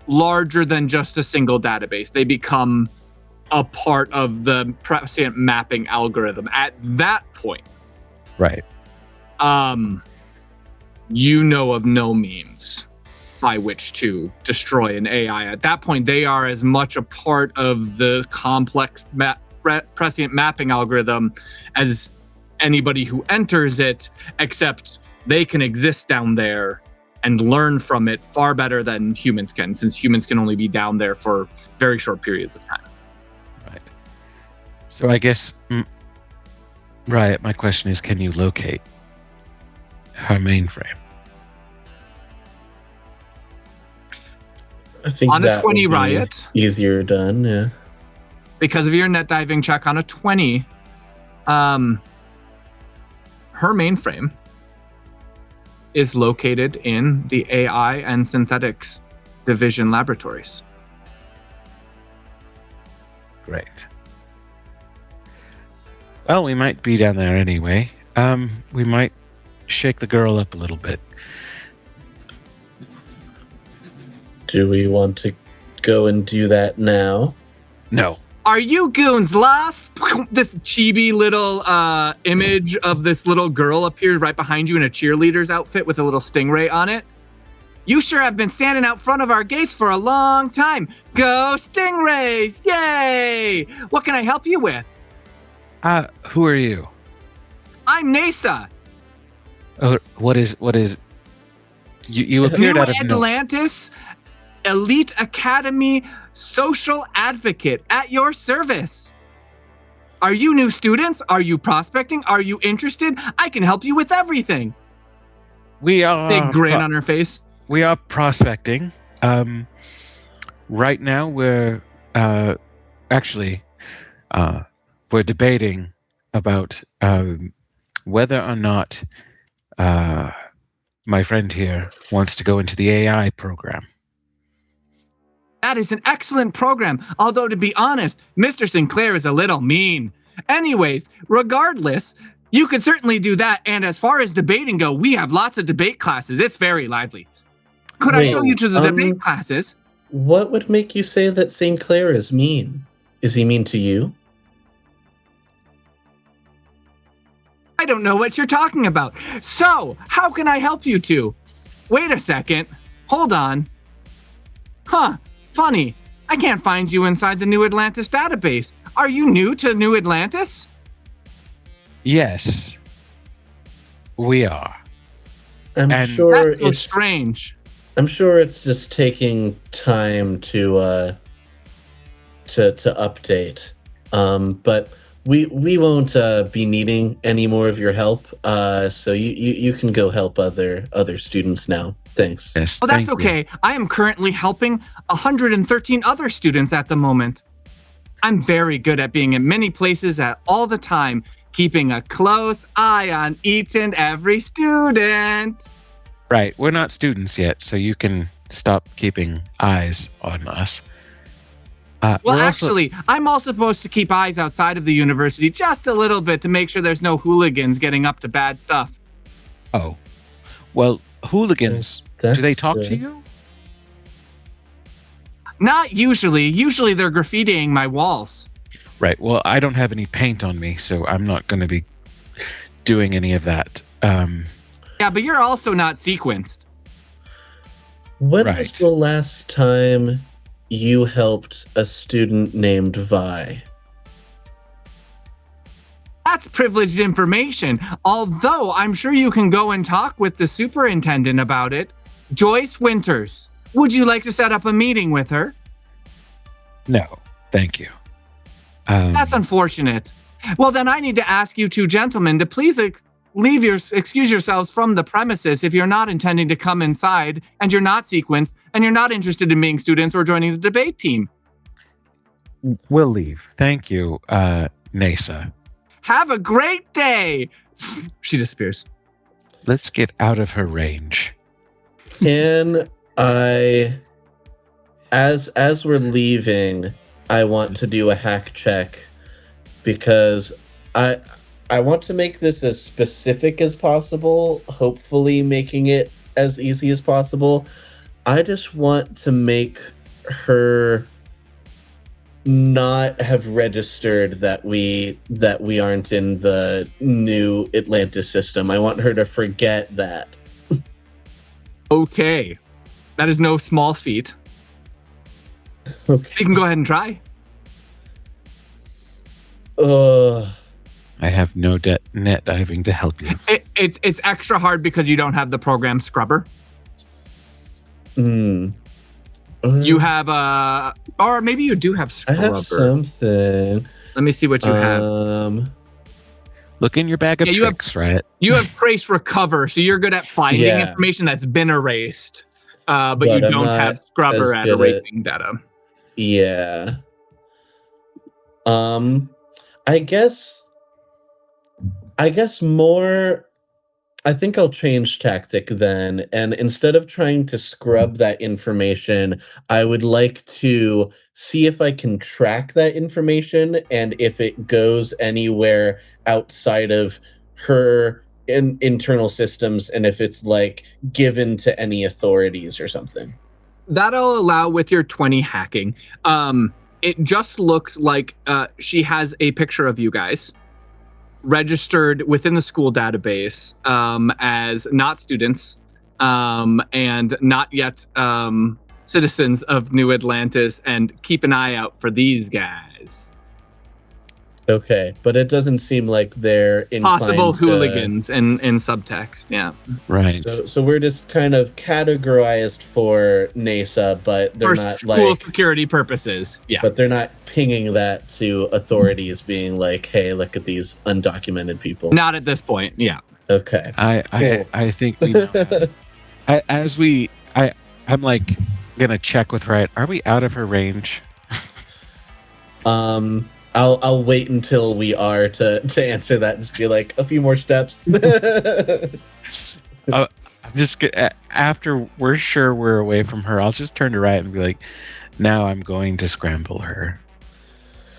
larger than just a single database. They become a part of the prescient mapping algorithm. At that point, Right. you know of no means by which to destroy an AI. At that point, they are as much a part of the complex prescient mapping algorithm as anybody who enters it, except they can exist down there and learn from it far better than humans can, since humans can only be down there for very short periods of time. Right. So I guess, Riot, my question is, can you locate her mainframe? I think On a that 20, would be Riot, easier done. Yeah. because of your net diving check on a 20, her mainframe is located in the AI and synthetics division laboratories. Great. Well, we might be down there anyway. We might shake the girl up a little bit. Do we want to go and do that now? No. Are you goons lost? This chibi little image of this little girl appears right behind you in a cheerleader's outfit with a little stingray on it. You sure have been standing out front of our gates for a long time. Go Stingrays! Yay! What can I help you with? Who are you? I'm NASA. What is you appeared New out of nowhere. Atlantis Elite Academy social advocate at your service. Are you new students? Are you prospecting? Are you interested? I can help you with everything. We are Big grin on her face. We are prospecting. Right now we're we're debating about whether or not my friend here wants to go into the AI program. That is an excellent program, although to be honest, Mr. Sinclair is a little mean. Anyways, regardless, you could certainly do that, and as far as debating go, we have lots of debate classes. It's very lively. Could I show you to the debate classes? What would make you say that Sinclair is mean? Is he mean to you? I don't know what you're talking about. So, how can I help you two? Wait a second. Hold on. Huh. Funny. I can't find you inside the New Atlantis database. Are you new to New Atlantis? Yes, we are. I'm sure That's so it's strange. I'm sure it's just taking time to update. But we won't be needing any more of your help. So you can go help other students now. Thanks. Yes, Oh, that's thank you. okay. I am currently helping 113 other students at the moment. I'm very good at being in many places at all the time, keeping a close eye on each and every student. Right, we're not students yet, so you can stop keeping eyes on us. Well, actually, I'm also supposed to keep eyes outside of the university just a little bit to make sure there's no hooligans getting up to bad stuff. Oh, well, hooligans, do they talk to good. you? Not usually. Usually they're graffitiing my walls. Right, well, I don't have any paint on me, so I'm not going to be doing any of that. Yeah, but you're also not sequenced. When Right. was the last time you helped a student named Vi? That's privileged information, although I'm sure you can go and talk with the superintendent about it. Joyce Winters. Would you like to set up a meeting with her? No, thank you. That's unfortunate. Well, then I need to ask you two gentlemen to please excuse yourselves from the premises if you're not intending to come inside and you're not sequenced and you're not interested in being students or joining the debate team. We'll leave. Thank you, NASA. Have a great day. She disappears. Let's get out of her range. Can I, as we're leaving, I want to do a hack check because I want to make this as specific as possible, hopefully making it as easy as possible. I just want to make her not have registered that we aren't in the new Atlantis system. I want her to forget that. Okay. That is no small feat. Okay. You can go ahead and try. I have no net diving to help you. It's extra hard because you don't have the program scrubber. You have or maybe you do have I scrubber. have something. Let me see what you have. Look in your bag of tricks, right? You have trace recover, so you're good at finding Yeah. information that's been erased. But you I'm don't not have scrubber as at good erasing data. Yeah. I guess more. I think I'll change tactic then, and instead of trying to scrub that information, I would like to see if I can track that information and if it goes anywhere outside of her internal systems, and if it's like given to any authorities or something. That'll allow with your 20 hacking. It just looks like she has a picture of you guys registered within the school database as not students and not yet citizens of New Atlantis, and keep an eye out for these guys. Okay, but it doesn't seem like they're Possible inclined to- hooligans in subtext, yeah. Right. So we're just kind of categorized for NASA, but they're For not school like, security purposes, yeah. but they're not pinging that to authorities, being like, "Hey, look at these undocumented people." Not at this point, yeah. Okay. I think we know that. I'm like gonna check with Riot. Are we out of her range? I'll wait until we are to answer that and just be like a few more steps. I'm just after we're sure we're away from her, I'll just turn to Riot and be like, now I'm going to scramble her.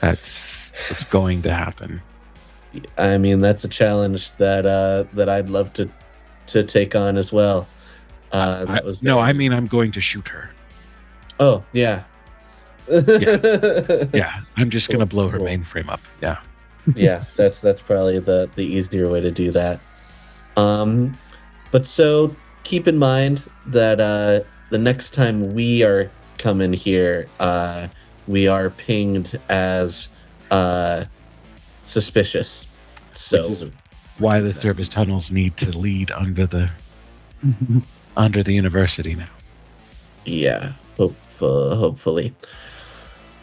That's what's going to happen. I mean, that's a challenge that I'd love to take on as well. I mean I'm going to shoot her. Oh yeah. Yeah, I'm just gonna blow her Cool. mainframe up. Yeah. Yeah, that's probably the easier way to do that. But so keep in mind that the next time we are coming here, we are pinged as suspicious. So Which is why the service tunnels need to lead under the university now. yeah, hopefully.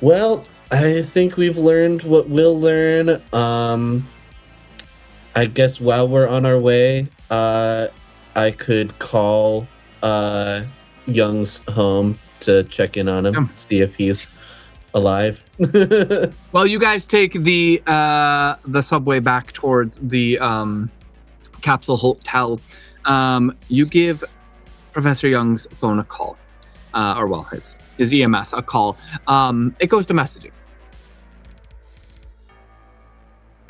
Well, I think we've learned what we'll learn. I guess while we're on our way, I could call Young's home to check in on him, see if he's alive. Well, you guys take the subway back towards the capsule hotel. You give Professor Young's phone a call, or well, his EMS a call. It goes to messaging.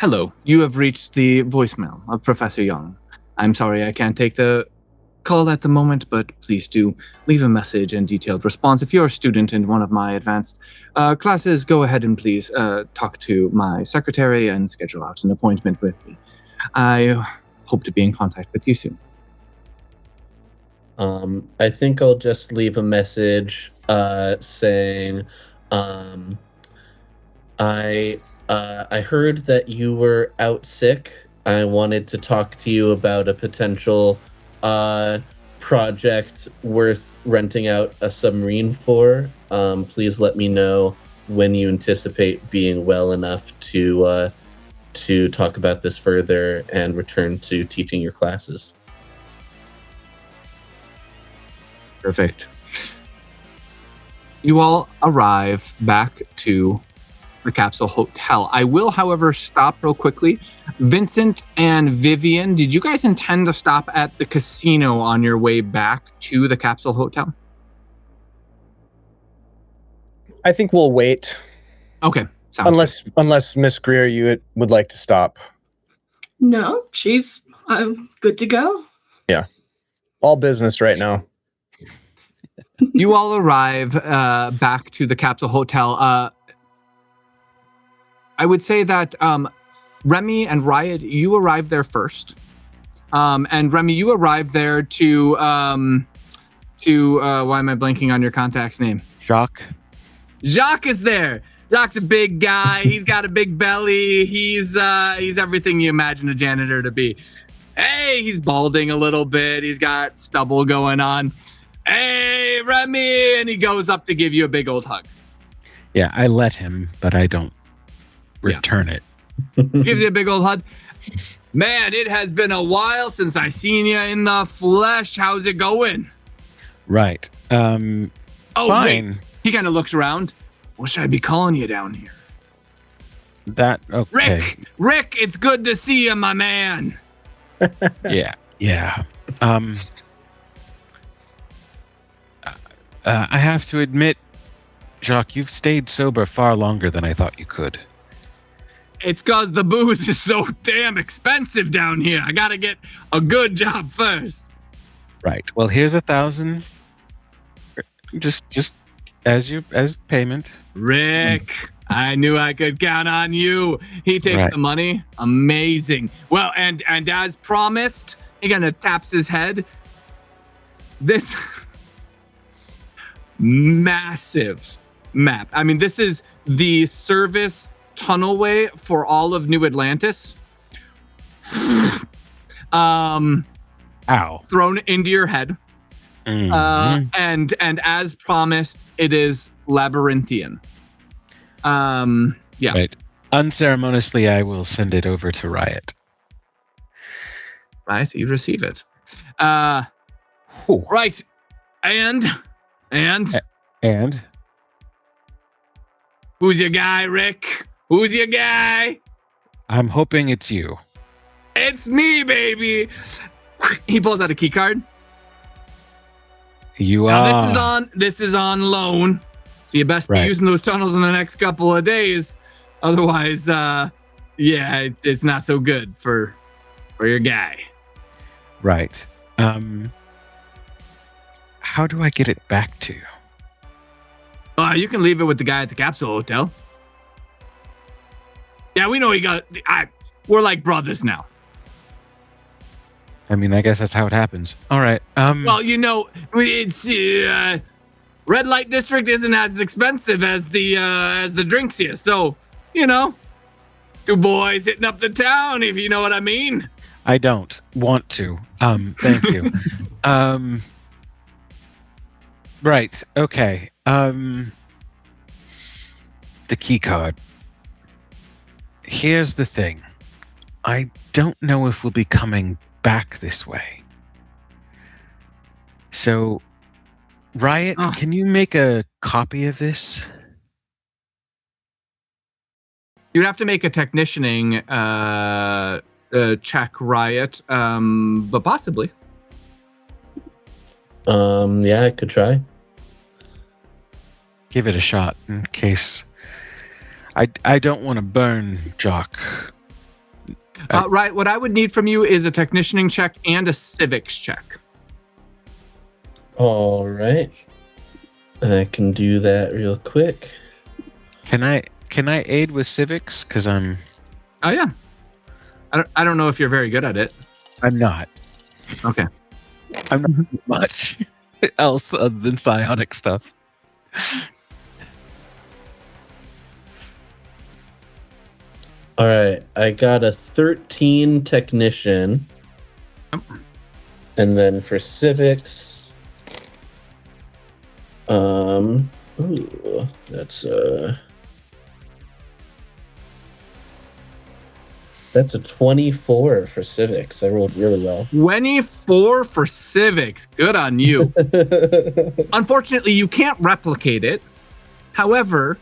Hello, you have reached the voicemail of Professor Young. I'm sorry I can't take the call at the moment, but please do leave a message and detailed response. If you're a student in one of my advanced classes, go ahead and please talk to my secretary and schedule out an appointment with me. I hope to be in contact with you soon. I think I'll just leave a message saying, I heard that you were out sick. I wanted to talk to you about a potential project worth renting out a submarine for. Please let me know when you anticipate being well enough to talk about this further and return to teaching your classes. Perfect. You all arrive back to the capsule hotel. I will, however, stop real quickly. Vincent and Vivian, did you guys intend to stop at the casino on your way back to the capsule hotel? I think we'll wait. Okay. Sounds Unless Miss Greer, you would like to stop. No, she's good to go. Yeah. All business right now. You all arrive back to the Capsule Hotel. I would say that Remy and Riot, you arrived there first. And Remy, you arrived there to why am I blanking on your contact's name? Jacques. Jacques is there. Jacques' a big guy. He's got a big belly. He's everything you imagine a janitor to be. Hey, he's balding a little bit. He's got stubble going on. Hey, Remy, and he goes up to give you a big old hug. Yeah, I let him, but I don't return it. Gives you a big old hug. Man, it has been a while since I seen you in the flesh. How's it going? Right. Oh, fine. Wait. He kind of looks around. What should I be calling you down here? Okay. Rick, it's good to see you, my man. Yeah. I have to admit, Jacques, you've stayed sober far longer than I thought you could. It's because the booze is so damn expensive down here. I gotta get a good job first. Right. Well, here's 1,000. Just as payment. Rick, I knew I could count on you. He takes the money. Amazing. Well, and as promised, he kind of taps his head. This massive map. I mean, this is the service tunnelway for all of New Atlantis. Ow. Thrown into your head. Mm-hmm. And as promised, it is labyrinthian. Yeah. Right. Unceremoniously, I will send it over to Riot. Right, you receive it. Right. And who's your guy, Rick? Who's your guy? I'm hoping it's you. It's me, baby. He pulls out a key card. You now, are. This is on loan. So you best be using those tunnels in the next couple of days. Otherwise, it's not so good for your guy. Right. How do I get it back to you? You can leave it with the guy at the Capsule Hotel. Yeah, we know he got. We're like brothers now. I mean, I guess that's how it happens. All right. Well, it's red light district isn't as expensive as the drinks here, so two boys hitting up the town, if you know what I mean. I don't want to. Thank you. Right. Okay. The key card. Here's the thing. I don't know if we'll be coming back this way. So, Riot, can you make a copy of this? You'd have to make a technicianing check, Riot, but possibly. Yeah, I could try. Give it a shot in case. I don't want to burn Jock. Right, what I would need from you is a technicianing check and a civics check. All right. I can do that real quick. Can I aid with civics? Because I'm... Oh, yeah. I don't know if you're very good at it. I'm not. Okay. I'm not much else other than psionic stuff. All right. I got a 13 technician. Oh. And then for civics, that's a 24 for civics. I rolled really well. 24 for civics. Good on you. Unfortunately, you can't replicate it. However,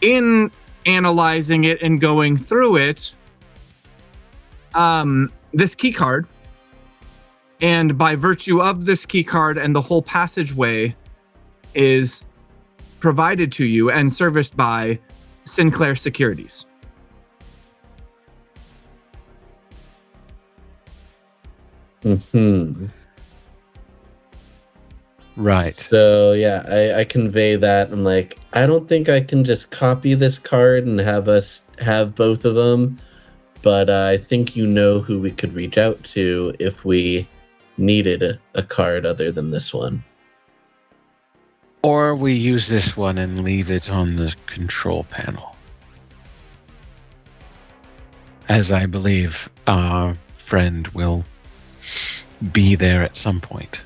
in analyzing it and going through it, this key card, and by virtue of this key card and the whole passageway, is provided to you and serviced by Sinclair Securities. Right. So yeah, I convey that. I'm like, I don't think I can just copy this card and have us have both of them, but I think you know who we could reach out to if we needed a card other than this one. Or we use this one and leave it on the control panel. As I believe our friend will be there at some point.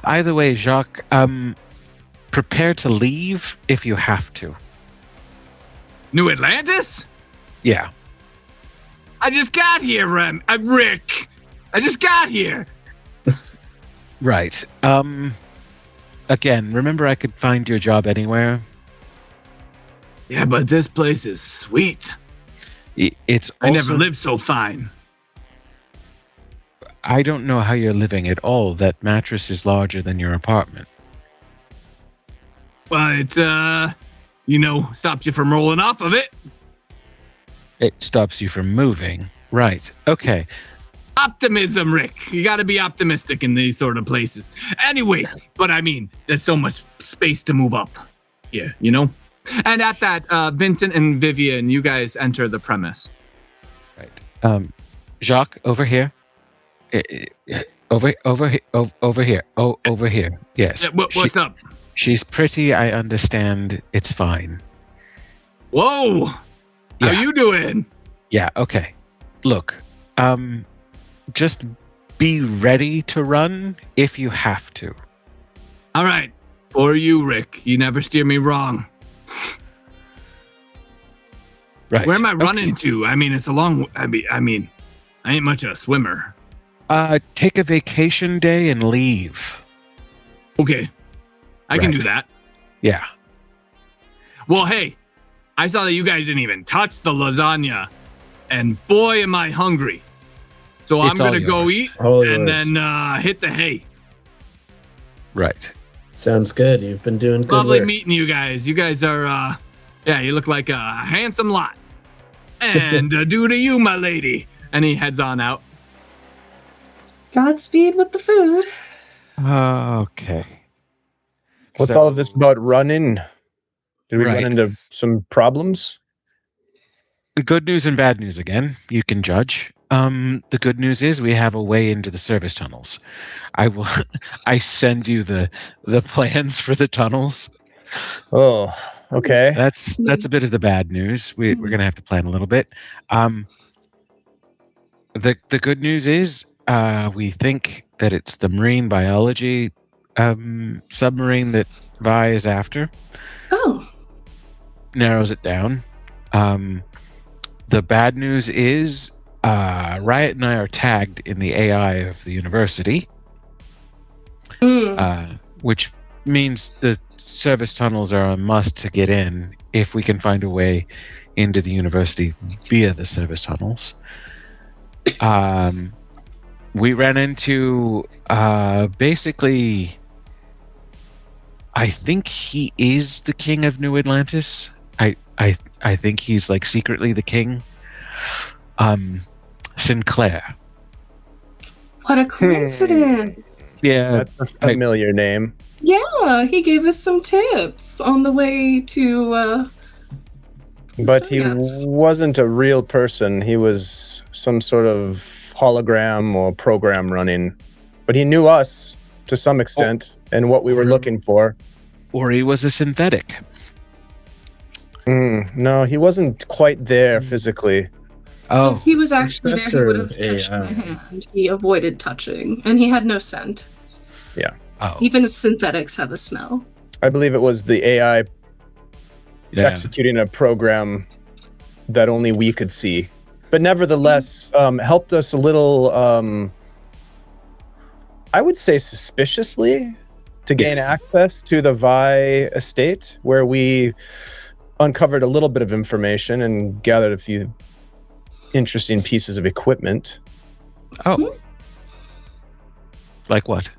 Either way, Jacques, prepare to leave if you have to. New Atlantis? Yeah. I just got here, Rick. I just got here. Right. Again, remember I could find your job anywhere? Yeah, but this place is sweet. It's I also, never lived so fine. I don't know how you're living at all. That mattress is larger than your apartment. Well, it, stopped you from rolling off of it. It stops you from moving. Right. Okay. Optimism, Rick. You gotta be optimistic in these sort of places. Anyways, but I mean, there's so much space to move up. Yeah, you know? And at that, Vincent and Vivian, you guys enter the premise. Right. Jacques, over here. Over here. Oh, over here. Yes. Yeah, what's up? She's pretty. I understand. It's fine. Whoa! Yeah. How you doing? Yeah. Okay. Look. Just be ready to run if you have to. All right. For you, Rick. You never steer me wrong. Right. Where am I running to? I mean, it's a long. I mean, I ain't much of a swimmer. Take a vacation day and leave. Okay. I can do Right. that. Yeah. Well, hey, I saw that you guys didn't even touch the lasagna, and boy, am I hungry. So I'm It's all gonna go yours. eat All and yours. then hit the hay. Right. Sounds good. You've been doing good Lovely work. meeting you guys. You guys are, you look like a handsome lot. And due to you, my lady. And he heads on out. Godspeed with the food. Okay. What's So- all of this about running? Did we Right. run into some problems? Good news and bad news again. You can judge. The good news is we have a way into the service tunnels. I send you the plans for the tunnels. Oh, okay. That's a bit of the bad news. We're gonna have to plan a little bit. The good news is we think that it's the marine biology submarine that Vi is after. Oh, Narrows it down. The bad news is Riot and I are tagged in the AI of the university, which means the service tunnels are a must to get in if we can find a way into the university via the service tunnels. We ran into basically, I think he is the king of New Atlantis. I think he's like secretly the king. Sinclair. what a coincidence. Yeah. That's a familiar name. Yeah, he gave us some tips on the way to But So, he yes. wasn't a real person. He was some sort of hologram or program running. But he knew us to some extent and what we were looking for. Or he was a synthetic. No, he wasn't quite there physically. Oh, if he was actually there, he would have Professor touched my AI. hand. He avoided touching, and he had no scent. oh, Even synthetics have a smell. I believe it was the AI yeah. executing a program that only we could see. But nevertheless, helped us a little, I would say suspiciously, to gain Yes. access to the Vi estate, where we uncovered a little bit of information and gathered a few interesting pieces of equipment. Oh. Like what?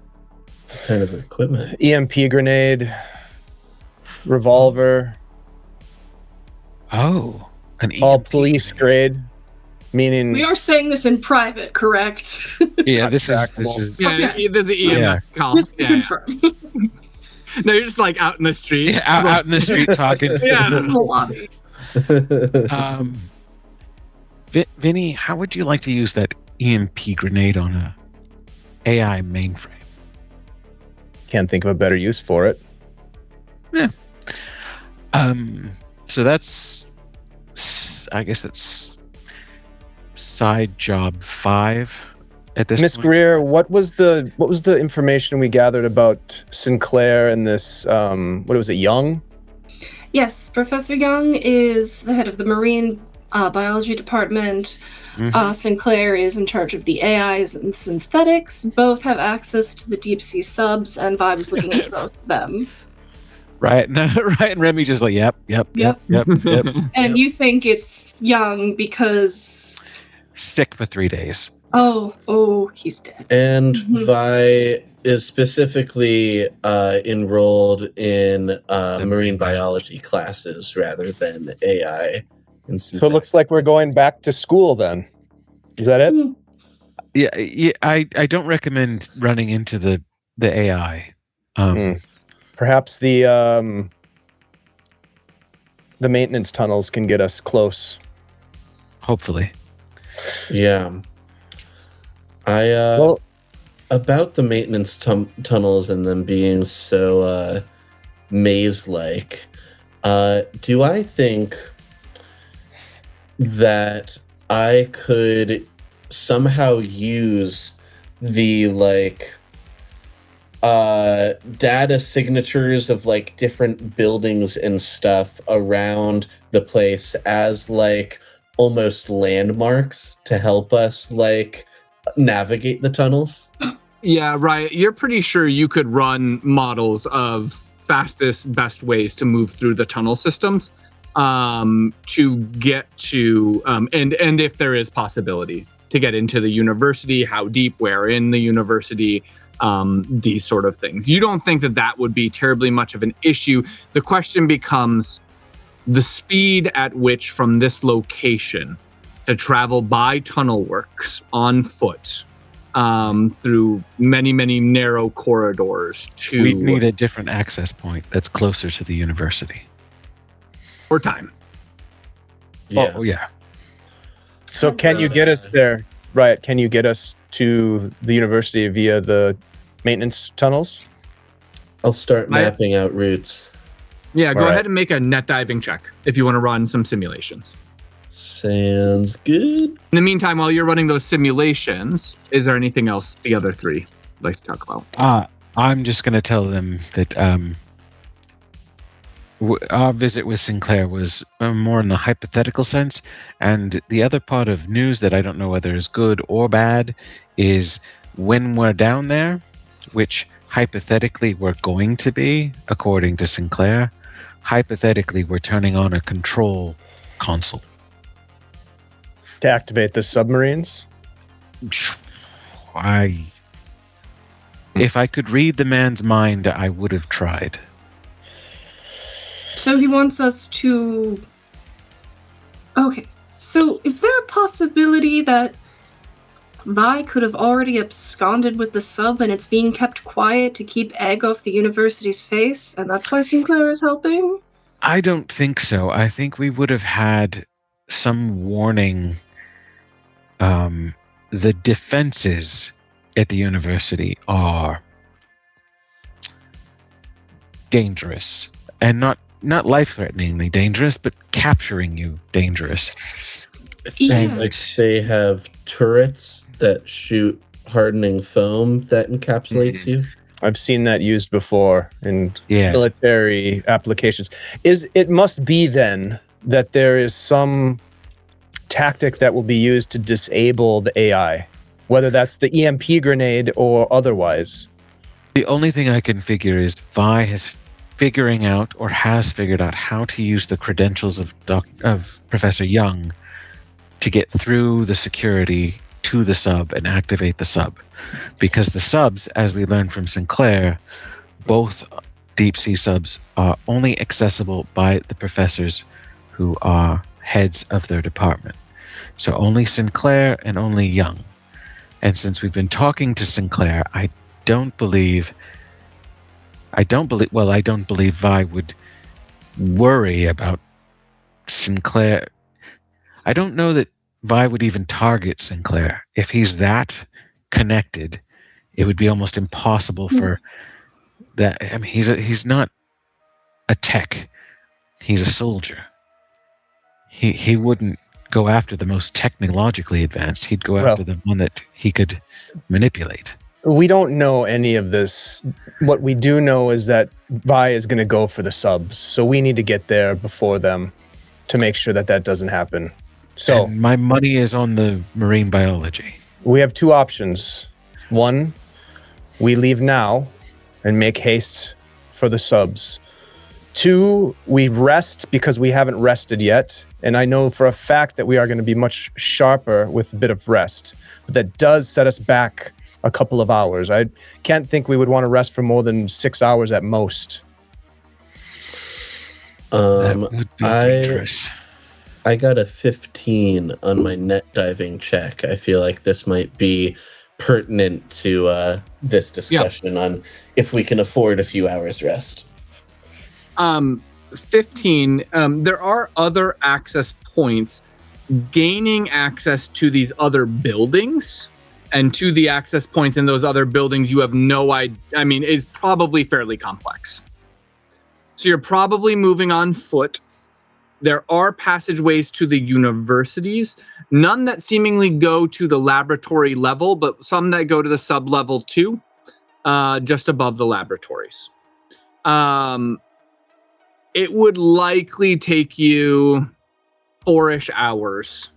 What kind of equipment? EMP grenade, revolver, Oh, an All EMP police grenade. grade, meaning We are saying this in private, correct? Yeah, Not this trackable. is Yeah, Okay. there's an EMS Yeah. call. Just to Yeah, yeah. confirm. No, you're just like out in the street. yeah, out in the street talking. Yeah. In the lobby. Vinny, how would you like to use that EMP grenade on a AI mainframe? Can't think of a better use for it. So that's, I guess it's side job 5 at this Miss point. Greer, what was the information we gathered about Sinclair and this? What was it, Young? Yes, Professor Young is the head of the marine biology department. Mhm. Sinclair is in charge of the AIs and synthetics. Both have access to the deep sea subs, and Vi was looking at both of them. Right, no, right, and Remy's just like, yep. And you think it's Young because Sick for 3 days. he's dead. And Mhm. Vi is specifically enrolled in marine biology classes rather than AI. So it looks like we're going back to school then. Is that it? Hmm. Yeah, I don't recommend running into the AI. Perhaps the maintenance tunnels can get us close. Hopefully. Yeah. Well, About the maintenance tunnels and them being so maze-like, do I think that I could somehow use the data signatures of like different buildings and stuff around the place as like almost landmarks to help us like navigate the tunnels? Yeah, right. You're pretty sure you could run models of fastest, best ways to move through the tunnel systems to get to, and if there is possibility to get into the university, how deep, where in the university, these sort of things. You don't think that that would be terribly much of an issue. The question becomes the speed at which from this location to travel by tunnel works on foot through many, many narrow corridors to... We need a different access point that's closer to the university. Or time. Yeah. Oh, yeah. so can you get us there? Right. Can you get us to the university via the maintenance tunnels? I'll start mapping out routes. Yeah, go All right. ahead and make a net diving check if you want to run some simulations. Sounds good. In the meantime, while you're running those simulations, is there anything else the other three would like to talk about? I'm just going to tell them that our visit with Sinclair was more in the hypothetical sense, and the other part of news that I don't know whether is good or bad is when we're down there, which hypothetically we're going to be, according to Sinclair, hypothetically we're turning on a control console. To activate the submarines? If I could read the man's mind, I would have tried. So he wants us to... Okay, so is there a possibility that Vi could have already absconded with the sub and it's being kept quiet to keep egg off the university's face, and that's why Sinclair is helping? I don't think so. I think we would have had some warning. The defenses at the university are dangerous, and not life-threateningly dangerous, but capturing you dangerous. Yeah. Like they have turrets that shoot hardening foam that encapsulates you. I've seen that used before in Yeah. military applications. It must be then that there is some tactic that will be used to disable the AI, whether that's the EMP grenade or otherwise. The only thing I can figure is Vi has figured out how to use the credentials of Professor Young to get through the security to the sub and activate the sub. Because the subs, as we learned from Sinclair, both deep sea subs are only accessible by the professors who are heads of their department. So only Sinclair and only Young. And since we've been talking to Sinclair, I don't believe Vi would worry about Sinclair. I don't know that Vi would even target Sinclair. If he's that connected, it would be almost impossible for that. I mean, he's not a tech. He's a soldier. He wouldn't go after the most technologically advanced. He'd go after the one that he could manipulate. We don't know any of this. What we do know is that Vi is going to go for the subs. So we need to get there before them to make sure that doesn't happen. So and my money is on the marine biology. We have two options. One, we leave now and make haste for the subs. Two, we rest because we haven't rested yet. And I know for a fact that we are going to be much sharper with a bit of rest. But that does set us back a couple of hours. I can't think we would want to rest for more than 6 hours at most. That would be dangerous. I got a 15 on my net diving check. I feel like this might be pertinent to this discussion on if we can afford a few hours rest. 15. There are other access points. Gaining access to these other buildings and to the access points in those other buildings, you have no idea. I mean, is probably fairly complex. So you're probably moving on foot. There are passageways to the universities, none that seemingly go to the laboratory level, but some that go to the sub-level too, just above the laboratories. It would likely take you 4-ish hours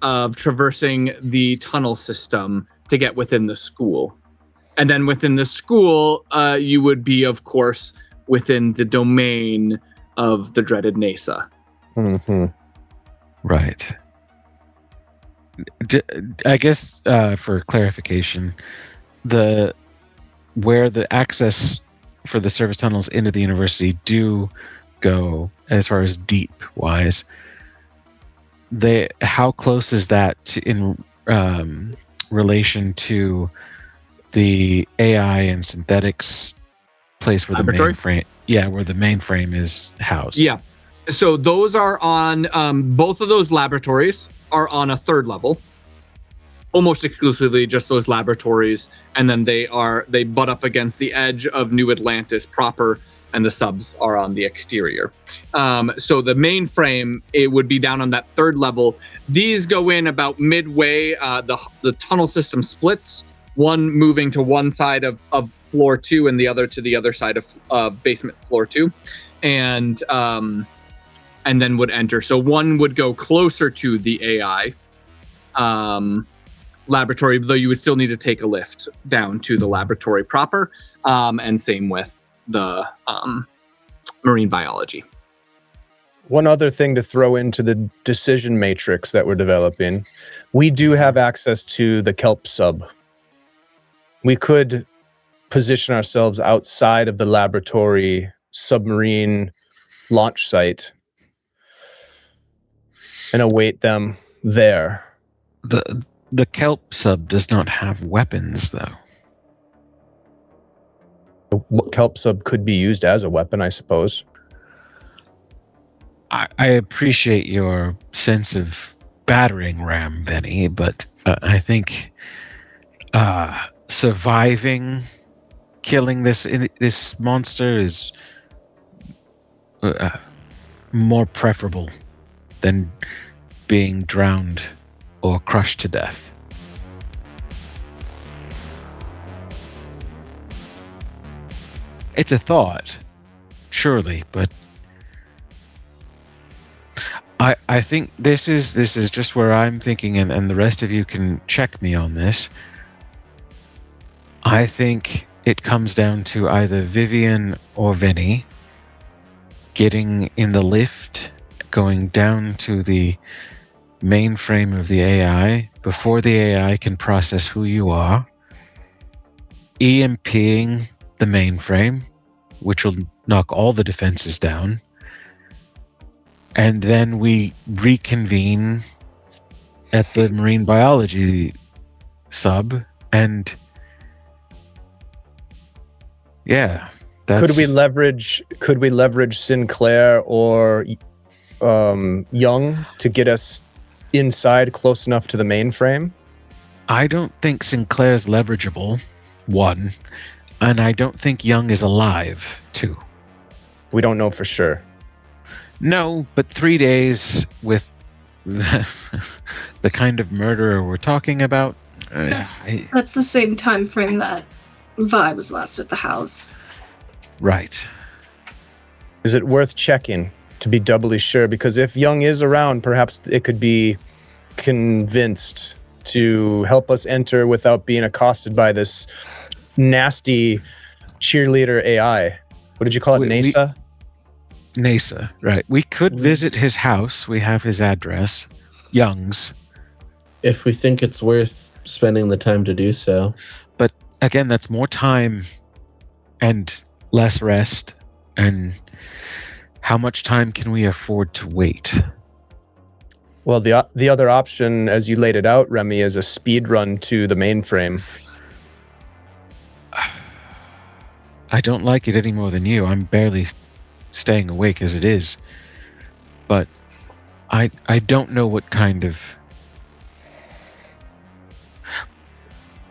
of traversing the tunnel system to get within the school. And then within the school, you would be, of course, within the domain of the dreaded NASA. Mm-hmm. Right. I guess for clarification, where the access for the service tunnels into the university do go, as far as deep wise, how close is that in relation to the AI and synthetics place where Laboratory? the mainframe? Yeah, where the mainframe is housed. Yeah. So those are on, both of those laboratories are on a third level, almost exclusively just those laboratories. And then they butt up against the edge of New Atlantis proper, and the subs are on the exterior. So the mainframe, it would be down on that third level. These go in about midway. The tunnel system splits, one moving to one side of floor 2 and the other to the other side of basement floor 2. And then would enter. So one would go closer to the AI laboratory, though you would still need to take a lift down to the laboratory proper. And same with the marine biology. One other thing to throw into the decision matrix that we're developing, we do have access to the kelp sub. We could position ourselves outside of the laboratory submarine launch site and await them there. The kelp sub does not have weapons, though. Kelp sub could be used as a weapon, I suppose. I appreciate your sense of battering ram, Benny, but I think surviving, killing this monster is more preferable than being drowned or crushed to death. It's a thought, surely, but I think this is just where I'm thinking, and the rest of you can check me on this. I think it comes down to either Vivian or Vinny getting in the lift, going down to the mainframe of the AI before the AI can process who you are, EMPing the mainframe, which will knock all the defenses down, and then we reconvene at the marine biology sub, and yeah, that's... Could we leverage Sinclair or Young to get us inside close enough to the mainframe? I don't think Sinclair's leverageable, one, and I don't think Young is alive, two. We don't know for sure. No, but 3 days with the kind of murderer we're talking about. That's the same time frame that Vi was last at the house. Right. Is it worth checking to be doubly sure? Because if Young is around, perhaps it could be convinced to help us enter without being accosted by this nasty cheerleader AI. What did you call it? NASA? NASA, right. We could visit his house. We have his address. Young's. If we think it's worth spending the time to do so. But again, that's more time and less rest. And how much time can we afford to wait? Well, the other option, as you laid it out, Remy, is a speed run to the mainframe. I don't like it any more than you. I'm barely staying awake as it is. But I don't know what kind of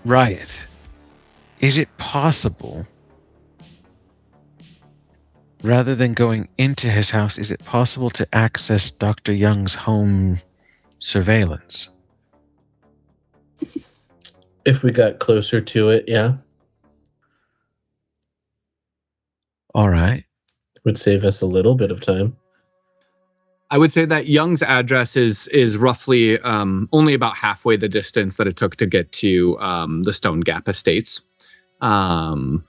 riot. Is it possible, rather than going into his house, is it possible to access Dr. Young's home surveillance? If we got closer to it, yeah. All right. Would save us a little bit of time. I would say that Young's address is roughly only about halfway the distance that it took to get to the Stone Gap Estates. So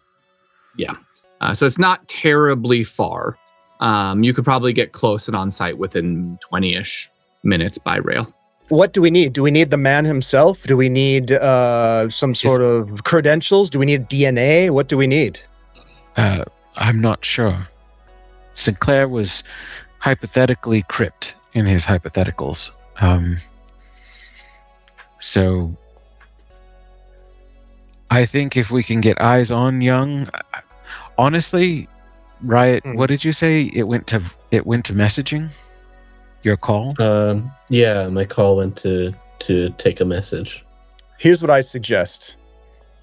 it's not terribly far. You could probably get close and on site within 20-ish minutes by rail. What do we need? Do we need the man himself? Do we need some sort of credentials? Do we need DNA? What do we need? I'm not sure. Sinclair was hypothetically crypt in his hypotheticals. So I think if we can get eyes on Young, honestly, Riot, what did you say? It went to messaging? Your call? Yeah, my call went to take a message. Here's what I suggest.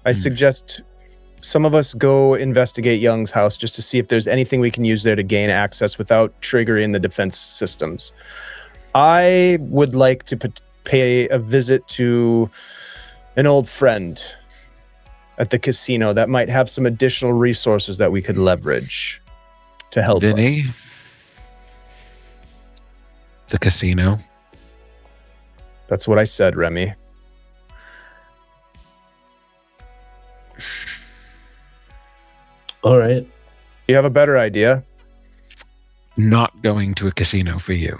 I suggest some of us go investigate Young's house just to see if there's anything we can use there to gain access without triggering the defense systems. I would like to pay a visit to an old friend at the casino that might have some additional resources that we could leverage to help us. The casino? That's what I said, Remy. All right. You have a better idea? Not going to a casino for you.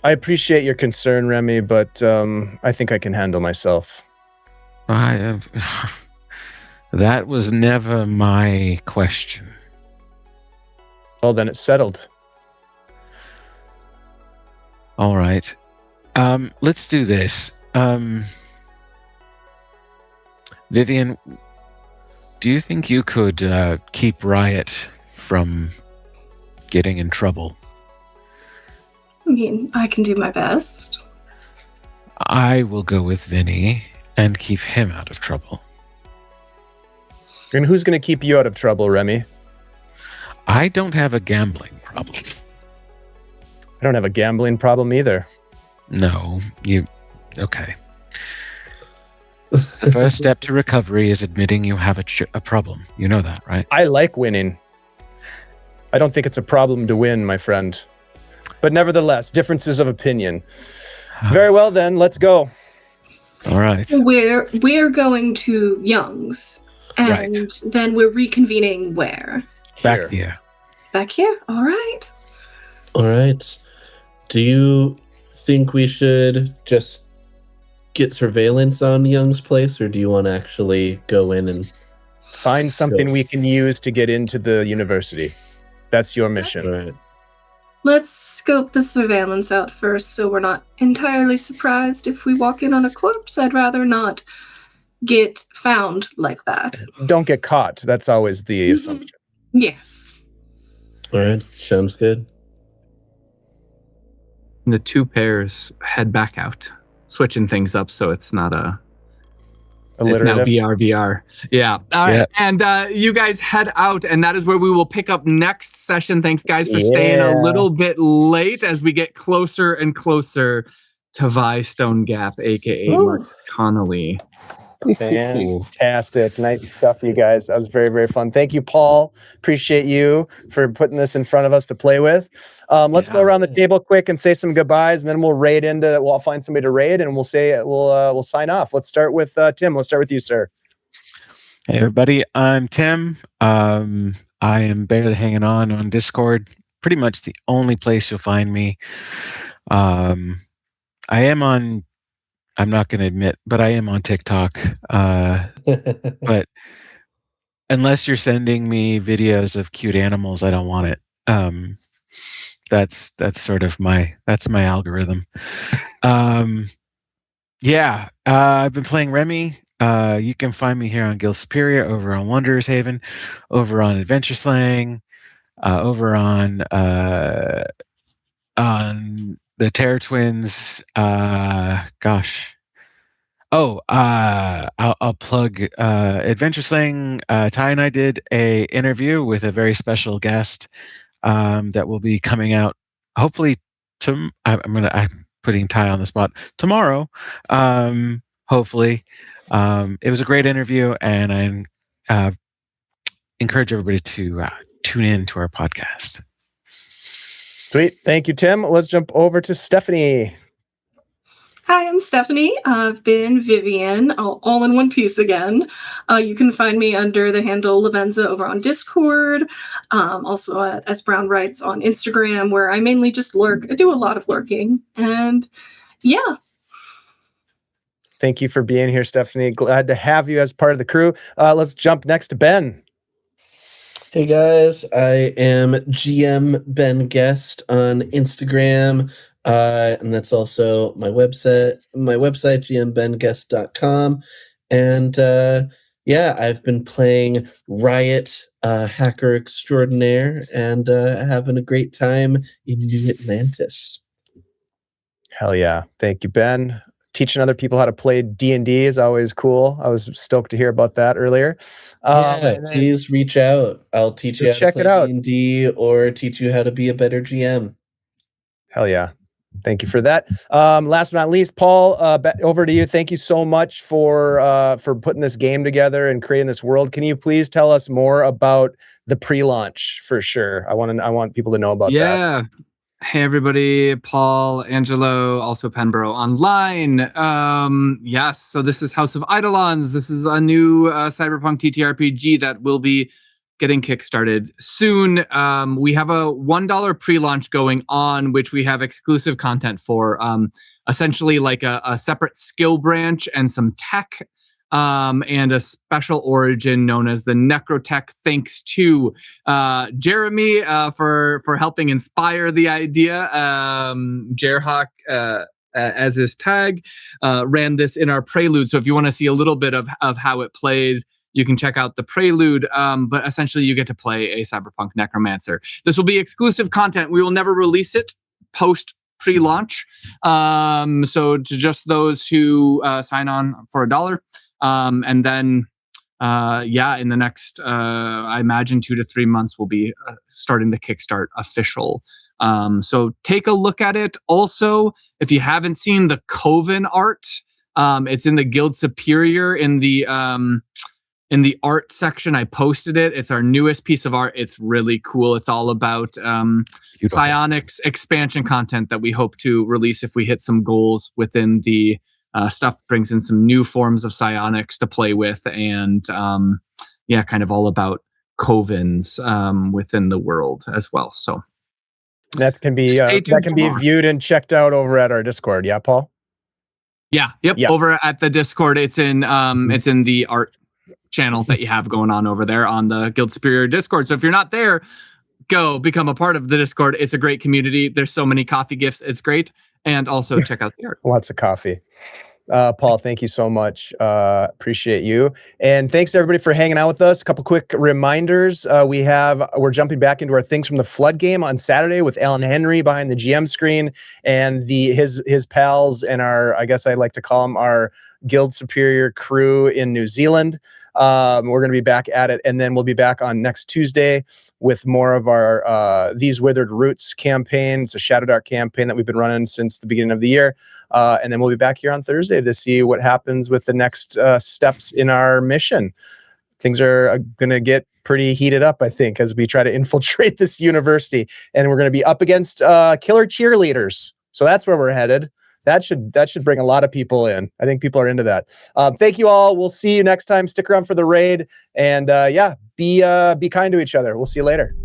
I appreciate your concern, Remy, but I think I can handle myself. That was never my question. Well, then it's settled. All right. Let's do this. Vivian, do you think you could keep Riot from getting in trouble? I mean, I can do my best. I will go with Vinny and keep him out of trouble. And who's going to keep you out of trouble, Remy? I don't have a gambling problem. I don't have a gambling problem either. No, okay. The first step to recovery is admitting you have a problem. You know that, right? I like winning. I don't think it's a problem to win, my friend. But nevertheless, differences of opinion. Very well, then, let's go. All right. So we're going to Young's, and then we're reconvening where? Back here. Back here? All right. All right. Do you think we should just get surveillance on Young's place, or do you want to actually go in and find something we can use to get into the university? That's your mission. Right. Let's scope the surveillance out first so we're not entirely surprised if we walk in on a corpse. I'd rather not get found like that. Don't get caught. That's always the assumption. Yes. All right. Sounds good. And the two pairs head back out, switching things up so it's not it's now VR. Yeah. All right. And you guys head out, and that is where we will pick up next session. Thanks, guys, for staying a little bit late as we get closer and closer to Vi Stone Gap, a.k.a. Marcus Connolly. Fantastic. Nice stuff, you guys. That was very, very fun. Thank you, Paul. Appreciate you for putting this in front of us to play with. Let's go around the table quick and say some goodbyes, and then we'll raid we'll find somebody to raid, and we'll sign off. Let's start with Tim. Let's start with you, sir. Hey, everybody. I'm Tim. I am barely hanging on Discord. Pretty much the only place you'll find me. I'm not going to admit, but I am on TikTok. But unless you're sending me videos of cute animals, I don't want it. That's sort of my algorithm. I've been playing Remy. You can find me here on Guild Superior, over on Wanderer's Haven, over on Adventure Slang, over on the Terror Twins. I'll plug Adventure Slang. Ty and I did a interview with a very special guest that will be coming out hopefully I'm putting Ty on the spot tomorrow. Hopefully. It was a great interview, and I encourage everybody to tune in to our podcast. Sweet. Thank you, Tim. Let's jump over to Stephanie. Hi, I'm Stephanie. I've been Vivian, all in one piece again. You can find me under the handle Lavenza over on Discord, also at S Brown Writes on Instagram, where I mainly just lurk. I do a lot of lurking, and yeah. Thank you for being here, Stephanie. Glad to have you as part of the crew. Let's jump next to Ben. Hey guys, I am GM Ben Guest on Instagram, and that's also my website, gmbenguest.com. And I've been playing Riot, Hacker Extraordinaire, and having a great time in New Atlantis. Hell yeah. Thank you, Ben. Teaching other people how to play D&D is always cool. I was stoked to hear about that earlier. Please reach out. I'll teach you how to play D&D or teach you how to be a better GM. Hell yeah. Thank you for that. Last but not least, Paul, over to you. Thank you so much for putting this game together and creating this world. Can you please tell us more about the pre-launch for sure? I want people to know about that. Yeah. Hey everybody, Paul, Angelo, also Penburrow online. Yes, so this is House of Eidolons. This is a new cyberpunk TTRPG that will be getting kickstarted soon. We have a $1 pre-launch going on, which we have exclusive content for. Essentially like a separate skill branch and some tech, and a special origin known as the Necrotech, thanks to Jeremy for helping inspire the idea. Jerhawk, as his tag, ran this in our prelude. So if you want to see a little bit of how it played, you can check out the prelude. But essentially, you get to play a cyberpunk necromancer. This will be exclusive content. We will never release it post pre-launch. So to just those who sign on for $1. And then, in the next, I imagine 2 to 3 months, we'll be starting the Kickstart official. So take a look at it. Also, if you haven't seen the Coven art, it's in the Guild Superior in the art section. I posted it. It's our newest piece of art. It's really cool. It's all about psionics expansion content that we hope to release if we hit some goals within the stuff. Brings in some new forms of psionics to play with, and kind of all about covens within the world as well. So that can be viewed and checked out over at our Discord. Yeah, Paul. Yeah. Yep. Yeah. Over at the Discord, it's in the art channel that you have going on over there on the Guild Superior Discord. So if you're not there, go become a part of the Discord. It's a great community. There's so many coffee gifts. It's great. And also check out the art. Lots of coffee. Paul, thank you so much. Appreciate you. And thanks everybody for hanging out with us. A couple quick reminders. We're jumping back into our Things from the Flood game on Saturday with Alan Henry behind the GM screen and his pals and I guess I like to call them our Guild Superior crew in New Zealand. We're going to be back at it, and then we'll be back on next Tuesday with more of our These Withered Roots campaign. It's a Shadow Dark campaign that we've been running since the beginning of the year. And then we'll be back here on Thursday to see what happens with the next steps in our mission. Things are going to get pretty heated up, I think, as we try to infiltrate this university. And we're going to be up against killer cheerleaders. So that's where we're headed. That should bring a lot of people in. I think people are into that. Thank you all. We'll see you next time. Stick around for the raid. And be kind to each other. We'll see you later.